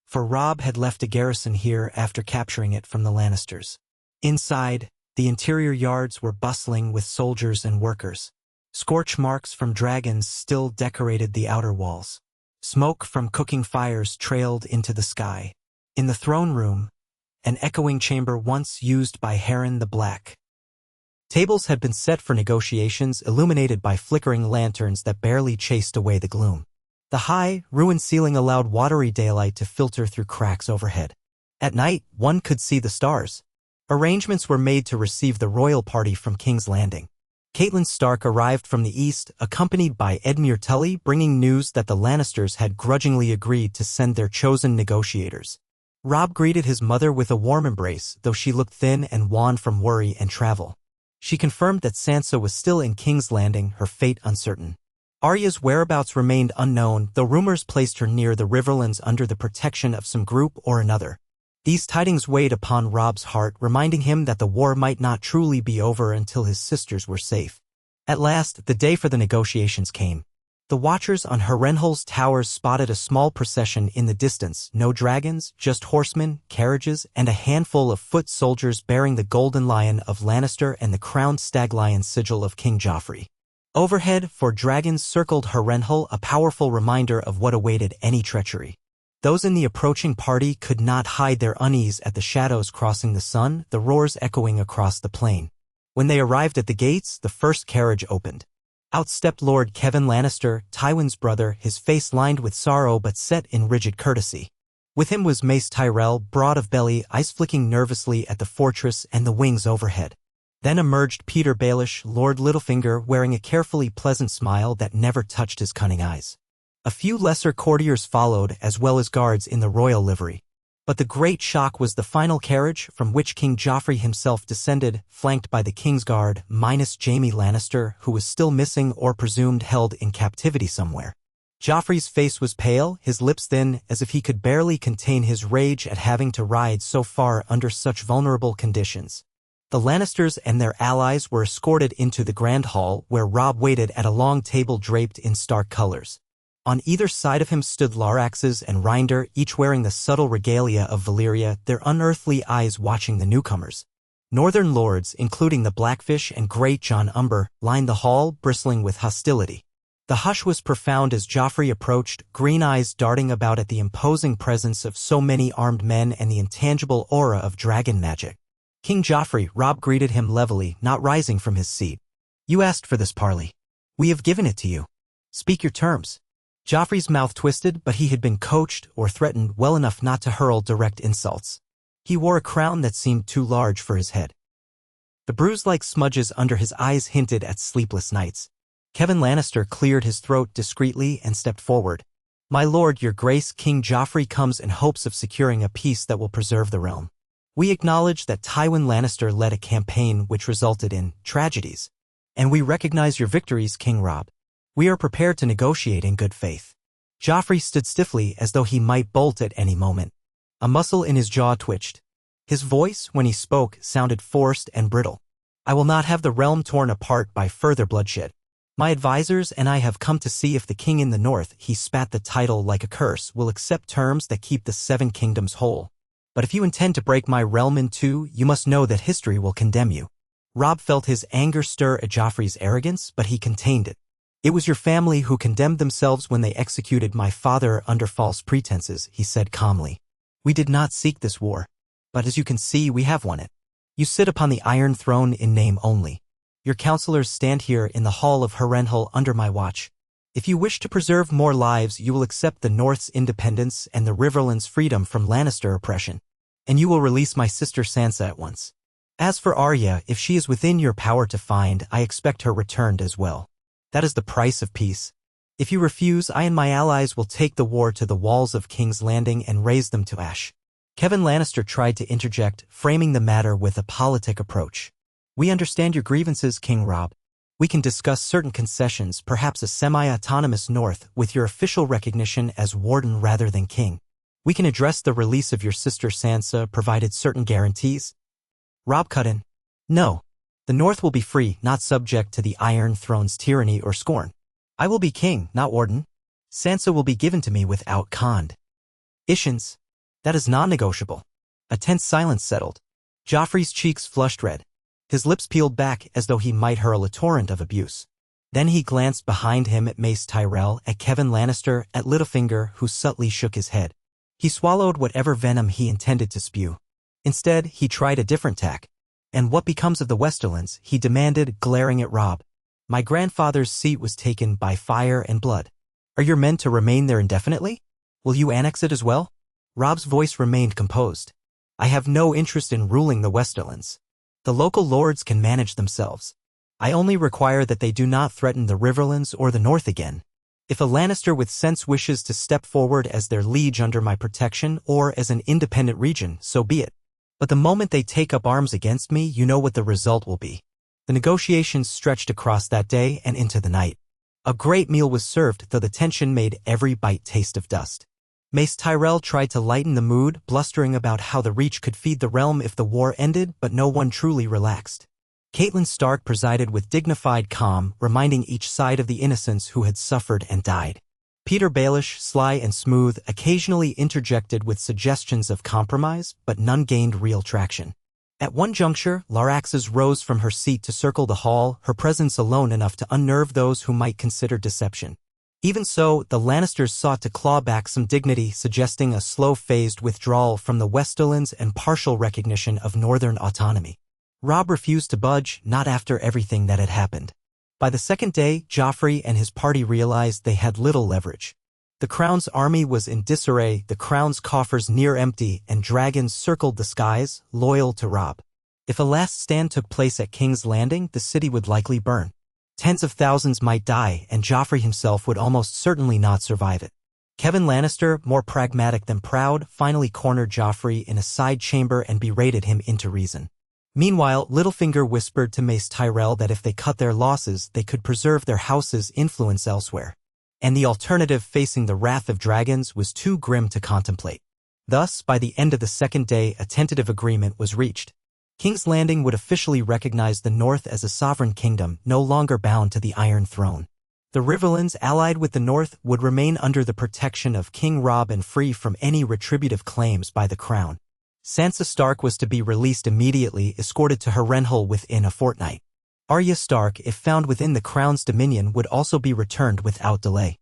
for Robb had left a garrison here after capturing it from the Lannisters. Inside, the interior yards were bustling with soldiers and workers. Scorch marks from dragons still decorated the outer walls. Smoke from cooking fires trailed into the sky. In the throne room, an echoing chamber once used by Harren the Black, tables had been set for negotiations illuminated by flickering lanterns that barely chased away the gloom. The high, ruined ceiling allowed watery daylight to filter through cracks overhead. At night, one could see the stars. Arrangements were made to receive the royal party from King's Landing. Catelyn Stark arrived from the east, accompanied by Edmure Tully, bringing news that the Lannisters had grudgingly agreed to send their chosen negotiators. Robb greeted his mother with a warm embrace, though she looked thin and wan from worry and travel. She confirmed that Sansa was still in King's Landing, her fate uncertain. Arya's whereabouts remained unknown, though rumors placed her near the Riverlands under the protection of some group or another. These tidings weighed upon Robb's heart, reminding him that the war might not truly be over until his sisters were safe. At last, the day for the negotiations came. The Watchers on Harrenhal's towers spotted a small procession in the distance, no dragons, just horsemen, carriages, and a handful of foot soldiers bearing the golden lion of Lannister and the crowned stag lion sigil of King Joffrey. Overhead, 4 dragons circled Harrenhal, a powerful reminder of what awaited any treachery. Those in the approaching party could not hide their unease at the shadows crossing the sun, the roars echoing across the plain. When they arrived at the gates, the first carriage opened. Out stepped Lord Kevin Lannister, Tywin's brother, his face lined with sorrow but set in rigid courtesy. With him was Mace Tyrell, broad of belly, eyes flicking nervously at the fortress and the wings overhead. Then emerged Peter Baelish, Lord Littlefinger, wearing a carefully pleasant smile that never touched his cunning eyes. A few lesser courtiers followed, as well as guards in the royal livery. But the great shock was the final carriage, from which King Joffrey himself descended, flanked by the King's Guard, minus Jaime Lannister, who was still missing or presumed held in captivity somewhere. Joffrey's face was pale, his lips thin, as if he could barely contain his rage at having to ride so far under such vulnerable conditions. The Lannisters and their allies were escorted into the Grand Hall, where Robb waited at a long table draped in Stark colors. On either side of him stood Laraxes and Reinder, each wearing the subtle regalia of Valyria, their unearthly eyes watching the newcomers. Northern lords, including the Blackfish and Great John Umber, lined the hall, bristling with hostility. The hush was profound as Joffrey approached, green eyes darting about at the imposing presence of so many armed men and the intangible aura of dragon magic. King Joffrey, Robb greeted him levelly, not rising from his seat. "You asked for this parley. We have given it to you. Speak your terms." Joffrey's mouth twisted, but he had been coached or threatened well enough not to hurl direct insults. He wore a crown that seemed too large for his head. The bruise-like smudges under his eyes hinted at sleepless nights. Kevin Lannister cleared his throat discreetly and stepped forward. "My lord, your grace, King Joffrey comes in hopes of securing a peace that will preserve the realm. We acknowledge that Tywin Lannister led a campaign which resulted in tragedies, and we recognize your victories, King Robb. We are prepared to negotiate in good faith." Joffrey stood stiffly as though he might bolt at any moment. A muscle in his jaw twitched. His voice, when he spoke, sounded forced and brittle. "I will not have the realm torn apart by further bloodshed. My advisors and I have come to see if the king in the north," he spat the title like a curse, "will accept terms that keep the Seven Kingdoms whole. But if you intend to break my realm in two, you must know that history will condemn you." Robb felt his anger stir at Joffrey's arrogance, but he contained it. "It was your family who condemned themselves when they executed my father under false pretenses," he said calmly. "We did not seek this war. But as you can see, we have won it. You sit upon the Iron Throne in name only. Your counselors stand here in the Hall of Harrenhal under my watch. If you wish to preserve more lives, you will accept the North's independence and the Riverland's freedom from Lannister oppression. And you will release my sister Sansa at once. As for Arya, if she is within your power to find, I expect her returned as well. That is the price of peace. If you refuse, I and my allies will take the war to the walls of King's Landing and raze them to ash." Kevin Lannister tried to interject, framing the matter with a politic approach. "We understand your grievances, King Robb. We can discuss certain concessions, perhaps a semi-autonomous North with your official recognition as warden rather than king. We can address the release of your sister Sansa, provided certain guarantees." Robb cut in. "No. The North will be free, not subject to the Iron Throne's tyranny or scorn. I will be king, not warden. Sansa will be given to me without conditions. That is non-negotiable." A tense silence settled. Joffrey's cheeks flushed red. His lips peeled back as though he might hurl a torrent of abuse. Then he glanced behind him at Mace Tyrell, at Kevin Lannister, at Littlefinger, who subtly shook his head. He swallowed whatever venom he intended to spew. Instead, he tried a different tack. "And what becomes of the Westerlands?" he demanded, glaring at Robb. "My grandfather's seat was taken by fire and blood. Are your men to remain there indefinitely? Will you annex it as well?" Robb's voice remained composed. "I have no interest in ruling the Westerlands. The local lords can manage themselves. I only require that they do not threaten the Riverlands or the North again. If a Lannister with sense wishes to step forward as their liege under my protection or as an independent region, so be it. But the moment they take up arms against me, you know what the result will be." The negotiations stretched across that day and into the night. A great meal was served, though the tension made every bite taste of dust. Mace Tyrell tried to lighten the mood, blustering about how the Reach could feed the realm if the war ended, but no one truly relaxed. Catelyn Stark presided with dignified calm, reminding each side of the innocents who had suffered and died. Peter Baelish, sly and smooth, occasionally interjected with suggestions of compromise, but none gained real traction. At one juncture, Laraxes rose from her seat to circle the hall, her presence alone enough to unnerve those who might consider deception. Even so, the Lannisters sought to claw back some dignity, suggesting a slow-phased withdrawal from the Westerlands and partial recognition of northern autonomy. Robb refused to budge, not after everything that had happened. By the second day, Joffrey and his party realized they had little leverage. The Crown's army was in disarray, the Crown's coffers near empty, and dragons circled the skies, loyal to Robb. If a last stand took place at King's Landing, the city would likely burn. Tens of thousands might die, and Joffrey himself would almost certainly not survive it. Kevin Lannister, more pragmatic than proud, finally cornered Joffrey in a side chamber and berated him into reason. Meanwhile, Littlefinger whispered to Mace Tyrell that if they cut their losses, they could preserve their house's influence elsewhere. And the alternative, facing the wrath of dragons, was too grim to contemplate. Thus, by the end of the second day, a tentative agreement was reached. King's Landing would officially recognize the North as a sovereign kingdom, no longer bound to the Iron Throne. The Riverlands, allied with the North, would remain under the protection of King Robb and free from any retributive claims by the Crown. Sansa Stark was to be released immediately, escorted to Harrenhal within a fortnight. Arya Stark, if found within the Crown's dominion, would also be returned without delay.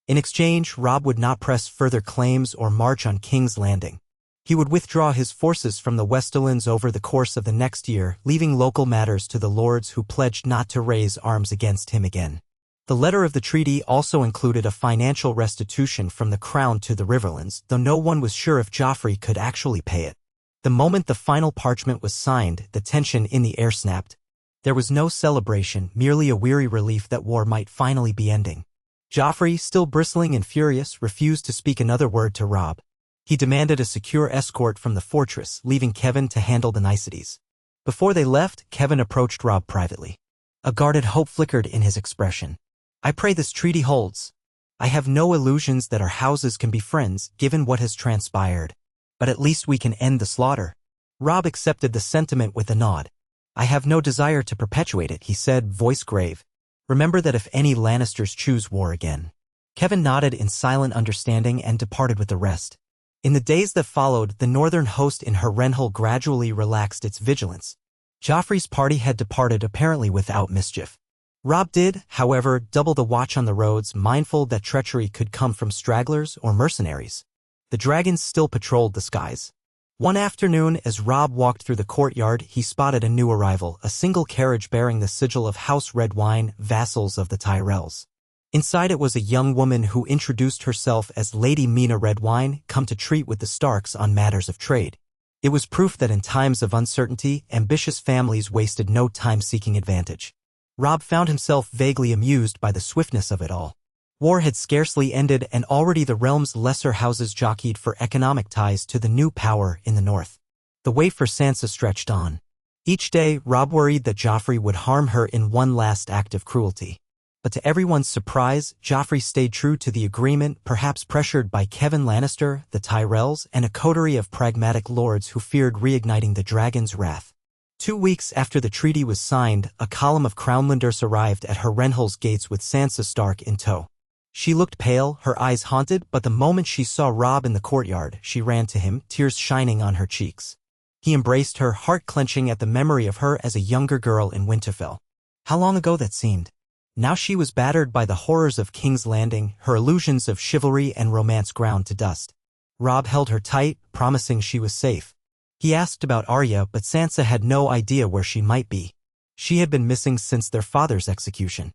In exchange, Robb would not press further claims or march on King's Landing. He would withdraw his forces from the Westerlands over the course of the next year, leaving local matters to the lords who pledged not to raise arms against him again. The letter of the treaty also included a financial restitution from the crown to the Riverlands, though no one was sure if Joffrey could actually pay it. The moment the final parchment was signed, the tension in the air snapped. There was no celebration, merely a weary relief that war might finally be ending. Joffrey, still bristling and furious, refused to speak another word to Robb. He demanded a secure escort from the fortress, leaving Kevin to handle the niceties. Before they left, Kevin approached Robb privately. A guarded hope flickered in his expression. "I pray this treaty holds. I have no illusions that our houses can be friends, given what has transpired. But at least we can end the slaughter." Robb accepted the sentiment with a nod. "I have no desire to perpetuate it," he said, voice grave. "Remember that if any Lannisters choose war again." Kevin nodded in silent understanding and departed with the rest. In the days that followed, the northern host in Harrenhal gradually relaxed its vigilance. Joffrey's party had departed apparently without mischief. Robb did, however, double the watch on the roads, mindful that treachery could come from stragglers or mercenaries. The dragons still patrolled the skies. One afternoon, as Robb walked through the courtyard, he spotted a new arrival, a single carriage bearing the sigil of House Redwine, vassals of the Tyrells. Inside it was a young woman who introduced herself as Lady Mina Redwine, come to treat with the Starks on matters of trade. It was proof that in times of uncertainty, ambitious families wasted no time seeking advantage. Robb found himself vaguely amused by the swiftness of it all. War had scarcely ended and already the realm's lesser houses jockeyed for economic ties to the new power in the north. The wait for Sansa stretched on. Each day, Robb worried that Joffrey would harm her in one last act of cruelty. But to everyone's surprise, Joffrey stayed true to the agreement, perhaps pressured by Kevin Lannister, the Tyrells, and a coterie of pragmatic lords who feared reigniting the dragon's wrath. 2 weeks after the treaty was signed, a column of Crownlanders arrived at Harrenhal's gates with Sansa Stark in tow. She looked pale, her eyes haunted, but the moment she saw Robb in the courtyard, she ran to him, tears shining on her cheeks. He embraced her, heart clenching at the memory of her as a younger girl in Winterfell. How long ago that seemed. Now she was battered by the horrors of King's Landing, her illusions of chivalry and romance ground to dust. Robb held her tight, promising she was safe. He asked about Arya, but Sansa had no idea where she might be. She had been missing since their father's execution.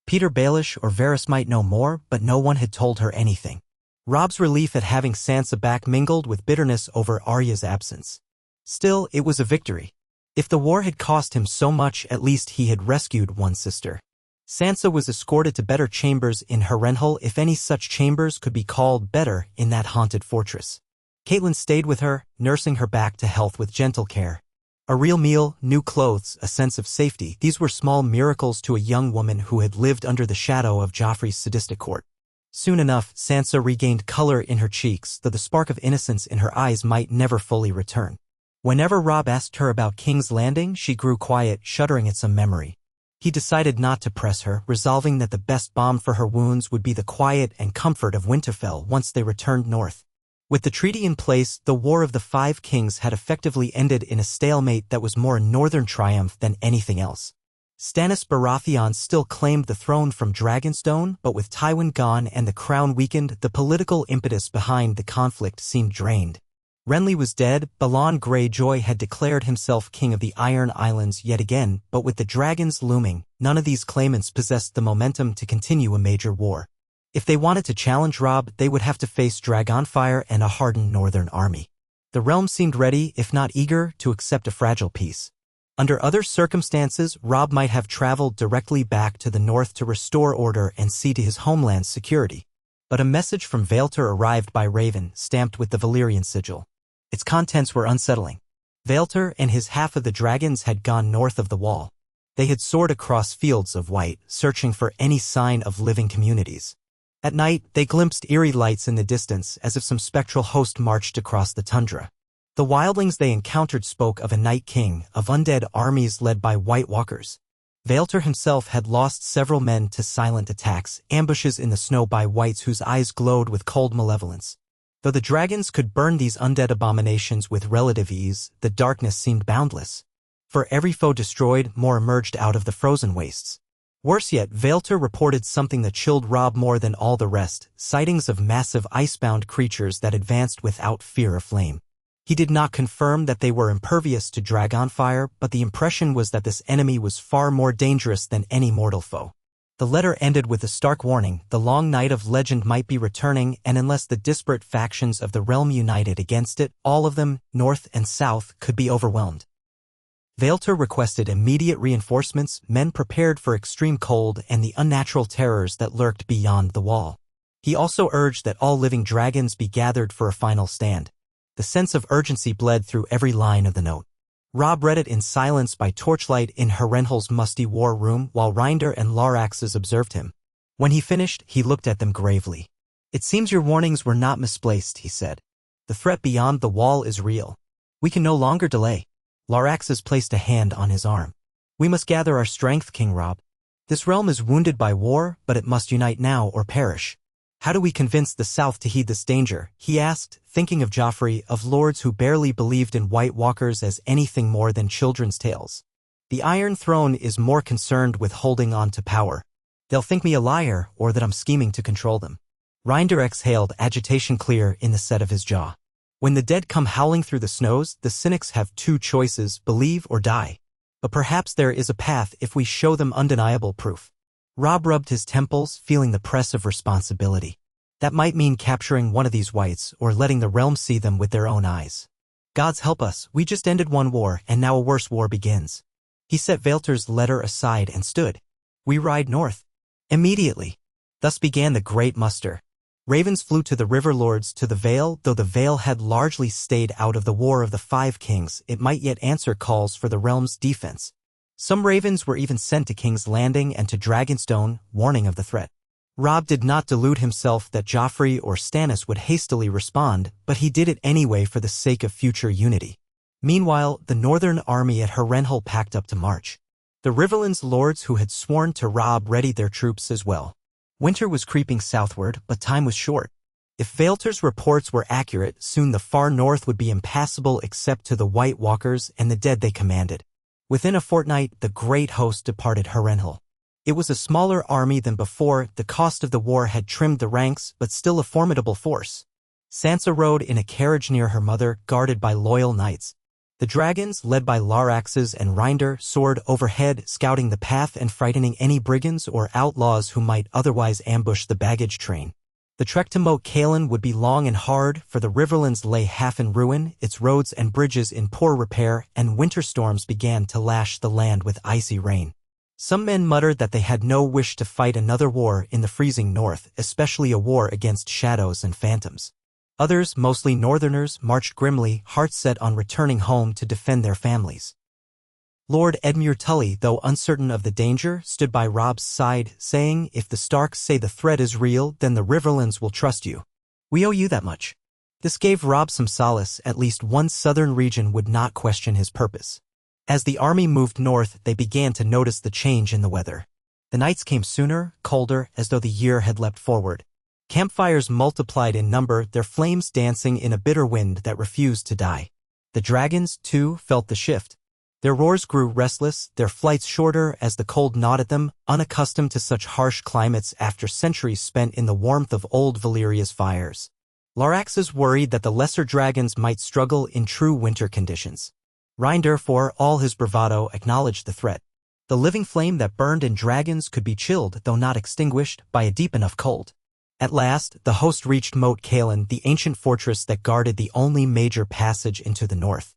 Peter Baelish or Varys might know more, but no one had told her anything. Robb's relief at having Sansa back mingled with bitterness over Arya's absence. Still, it was a victory. If the war had cost him so much, at least he had rescued one sister. Sansa was escorted to better chambers in Harrenhal, if any such chambers could be called better, in that haunted fortress. Catelyn stayed with her, nursing her back to health with gentle care. A real meal, new clothes, a sense of safety, these were small miracles to a young woman who had lived under the shadow of Joffrey's sadistic court. Soon enough, Sansa regained color in her cheeks, though the spark of innocence in her eyes might never fully return. Whenever Robb asked her about King's Landing, she grew quiet, shuddering at some memory. He decided not to press her, resolving that the best balm for her wounds would be the quiet and comfort of Winterfell once they returned north. With the treaty in place, the War of the Five Kings had effectively ended in a stalemate that was more a northern triumph than anything else. Stannis Baratheon still claimed the throne from Dragonstone, but with Tywin gone and the crown weakened, the political impetus behind the conflict seemed drained. Renly was dead, Balon Greyjoy had declared himself king of the Iron Islands yet again, but with the dragons looming, none of these claimants possessed the momentum to continue a major war. If they wanted to challenge Robb, they would have to face Dragonfire and a hardened northern army. The realm seemed ready, if not eager, to accept a fragile peace. Under other circumstances, Robb might have traveled directly back to the north to restore order and see to his homeland's security. But a message from Vaelter arrived by Raven, stamped with the Valyrian sigil. Its contents were unsettling. Vaelter and his half of the dragons had gone north of the wall. They had soared across fields of white, searching for any sign of living communities. At night, they glimpsed eerie lights in the distance, as if some spectral host marched across the tundra. The wildlings they encountered spoke of a Night King, of undead armies led by White Walkers. Vaelter himself had lost several men to silent attacks, ambushes in the snow by wights whose eyes glowed with cold malevolence. Though the dragons could burn these undead abominations with relative ease, the darkness seemed boundless. For every foe destroyed, more emerged out of the frozen wastes. Worse yet, Vaelter reported something that chilled Robb more than all the rest, sightings of massive icebound creatures that advanced without fear of flame. He did not confirm that they were impervious to dragonfire, but the impression was that this enemy was far more dangerous than any mortal foe. The letter ended with a stark warning: the long night of legend might be returning, and unless the disparate factions of the realm united against it, all of them, north and south, could be overwhelmed. Valyr requested immediate reinforcements, men prepared for extreme cold and the unnatural terrors that lurked beyond the wall. He also urged that all living dragons be gathered for a final stand. The sense of urgency bled through every line of the note. Robb read it in silence by torchlight in Harrenhal's musty war room while Rinder and Laraxes observed him. When he finished, he looked at them gravely. "It seems your warnings were not misplaced," he said. "The threat beyond the wall is real. We can no longer delay." Laraxes placed a hand on his arm. "We must gather our strength, King Robb. This realm is wounded by war, but it must unite now or perish." "How do we convince the South to heed this danger?" he asked, thinking of Joffrey, of lords who barely believed in White Walkers as anything more than children's tales. "The Iron Throne is more concerned with holding on to power. They'll think me a liar or that I'm scheming to control them." Rinder exhaled, agitation clear in the set of his jaw. "When the dead come howling through the snows, the cynics have two choices: believe or die. But perhaps there is a path if we show them undeniable proof." Robb rubbed his temples, feeling the press of responsibility. That might mean capturing one of these whites or letting the realm see them with their own eyes. "Gods help us, we just ended one war and now a worse war begins." He set Valyr's letter aside and stood. "We ride north." Immediately. Thus began the great muster. Ravens flew to the river lords, to the Vale. Though the Vale had largely stayed out of the War of the Five Kings, it might yet answer calls for the realm's defense. Some ravens were even sent to King's Landing and to Dragonstone, warning of the threat. Robb did not delude himself that Joffrey or Stannis would hastily respond, but he did it anyway for the sake of future unity. Meanwhile, the northern army at Harrenhal packed up to march. The Riverlands lords who had sworn to Robb readied their troops as well. Winter was creeping southward, but time was short. If Valyr's reports were accurate, soon the far north would be impassable except to the White Walkers and the dead they commanded. Within a fortnight, the great host departed Harrenhal. It was a smaller army than before. The cost of the war had trimmed the ranks, but still a formidable force. Sansa rode in a carriage near her mother, guarded by loyal knights. The dragons, led by Laraxes and Rinder, soared overhead, scouting the path and frightening any brigands or outlaws who might otherwise ambush the baggage train. The trek to Moat Cailin would be long and hard, for the Riverlands lay half in ruin, its roads and bridges in poor repair, and winter storms began to lash the land with icy rain. Some men muttered that they had no wish to fight another war in the freezing north, especially a war against shadows and phantoms. Others, mostly northerners, marched grimly, hearts set on returning home to defend their families. Lord Edmure Tully, though uncertain of the danger, stood by Robb's side, saying, "If the Starks say the threat is real, then the Riverlands will trust you. We owe you that much." This gave Robb some solace. At least one southern region would not question his purpose. As the army moved north, they began to notice the change in the weather. The nights came sooner, colder, as though the year had leapt forward. Campfires multiplied in number, their flames dancing in a bitter wind that refused to die. The dragons, too, felt the shift. Their roars grew restless, their flights shorter as the cold gnawed at them, unaccustomed to such harsh climates after centuries spent in the warmth of old Valyria's fires. Laraxes worried that the lesser dragons might struggle in true winter conditions. Rinder, for all his bravado, acknowledged the threat. The living flame that burned in dragons could be chilled, though not extinguished, by a deep enough cold. At last, the host reached Moat Cailin, the ancient fortress that guarded the only major passage into the north.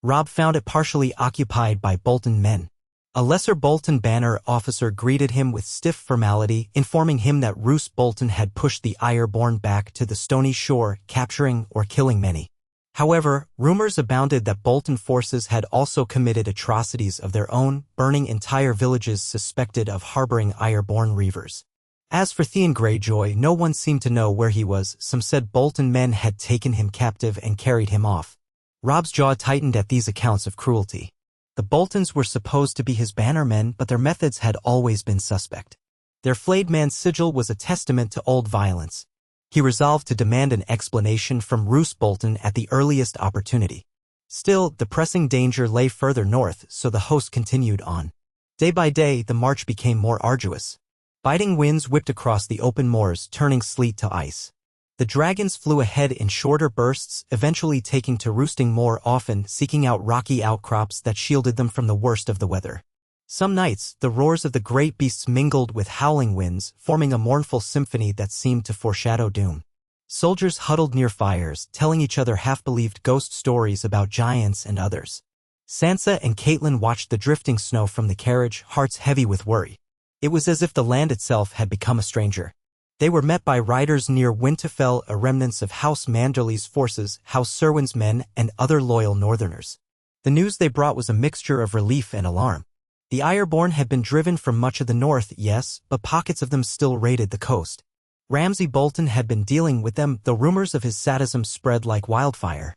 Robb found it partially occupied by Bolton men. A lesser Bolton banner officer greeted him with stiff formality, informing him that Roose Bolton had pushed the Ironborn back to the stony shore, capturing or killing many. However, rumors abounded that Bolton forces had also committed atrocities of their own, burning entire villages suspected of harboring Ironborn reavers. As for Theon Greyjoy, no one seemed to know where he was. Some said Bolton men had taken him captive and carried him off. Robb's jaw tightened at these accounts of cruelty. The Boltons were supposed to be his bannermen, but their methods had always been suspect. Their flayed man's sigil was a testament to old violence. He resolved to demand an explanation from Roose Bolton at the earliest opportunity. Still, the pressing danger lay further north, so the host continued on. Day by day, the march became more arduous. Biting winds whipped across the open moors, turning sleet to ice. The dragons flew ahead in shorter bursts, eventually taking to roosting more often, seeking out rocky outcrops that shielded them from the worst of the weather. Some nights, the roars of the great beasts mingled with howling winds, forming a mournful symphony that seemed to foreshadow doom. Soldiers huddled near fires, telling each other half-believed ghost stories about giants and others. Sansa and Catelyn watched the drifting snow from the carriage, hearts heavy with worry. It was as if the land itself had become a stranger. They were met by riders near Winterfell, remnants of House Manderly's forces, House Serwyn's men, and other loyal northerners. The news they brought was a mixture of relief and alarm. The Ironborn had been driven from much of the north, yes, but pockets of them still raided the coast. Ramsay Bolton had been dealing with them, though rumors of his sadism spread like wildfire.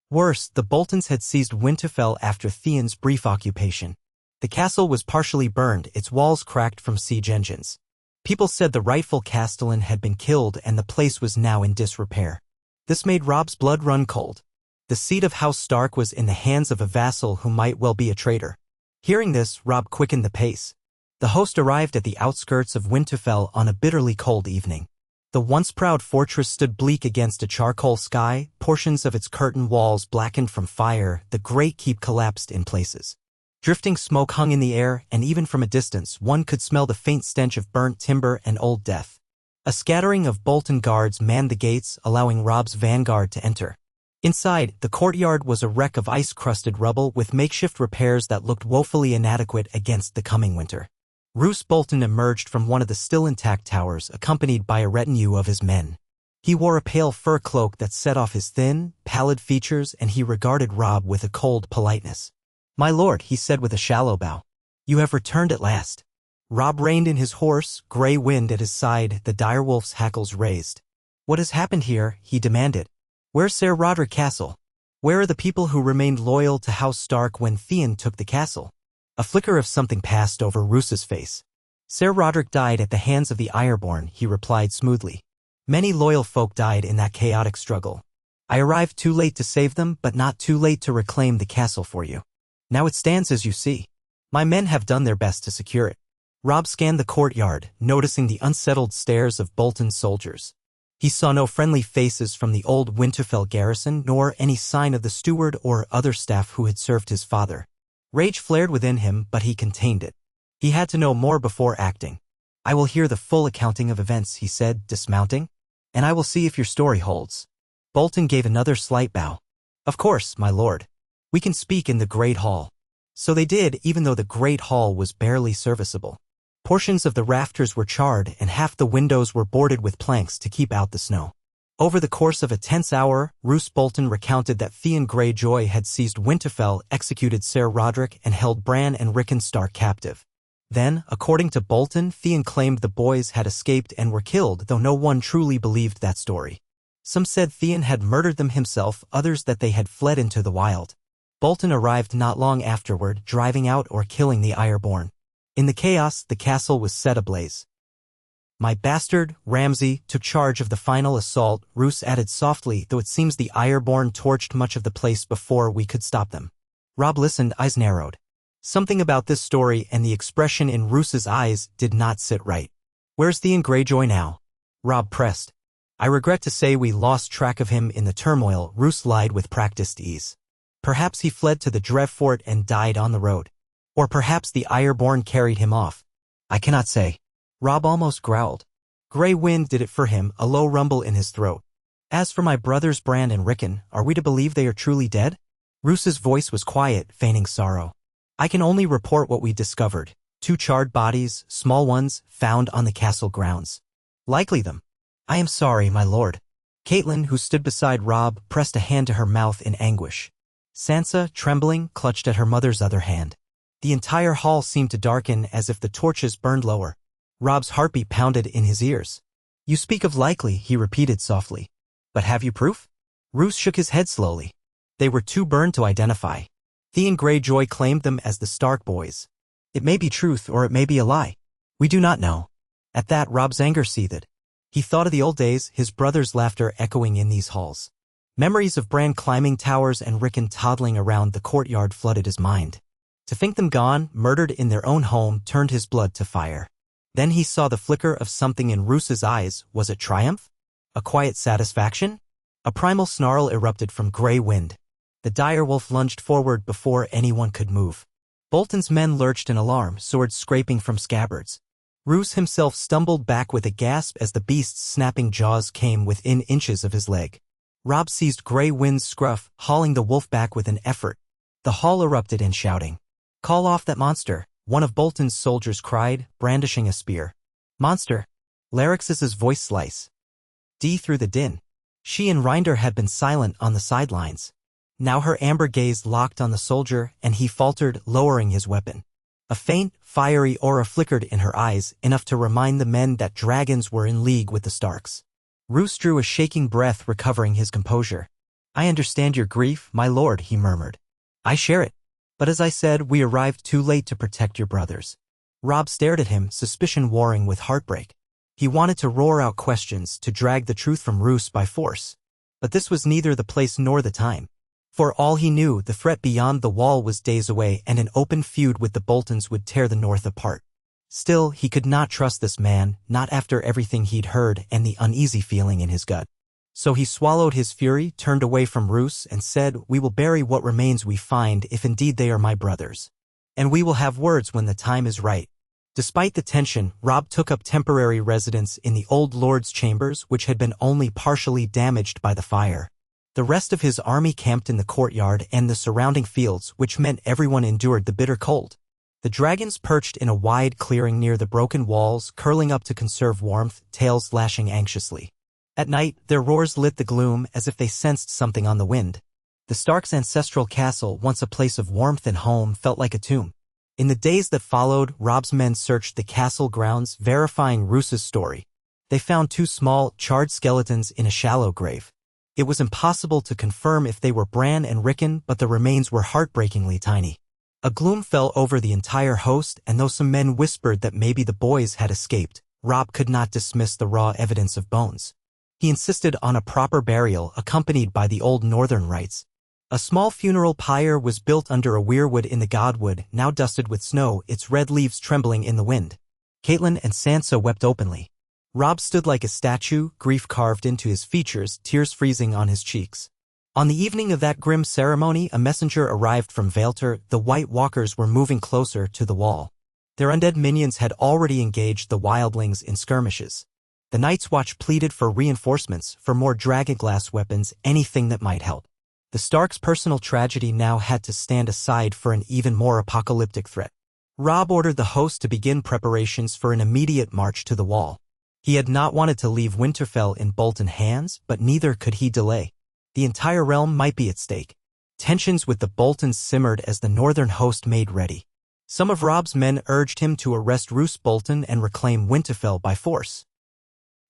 Worse, the Boltons had seized Winterfell after Theon's brief occupation. The castle was partially burned, its walls cracked from siege engines. People said the rightful castellan had been killed and the place was now in disrepair. This made Robb's blood run cold. The seat of House Stark was in the hands of a vassal who might well be a traitor. Hearing this, Robb quickened the pace. The host arrived at the outskirts of Winterfell on a bitterly cold evening. The once proud fortress stood bleak against a charcoal sky, portions of its curtain walls blackened from fire, the great keep collapsed in places. Drifting smoke hung in the air, and even from a distance one could smell the faint stench of burnt timber and old death. A scattering of Bolton guards manned the gates, allowing Robb's vanguard to enter. Inside, the courtyard was a wreck of ice-crusted rubble with makeshift repairs that looked woefully inadequate against the coming winter. Roose Bolton emerged from one of the still intact towers, accompanied by a retinue of his men. He wore a pale fur cloak that set off his thin, pallid features, and he regarded Robb with a cold politeness. "My lord," he said with a shallow bow. "You have returned at last." Robb reined in his horse, Grey Wind at his side, the direwolf's hackles raised. "What has happened here?" he demanded. "Where's Ser Roderick Castle? Where are the people who remained loyal to House Stark when Theon took the castle?" A flicker of something passed over Roose's face. "Ser Roderick died at the hands of the Ironborn," he replied smoothly. "Many loyal folk died in that chaotic struggle. I arrived too late to save them, but not too late to reclaim the castle for you. Now it stands as you see. My men have done their best to secure it." Robb scanned the courtyard, noticing the unsettled stares of Bolton's soldiers. He saw no friendly faces from the old Winterfell garrison, nor any sign of the steward or other staff who had served his father. Rage flared within him, but he contained it. He had to know more before acting. "I will hear the full accounting of events," he said, dismounting. "And I will see if your story holds." Bolton gave another slight bow. "Of course, my lord. We can speak in the Great Hall." So they did, even though the Great Hall was barely serviceable. Portions of the rafters were charred, and half the windows were boarded with planks to keep out the snow. Over the course of a tense hour, Roose Bolton recounted that Theon Greyjoy had seized Winterfell, executed Ser Roderick, and held Bran and Rickon Stark captive. Then, according to Bolton, Theon claimed the boys had escaped and were killed, though no one truly believed that story. Some said Theon had murdered them himself, others that they had fled into the wild. Bolton arrived not long afterward, driving out or killing the Ironborn. In the chaos, the castle was set ablaze. "My bastard, Ramsay, took charge of the final assault," Roose added softly, "though it seems the Ironborn torched much of the place before we could stop them." Robb listened, eyes narrowed. Something about this story and the expression in Roose's eyes did not sit right. "Where's Theon Greyjoy now?" Robb pressed. "I regret to say we lost track of him in the turmoil," Roose lied with practiced ease. "Perhaps he fled to the Drevfort and died on the road. Or perhaps the Ironborn carried him off. I cannot say." Robb almost growled. Grey Wind did it for him, a low rumble in his throat. "As for my brothers Bran and Rickon, are we to believe they are truly dead?" Roose's voice was quiet, feigning sorrow. "I can only report what we discovered. 2 charred bodies, small ones, found on the castle grounds. Likely them." "I am sorry, my lord." Catelyn, who stood beside Robb, pressed a hand to her mouth in anguish. Sansa, trembling, clutched at her mother's other hand. The entire hall seemed to darken as if the torches burned lower. Robb's heartbeat pounded in his ears. "You speak of likely," he repeated softly. "But have you proof?" Roose shook his head slowly. "They were too burned to identify. Theon Greyjoy claimed them as the Stark boys. It may be truth or it may be a lie. We do not know." At that, Robb's anger seethed. He thought of the old days, his brother's laughter echoing in these halls. Memories of Bran climbing towers and Rickon toddling around the courtyard flooded his mind. To think them gone, murdered in their own home, turned his blood to fire. Then he saw the flicker of something in Roose's eyes. Was it triumph? A quiet satisfaction? A primal snarl erupted from Grey Wind. The direwolf lunged forward before anyone could move. Bolton's men lurched in alarm, swords scraping from scabbards. Roose himself stumbled back with a gasp as the beast's snapping jaws came within inches of his leg. Robb seized Grey Wind's scruff, hauling the wolf back with an effort. The hall erupted in shouting. "Call off that monster," one of Bolton's soldiers cried, brandishing a spear. "Monster!" Larix's voice sliced through the din. She and Rinder had been silent on the sidelines. Now her amber gaze locked on the soldier, and he faltered, lowering his weapon. A faint, fiery aura flickered in her eyes, enough to remind the men that dragons were in league with the Starks. Roose drew a shaking breath, recovering his composure. "I understand your grief, my lord," he murmured. "I share it. But as I said, we arrived too late to protect your brothers." Robb stared at him, suspicion warring with heartbreak. He wanted to roar out questions, to drag the truth from Roose by force. But this was neither the place nor the time. For all he knew, the threat beyond the wall was days away, and an open feud with the Boltons would tear the North apart. Still, he could not trust this man, not after everything he'd heard and the uneasy feeling in his gut. So he swallowed his fury, turned away from Roose, and said, "We will bury what remains we find if indeed they are my brothers. And we will have words when the time is right." Despite the tension, Robb took up temporary residence in the old lord's chambers, which had been only partially damaged by the fire. The rest of his army camped in the courtyard and the surrounding fields, which meant everyone endured the bitter cold. The dragons perched in a wide clearing near the broken walls, curling up to conserve warmth, tails lashing anxiously. At night, their roars lit the gloom as if they sensed something on the wind. The Starks' ancestral castle, once a place of warmth and home, felt like a tomb. In the days that followed, Robb's men searched the castle grounds, verifying Roose's story. They found 2 small, charred skeletons in a shallow grave. It was impossible to confirm if they were Bran and Rickon, but the remains were heartbreakingly tiny. A gloom fell over the entire host, and though some men whispered that maybe the boys had escaped, Robb could not dismiss the raw evidence of bones. He insisted on a proper burial, accompanied by the old northern rites. A small funeral pyre was built under a weirwood in the godwood, now dusted with snow, its red leaves trembling in the wind. Catelyn and Sansa wept openly. Robb stood like a statue, grief carved into his features, tears freezing on his cheeks. On the evening of that grim ceremony, a messenger arrived from Valyr. The White Walkers were moving closer to the wall. Their undead minions had already engaged the wildlings in skirmishes. The Night's Watch pleaded for reinforcements, for more dragonglass weapons, anything that might help. The Starks' personal tragedy now had to stand aside for an even more apocalyptic threat. Robb ordered the host to begin preparations for an immediate march to the wall. He had not wanted to leave Winterfell in Bolton hands, but neither could he delay. The entire realm might be at stake. Tensions with the Boltons simmered as the northern host made ready. Some of Robb's men urged him to arrest Roose Bolton and reclaim Winterfell by force.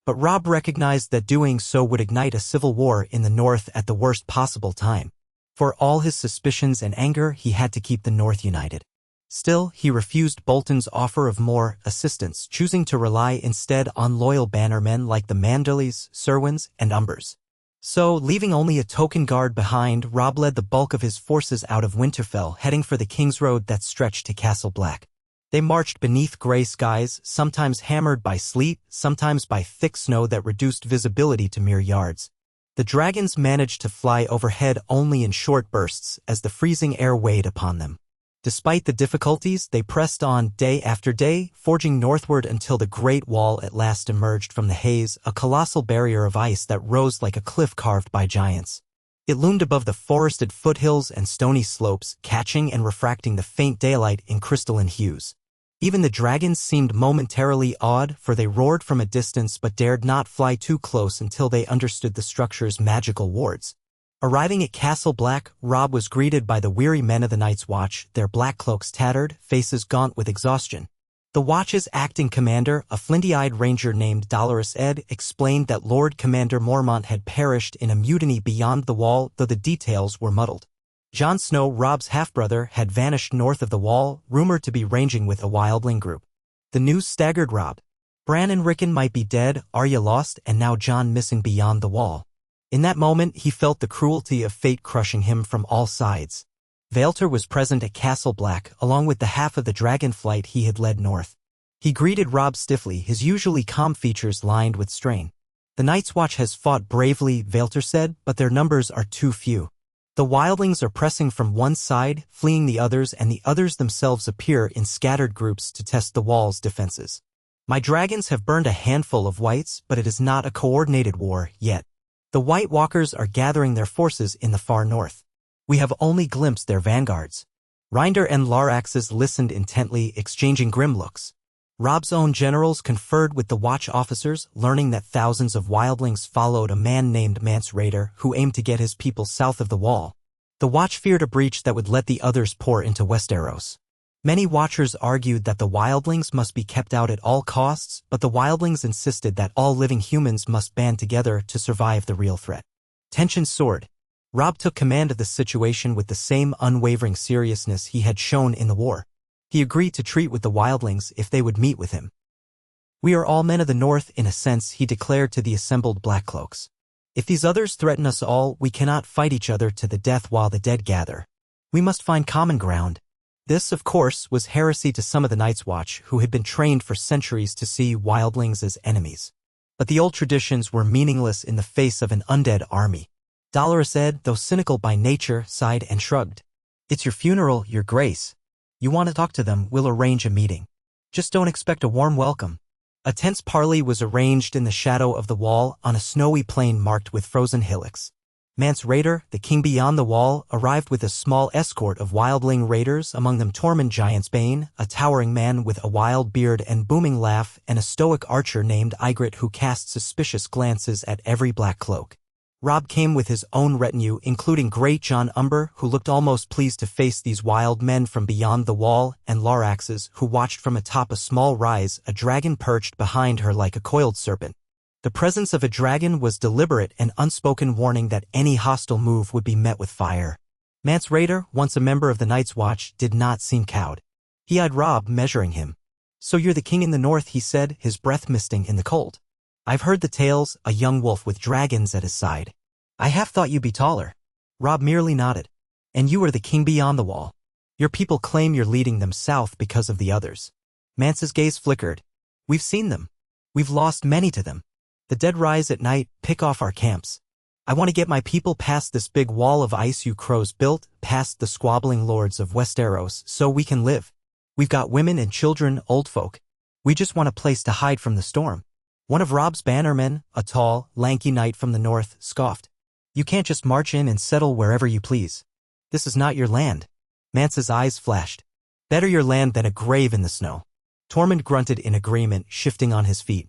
But Robb recognized that doing so would ignite a civil war in the north at the worst possible time. For all his suspicions and anger, he had to keep the north united. Still, he refused Bolton's offer of more assistance, choosing to rely instead on loyal bannermen like the Manderleys, Serwyns, and Umbers. So, leaving only a token guard behind, Robb led the bulk of his forces out of Winterfell, heading for the King's Road that stretched to Castle Black. They marched beneath gray skies, sometimes hammered by sleet, sometimes by thick snow that reduced visibility to mere yards. The dragons managed to fly overhead only in short bursts as the freezing air weighed upon them. Despite the difficulties, they pressed on day after day, forging northward until the Great Wall at last emerged from the haze, a colossal barrier of ice that rose like a cliff carved by giants. It loomed above the forested foothills and stony slopes, catching and refracting the faint daylight in crystalline hues. Even the dragons seemed momentarily awed, for they roared from a distance but dared not fly too close until they understood the structure's magical wards. Arriving at Castle Black, Robb was greeted by the weary men of the Night's Watch, their black cloaks tattered, faces gaunt with exhaustion. The Watch's acting commander, a flinty-eyed ranger named Dolorous Ed, explained that Lord Commander Mormont had perished in a mutiny beyond the wall, though the details were muddled. Jon Snow, Robb's half-brother, had vanished north of the wall, rumored to be ranging with a wildling group. The news staggered Robb. Bran and Rickon might be dead, Arya lost, and now Jon missing beyond the wall. In that moment, he felt the cruelty of fate crushing him from all sides. Valyr was present at Castle Black, along with the half of the dragon flight he had led north. He greeted Robb stiffly, his usually calm features lined with strain. "The Night's Watch has fought bravely," Valyr said, "but their numbers are too few. The wildlings are pressing from one side, fleeing the others, and the others themselves appear in scattered groups to test the wall's defenses. My dragons have burned a handful of whites, but it is not a coordinated war yet. The White Walkers are gathering their forces in the far north. We have only glimpsed their vanguards. Reinder and Laraxes listened intently, exchanging grim looks. Robb's own generals conferred with the watch officers, learning that thousands of wildlings followed a man named Mance Rayder, who aimed to get his people south of the wall. The watch feared a breach that would let the others pour into Westeros. Many watchers argued that the wildlings must be kept out at all costs, but the wildlings insisted that all living humans must band together to survive the real threat. Tension soared. Robb took command of the situation with the same unwavering seriousness he had shown in the war. He agreed to treat with the wildlings if they would meet with him. We are all men of the north in a sense, he declared to the assembled Blackcloaks. If these others threaten us all, we cannot fight each other to the death while the dead gather. We must find common ground. This, of course, was heresy to some of the Night's Watch who had been trained for centuries to see wildlings as enemies. But the old traditions were meaningless in the face of an undead army. Dolorous Ed, though cynical by nature, sighed and shrugged. It's your funeral, Your Grace. You want to talk to them, we'll arrange a meeting. Just don't expect a warm welcome. A tense parley was arranged in the shadow of the wall on a snowy plain marked with frozen hillocks. Mance Rayder, the king beyond the wall, arrived with a small escort of wildling raiders, among them Tormund Giantsbane, a towering man with a wild beard and booming laugh, and a stoic archer named Ygritte who cast suspicious glances at every black cloak. Robb came with his own retinue, including Great John Umber, who looked almost pleased to face these wild men from beyond the wall, and Laraxes, who watched from atop a small rise, a dragon perched behind her like a coiled serpent. The presence of a dragon was deliberate, an unspoken warning that any hostile move would be met with fire. Mance Rayder, once a member of the Night's Watch, did not seem cowed. He eyed Robb, measuring him. So you're the king in the north, he said, his breath misting in the cold. I've heard the tales, a young wolf with dragons at his side. I half thought you'd be taller. Robb merely nodded. And you are the king beyond the wall. Your people claim you're leading them south because of the others. Mance's gaze flickered. We've seen them. We've lost many to them. The dead rise at night, pick off our camps. I want to get my people past this big wall of ice you crows built, past the squabbling lords of Westeros, so we can live. We've got women and children, old folk. We just want a place to hide from the storm. One of Robb's bannermen, a tall, lanky knight from the north, scoffed. You can't just march in and settle wherever you please. This is not your land. Mance's eyes flashed. Better your land than a grave in the snow. Tormund grunted in agreement, shifting on his feet.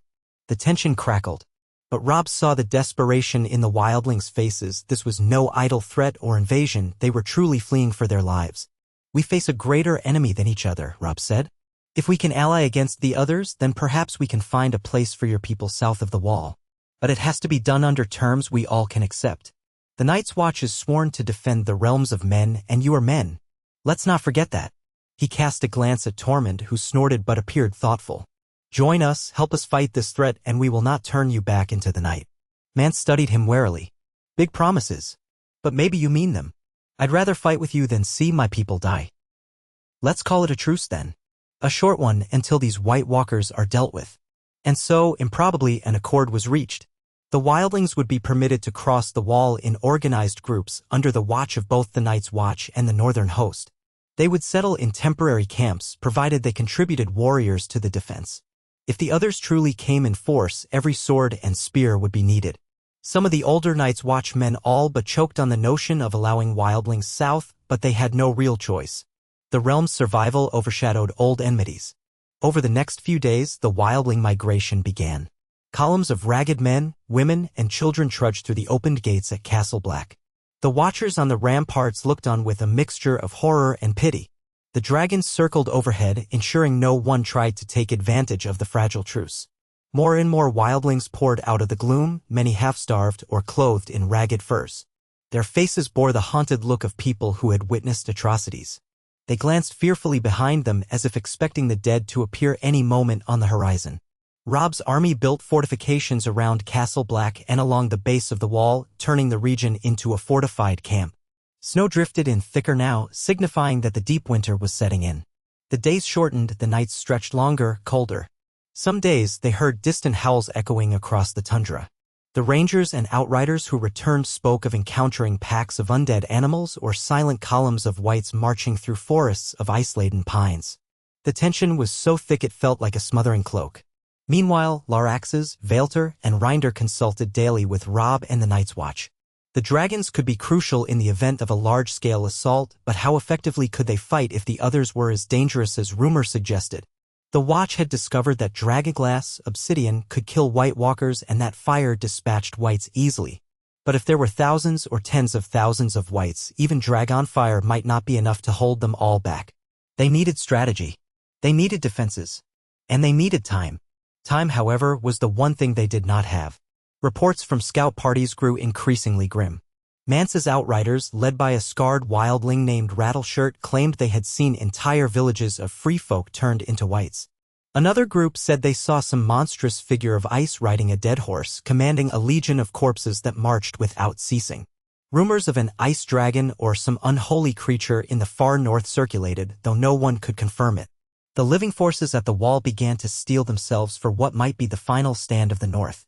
The tension crackled. But Robb saw the desperation in the wildlings' faces. This was no idle threat or invasion, they were truly fleeing for their lives. We face a greater enemy than each other, Robb said. If we can ally against the others, then perhaps we can find a place for your people south of the wall. But it has to be done under terms we all can accept. The Night's Watch is sworn to defend the realms of men, and you are men. Let's not forget that. He cast a glance at Tormund, who snorted but appeared thoughtful. Join us, help us fight this threat, and we will not turn you back into the night. Mance studied him warily. Big promises. But maybe you mean them. I'd rather fight with you than see my people die. Let's call it a truce then. A short one until these White Walkers are dealt with. And so, improbably, an accord was reached. The wildlings would be permitted to cross the wall in organized groups under the watch of both the Night's Watch and the northern host. They would settle in temporary camps, provided they contributed warriors to the defense. If the others truly came in force, every sword and spear would be needed. Some of the older Night's Watch men all but choked on the notion of allowing wildlings south, but they had no real choice. The realm's survival overshadowed old enmities. Over the next few days, the wildling migration began. Columns of ragged men, women, and children trudged through the opened gates at Castle Black. The watchers on the ramparts looked on with a mixture of horror and pity. The dragons circled overhead, ensuring no one tried to take advantage of the fragile truce. More and more wildlings poured out of the gloom, many half-starved or clothed in ragged furs. Their faces bore the haunted look of people who had witnessed atrocities. They glanced fearfully behind them as if expecting the dead to appear any moment on the horizon. Robb's army built fortifications around Castle Black and along the base of the wall, turning the region into a fortified camp. Snow drifted in thicker now, signifying that the deep winter was setting in. The days shortened, the nights stretched longer, colder. Some days they heard distant howls echoing across the tundra. The rangers and outriders who returned spoke of encountering packs of undead animals or silent columns of wights marching through forests of ice-laden pines. The tension was so thick it felt like a smothering cloak. Meanwhile, Laraxes, Vaelter, and Reinder consulted daily with Robb and the Night's Watch. The dragons could be crucial in the event of a large-scale assault, but how effectively could they fight if the others were as dangerous as rumor suggested? The Watch had discovered that dragonglass, obsidian, could kill White Walkers and that fire dispatched wights easily. But if there were thousands or tens of thousands of wights, even dragon fire might not be enough to hold them all back. They needed strategy. They needed defenses. And they needed time. Time, however, was the one thing they did not have. Reports from scout parties grew increasingly grim. Mance's outriders, led by a scarred wildling named Rattleshirt, claimed they had seen entire villages of free folk turned into wights. Another group said they saw some monstrous figure of ice riding a dead horse, commanding a legion of corpses that marched without ceasing. Rumors of an ice dragon or some unholy creature in the far north circulated, though no one could confirm it. The living forces at the wall began to steel themselves for what might be the final stand of the north.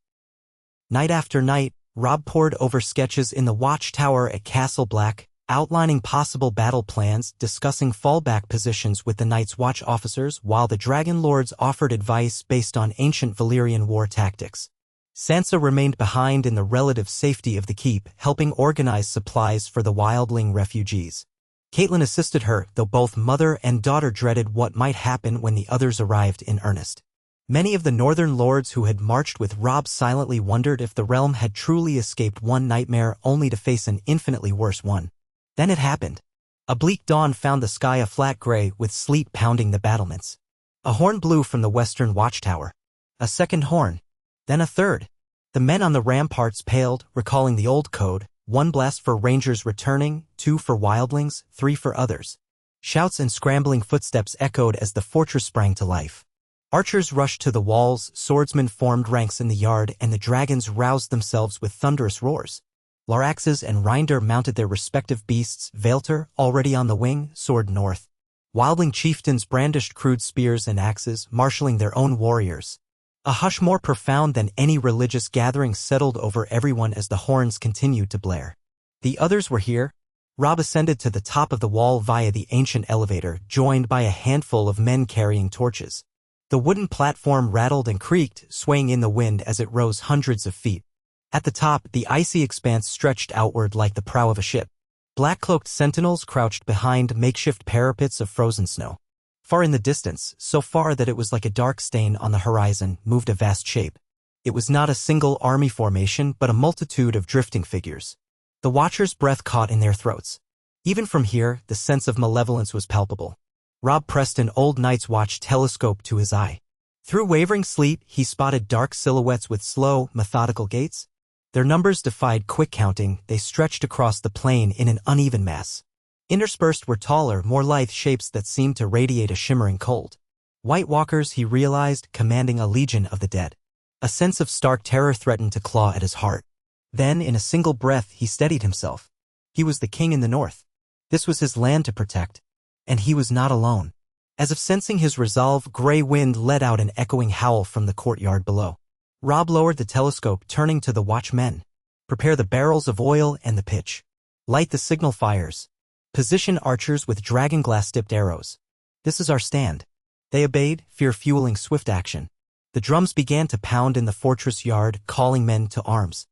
Night after night, Robb pored over sketches in the watchtower at Castle Black, outlining possible battle plans, discussing fallback positions with the Night's Watch officers, while the Dragon Lords offered advice based on ancient Valyrian war tactics. Sansa remained behind in the relative safety of the keep, helping organize supplies for the wildling refugees. Catelyn assisted her, though both mother and daughter dreaded what might happen when the others arrived in earnest. Many of the northern lords who had marched with Robb silently wondered if the realm had truly escaped one nightmare only to face an infinitely worse one. Then it happened. A bleak dawn found the sky a flat gray with sleet pounding the battlements. A horn blew from the western watchtower. A second horn. Then a third. The men on the ramparts paled, recalling the old code: 1 blast for rangers returning, 2 for wildlings, 3 for others. Shouts and scrambling footsteps echoed as the fortress sprang to life. Archers rushed to the walls, swordsmen formed ranks in the yard, and the dragons roused themselves with thunderous roars. Laraxes and Reinder mounted their respective beasts. Vaelter, already on the wing, soared north. Wildling chieftains brandished crude spears and axes, marshalling their own warriors. A hush more profound than any religious gathering settled over everyone as the horns continued to blare. The others were here. Robb ascended to the top of the wall via the ancient elevator, joined by a handful of men carrying torches. The wooden platform rattled and creaked, swaying in the wind as it rose hundreds of feet. At the top, the icy expanse stretched outward like the prow of a ship. Black-cloaked sentinels crouched behind makeshift parapets of frozen snow. Far in the distance, so far that it was like a dark stain on the horizon, moved a vast shape. It was not a single army formation, but a multitude of drifting figures. The watchers' breath caught in their throats. Even from here, the sense of malevolence was palpable. Robb pressed an old Night's Watch telescope to his eye. Through wavering sleet, he spotted dark silhouettes with slow, methodical gaits. Their numbers defied quick counting. They stretched across the plain in an uneven mass. Interspersed were taller, more lithe shapes that seemed to radiate a shimmering cold. White Walkers, he realized, commanding a legion of the dead. A sense of stark terror threatened to claw at his heart. Then, in a single breath, he steadied himself. He was the king in the north. This was his land to protect. And he was not alone. As if sensing his resolve, Grey Wind let out an echoing howl from the courtyard below. Robb lowered the telescope, turning to the watchmen. Prepare the barrels of oil and the pitch. Light the signal fires. Position archers with dragonglass-tipped arrows. This is our stand. They obeyed, fear fueling swift action. The drums began to pound in the fortress yard, calling men to arms.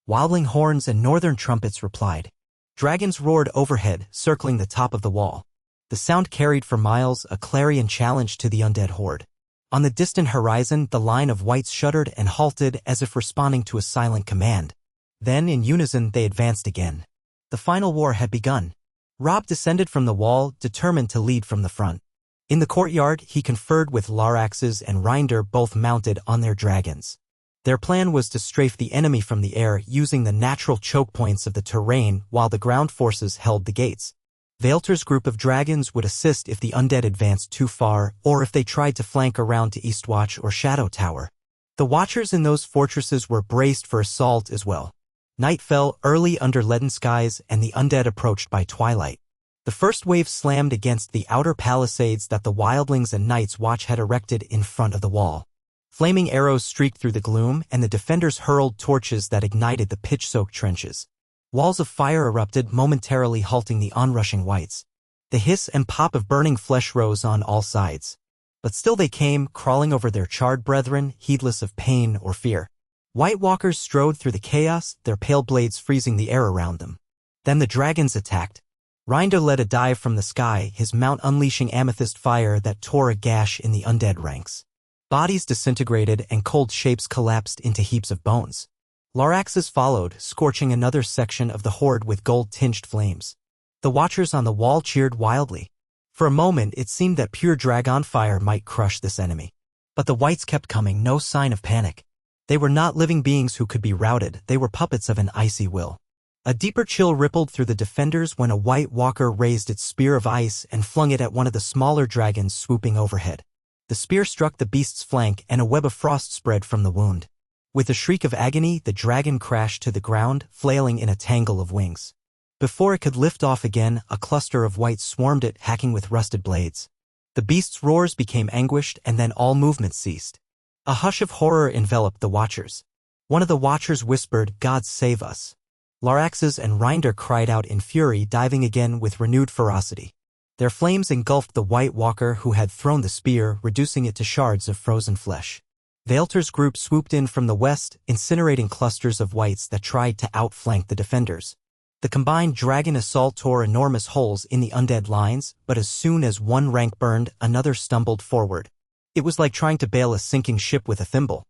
Wildling horns and northern trumpets replied. Dragons roared overhead, circling the top of the wall. The sound carried for miles, a clarion challenge to the undead horde. On the distant horizon, the line of wights shuddered and halted as if responding to a silent command. Then, in unison, they advanced again. The final war had begun. Robb descended from the wall, determined to lead from the front. In the courtyard, he conferred with Laraxes and Reinder, both mounted on their dragons. Their plan was to strafe the enemy from the air, using the natural choke points of the terrain while the ground forces held the gates. Vaelter's group of dragons would assist if the undead advanced too far, or if they tried to flank around to Eastwatch or Shadow Tower. The watchers in those fortresses were braced for assault as well. Night fell early under leaden skies, and the undead approached by twilight. The first wave slammed against the outer palisades that the wildlings and Night's Watch had erected in front of the wall. Flaming arrows streaked through the gloom, and the defenders hurled torches that ignited the pitch-soaked trenches. Walls of fire erupted, momentarily halting the onrushing whites. The hiss and pop of burning flesh rose on all sides. But still they came, crawling over their charred brethren, heedless of pain or fear. White Walkers strode through the chaos, their pale blades freezing the air around them. Then the dragons attacked. Reinder led a dive from the sky, his mount unleashing amethyst fire that tore a gash in the undead ranks. Bodies disintegrated and cold shapes collapsed into heaps of bones. Laraxes followed, scorching another section of the horde with gold-tinged flames. The watchers on the wall cheered wildly. For a moment it seemed that pure dragon fire might crush this enemy. But the whites kept coming, no sign of panic. They were not living beings who could be routed, they were puppets of an icy will. A deeper chill rippled through the defenders when a White Walker raised its spear of ice and flung it at one of the smaller dragons swooping overhead. The spear struck the beast's flank and a web of frost spread from the wound. With a shriek of agony, the dragon crashed to the ground, flailing in a tangle of wings. Before it could lift off again, a cluster of whites swarmed it, hacking with rusted blades. The beast's roars became anguished, and then all movement ceased. A hush of horror enveloped the watchers. One of the watchers whispered, "God save us." Laraxes and Reinder cried out in fury, diving again with renewed ferocity. Their flames engulfed the White Walker who had thrown the spear, reducing it to shards of frozen flesh. Vaelter's group swooped in from the west, incinerating clusters of whites that tried to outflank the defenders. The combined dragon assault tore enormous holes in the undead lines, but as soon as one rank burned, another stumbled forward. It was like trying to bail a sinking ship with a thimble.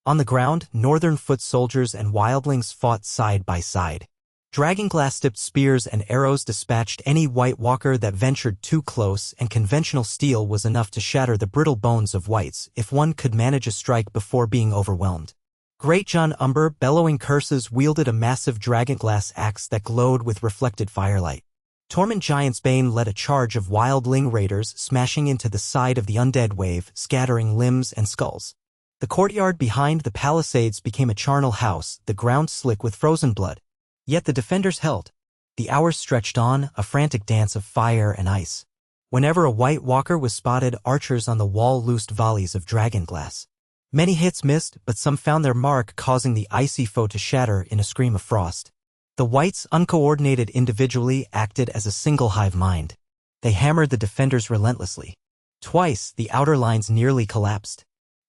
On the ground, northern foot soldiers and wildlings fought side by side. Dragonglass-tipped spears and arrows dispatched any White Walker that ventured too close, and conventional steel was enough to shatter the brittle bones of whites if one could manage a strike before being overwhelmed. Great John Umber, bellowing curses, wielded a massive dragonglass axe that glowed with reflected firelight. Torment Giant's Bane led a charge of wildling raiders, smashing into the side of the undead wave, scattering limbs and skulls. The courtyard behind the palisades became a charnel house, the ground slick with frozen blood. Yet the defenders held. The hours stretched on, a frantic dance of fire and ice. Whenever a White Walker was spotted, archers on the wall loosed volleys of dragonglass. Many hits missed, but some found their mark, causing the icy foe to shatter in a scream of frost. The whites, uncoordinated individually, acted as a single hive mind. They hammered the defenders relentlessly. Twice, the outer lines nearly collapsed.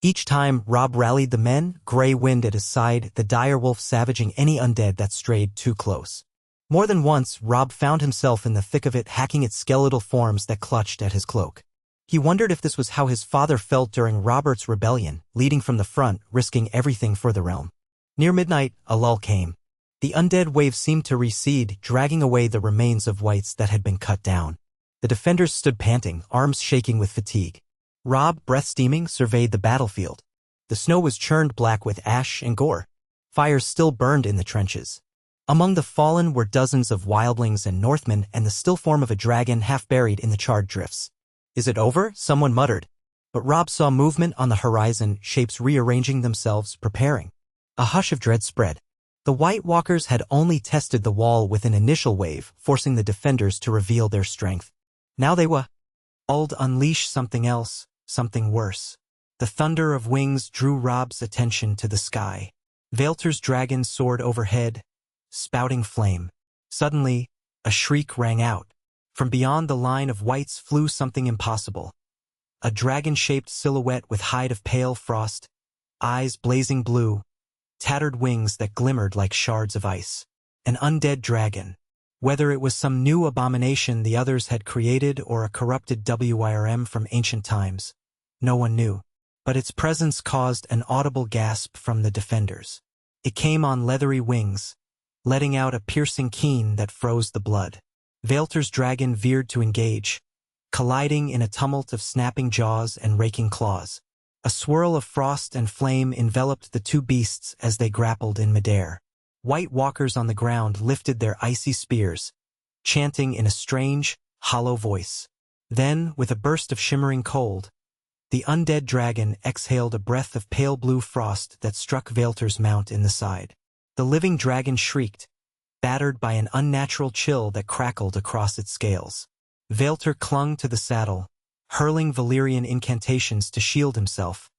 Each time, Robb rallied the men, Grey Wind at his side, the direwolf savaging any undead that strayed too close. More than once, Robb found himself in the thick of it, hacking at skeletal forms that clutched at his cloak. He wondered if this was how his father felt during Robert's rebellion, leading from the front, risking everything for the realm. Near midnight, a lull came. The undead wave seemed to recede, dragging away the remains of whites that had been cut down. The defenders stood panting, arms shaking with fatigue. Robb, breath steaming, surveyed the battlefield. The snow was churned black with ash and gore. Fires still burned in the trenches. Among the fallen were dozens of wildlings and Northmen, and the still form of a dragon half buried in the charred drifts. "Is it over?" someone muttered. But Robb saw movement on the horizon, shapes rearranging themselves, preparing. A hush of dread spread. The White Walkers had only tested the wall with an initial wave, forcing the defenders to reveal their strength. Now they were to unleash something else, something worse. The thunder of wings drew Robb's attention to the sky. Vaelter's dragon soared overhead, spouting flame. Suddenly, a shriek rang out. From beyond the line of whites flew something impossible. A dragon-shaped silhouette with hide of pale frost, eyes blazing blue, tattered wings that glimmered like shards of ice. An undead dragon. Whether it was some new abomination the others had created or a corrupted WIRM from ancient times, no one knew. But its presence caused an audible gasp from the defenders. It came on leathery wings, letting out a piercing keen that froze the blood. Vaelter's dragon veered to engage, colliding in a tumult of snapping jaws and raking claws. A swirl of frost and flame enveloped the two beasts as they grappled in midair. White Walkers on the ground lifted their icy spears, chanting in a strange, hollow voice. Then, with a burst of shimmering cold, the undead dragon exhaled a breath of pale blue frost that struck Vaelter's mount in the side. The living dragon shrieked, battered by an unnatural chill that crackled across its scales. Vaelter clung to the saddle, hurling Valyrian incantations to shield himself.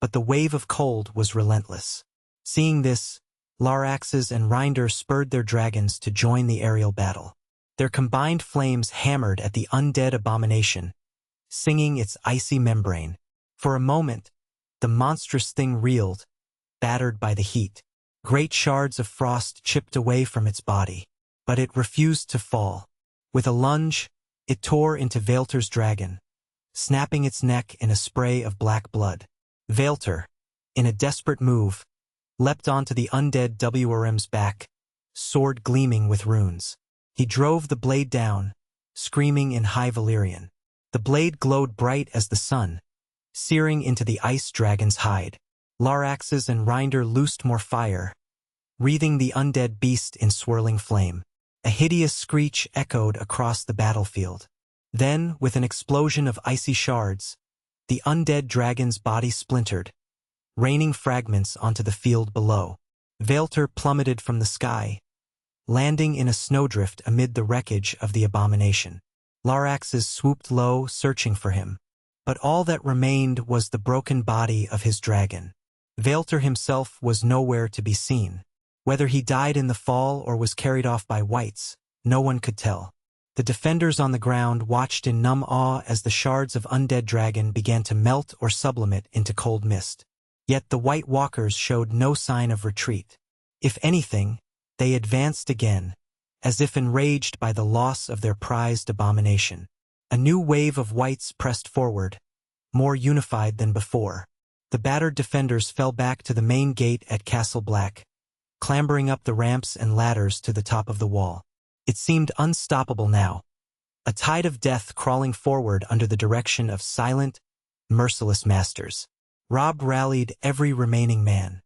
but the wave of cold was relentless. Seeing this, Laraxes and Reinder spurred their dragons to join the aerial battle. Their combined flames hammered at the undead abomination, singing its icy membrane. For a moment, the monstrous thing reeled, battered by the heat. Great shards of frost chipped away from its body, but it refused to fall. With a lunge, it tore into Vaelter's dragon, snapping its neck in a spray of black blood. Vaelter, in a desperate move, leapt onto the undead WRM's back, sword gleaming with runes. He drove the blade down, screaming in High Valyrian. The blade glowed bright as the sun, searing into the ice dragon's hide. Laraxes and Reinder loosed more fire, wreathing the undead beast in swirling flame. A hideous screech echoed across the battlefield. Then, with an explosion of icy shards, the undead dragon's body splintered, raining fragments onto the field below. Vaelter plummeted from the sky, landing in a snowdrift amid the wreckage of the abomination. Laraxes swooped low, searching for him, but all that remained was the broken body of his dragon. Vaelter himself was nowhere to be seen. Whether he died in the fall or was carried off by wights, no one could tell. The defenders on the ground watched in numb awe as the shards of undead dragon began to melt or sublimate into cold mist. Yet the White Walkers showed no sign of retreat. If anything, they advanced again, as if enraged by the loss of their prized abomination. A new wave of wights pressed forward, more unified than before. The battered defenders fell back to the main gate at Castle Black, clambering up the ramps and ladders to the top of the wall. It seemed unstoppable now, a tide of death crawling forward under the direction of silent, merciless masters. Robb rallied every remaining man.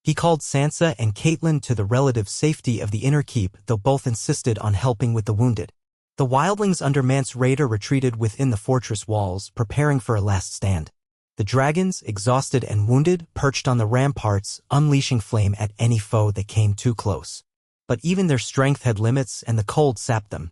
He called Sansa and Catelyn to the relative safety of the inner keep, though both insisted on helping with the wounded. The wildlings under Mance Rayder retreated within the fortress walls, preparing for a last stand. The dragons, exhausted and wounded, perched on the ramparts, unleashing flame at any foe that came too close. But even their strength had limits, and the cold sapped them.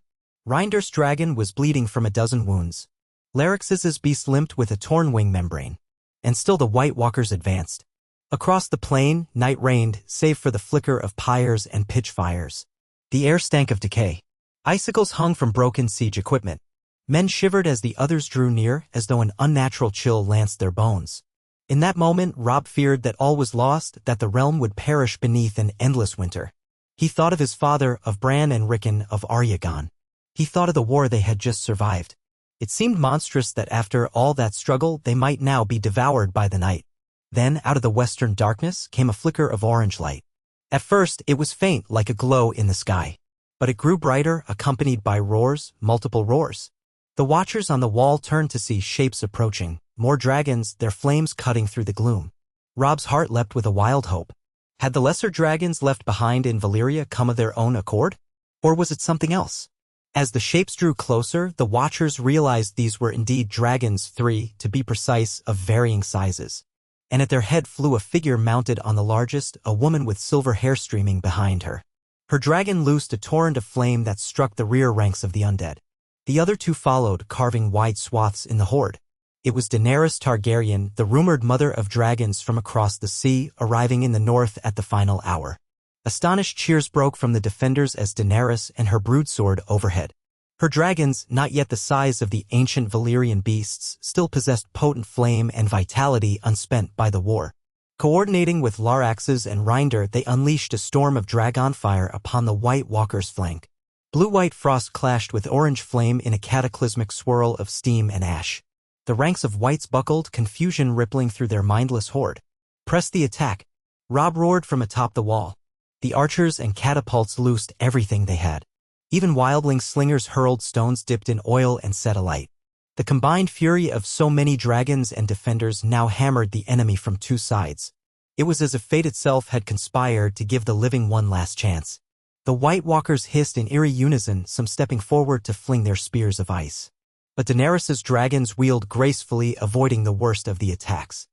Reinder's dragon was bleeding from a dozen wounds. Laraxes' beast limped with a torn wing membrane. And still the White Walkers advanced. Across the plain, night reigned, save for the flicker of pyres and pitch fires. The air stank of decay. Icicles hung from broken siege equipment. Men shivered as the others drew near, as though an unnatural chill lanced their bones. In that moment, Robb feared that all was lost, that the realm would perish beneath an endless winter. He thought of his father, of Bran and Rickon, of Aryagon. He thought of the war they had just survived. It seemed monstrous that after all that struggle, they might now be devoured by the night. Then, out of the western darkness, came a flicker of orange light. At first, it was faint, like a glow in the sky. But it grew brighter, accompanied by roars, multiple roars. The watchers on the wall turned to see shapes approaching, more dragons, their flames cutting through the gloom. Robb's heart leapt with a wild hope. Had the lesser dragons left behind in Valyria come of their own accord? Or was it something else? As the shapes drew closer, the watchers realized these were indeed dragons, 3, to be precise, of varying sizes. And at their head flew a figure mounted on the largest, a woman with silver hair streaming behind her. Her dragon loosed a torrent of flame that struck the rear ranks of the undead. The other 2 followed, carving wide swaths in the horde. It was Daenerys Targaryen, the rumored mother of dragons from across the sea, arriving in the north at the final hour. Astonished cheers broke from the defenders as Daenerys and her broadsword overhead. Her dragons, not yet the size of the ancient Valyrian beasts, still possessed potent flame and vitality unspent by the war. Coordinating with Laraxes and Reinder, they unleashed a storm of dragon fire upon the White Walkers' flank. Blue-white frost clashed with orange flame in a cataclysmic swirl of steam and ash. The ranks of wights buckled, confusion rippling through their mindless horde. Press the attack. Robb roared from atop the wall. The archers and catapults loosed everything they had. Even wildling slingers hurled stones dipped in oil and set alight. The combined fury of so many dragons and defenders now hammered the enemy from 2 sides. It was as if fate itself had conspired to give the living one last chance. The White Walkers hissed in eerie unison, some stepping forward to fling their spears of ice. But Daenerys' dragons wheeled gracefully, avoiding the worst of the attacks.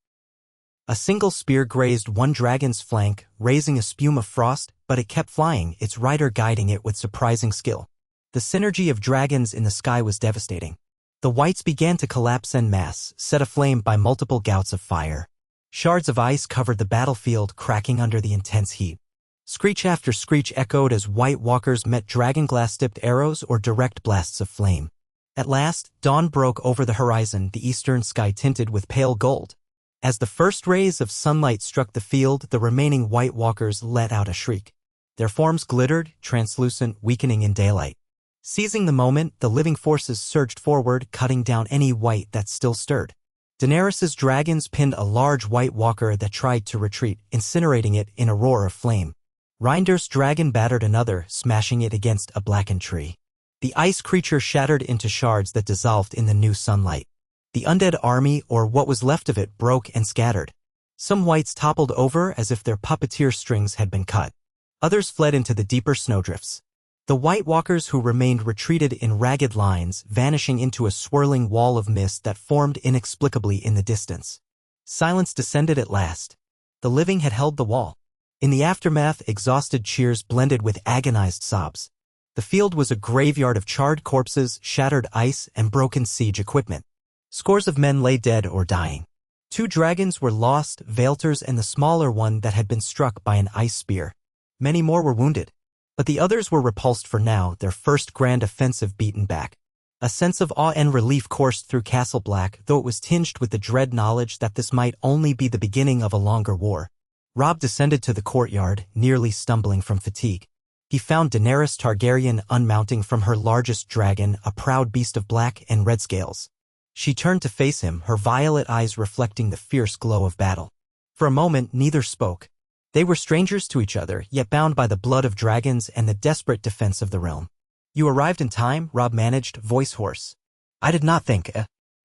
A single spear grazed one dragon's flank, raising a spume of frost, but it kept flying, its rider guiding it with surprising skill. The synergy of dragons in the sky was devastating. The wights began to collapse en masse, set aflame by multiple gouts of fire. Shards of ice covered the battlefield, cracking under the intense heat. Screech after screech echoed as White Walkers met dragonglass-tipped arrows or direct blasts of flame. At last, dawn broke over the horizon, the eastern sky tinted with pale gold. As the first rays of sunlight struck the field, the remaining White Walkers let out a shriek. Their forms glittered, translucent, weakening in daylight. Seizing the moment, the living forces surged forward, cutting down any white that still stirred. Daenerys's dragons pinned a large White Walker that tried to retreat, incinerating it in a roar of flame. Reinder's dragon battered another, smashing it against a blackened tree. The ice creature shattered into shards that dissolved in the new sunlight. The undead army, or what was left of it, broke and scattered. Some whites toppled over as if their puppeteer strings had been cut. Others fled into the deeper snowdrifts. The White Walkers who remained retreated in ragged lines, vanishing into a swirling wall of mist that formed inexplicably in the distance. Silence descended at last. The living had held the wall. In the aftermath, exhausted cheers blended with agonized sobs. The field was a graveyard of charred corpses, shattered ice, and broken siege equipment. Scores of men lay dead or dying. 2 dragons were lost, Vaelters and the smaller one that had been struck by an ice spear. Many more were wounded. But the others were repulsed for now, their first grand offensive beaten back. A sense of awe and relief coursed through Castle Black, though it was tinged with the dread knowledge that this might only be the beginning of a longer war. Robb descended to the courtyard, nearly stumbling from fatigue. He found Daenerys Targaryen unmounting from her largest dragon, a proud beast of black and red scales. She turned to face him, her violet eyes reflecting the fierce glow of battle. For a moment, neither spoke. They were strangers to each other, yet bound by the blood of dragons and the desperate defense of the realm. "You arrived in time," Robb managed, voice hoarse. "I did not think,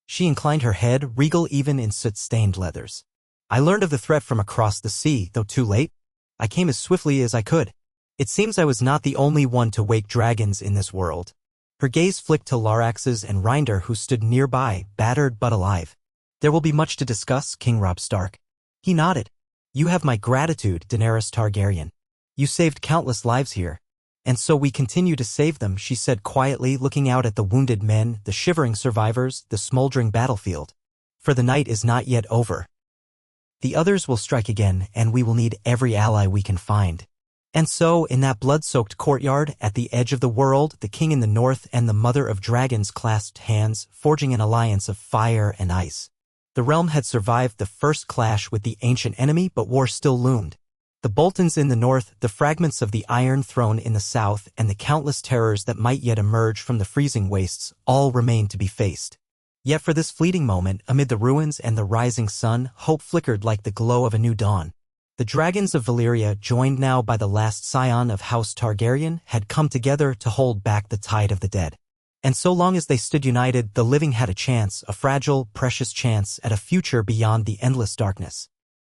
She inclined her head, regal even in soot-stained leathers. "I learned of the threat from across the sea, though too late. I came as swiftly as I could. It seems I was not the only one to wake dragons in this world." Her gaze flicked to Larax's and Reinder, who stood nearby, battered but alive. "There will be much to discuss, King Robb Stark." He nodded. "You have my gratitude, Daenerys Targaryen. You saved countless lives here. And so we continue to save them," she said quietly, looking out at the wounded men, the shivering survivors, the smoldering battlefield. "For the night is not yet over. The others will strike again, and we will need every ally we can find." And so, in that blood-soaked courtyard, at the edge of the world, the king in the north and the mother of dragons clasped hands, forging an alliance of fire and ice. The realm had survived the first clash with the ancient enemy, but war still loomed. The Boltons in the north, the fragments of the Iron Throne in the south, and the countless terrors that might yet emerge from the freezing wastes, all remained to be faced. Yet for this fleeting moment, amid the ruins and the rising sun, hope flickered like the glow of a new dawn. The dragons of Valyria, joined now by the last scion of House Targaryen, had come together to hold back the tide of the dead. And so long as they stood united, the living had a chance, a fragile, precious chance at a future beyond the endless darkness.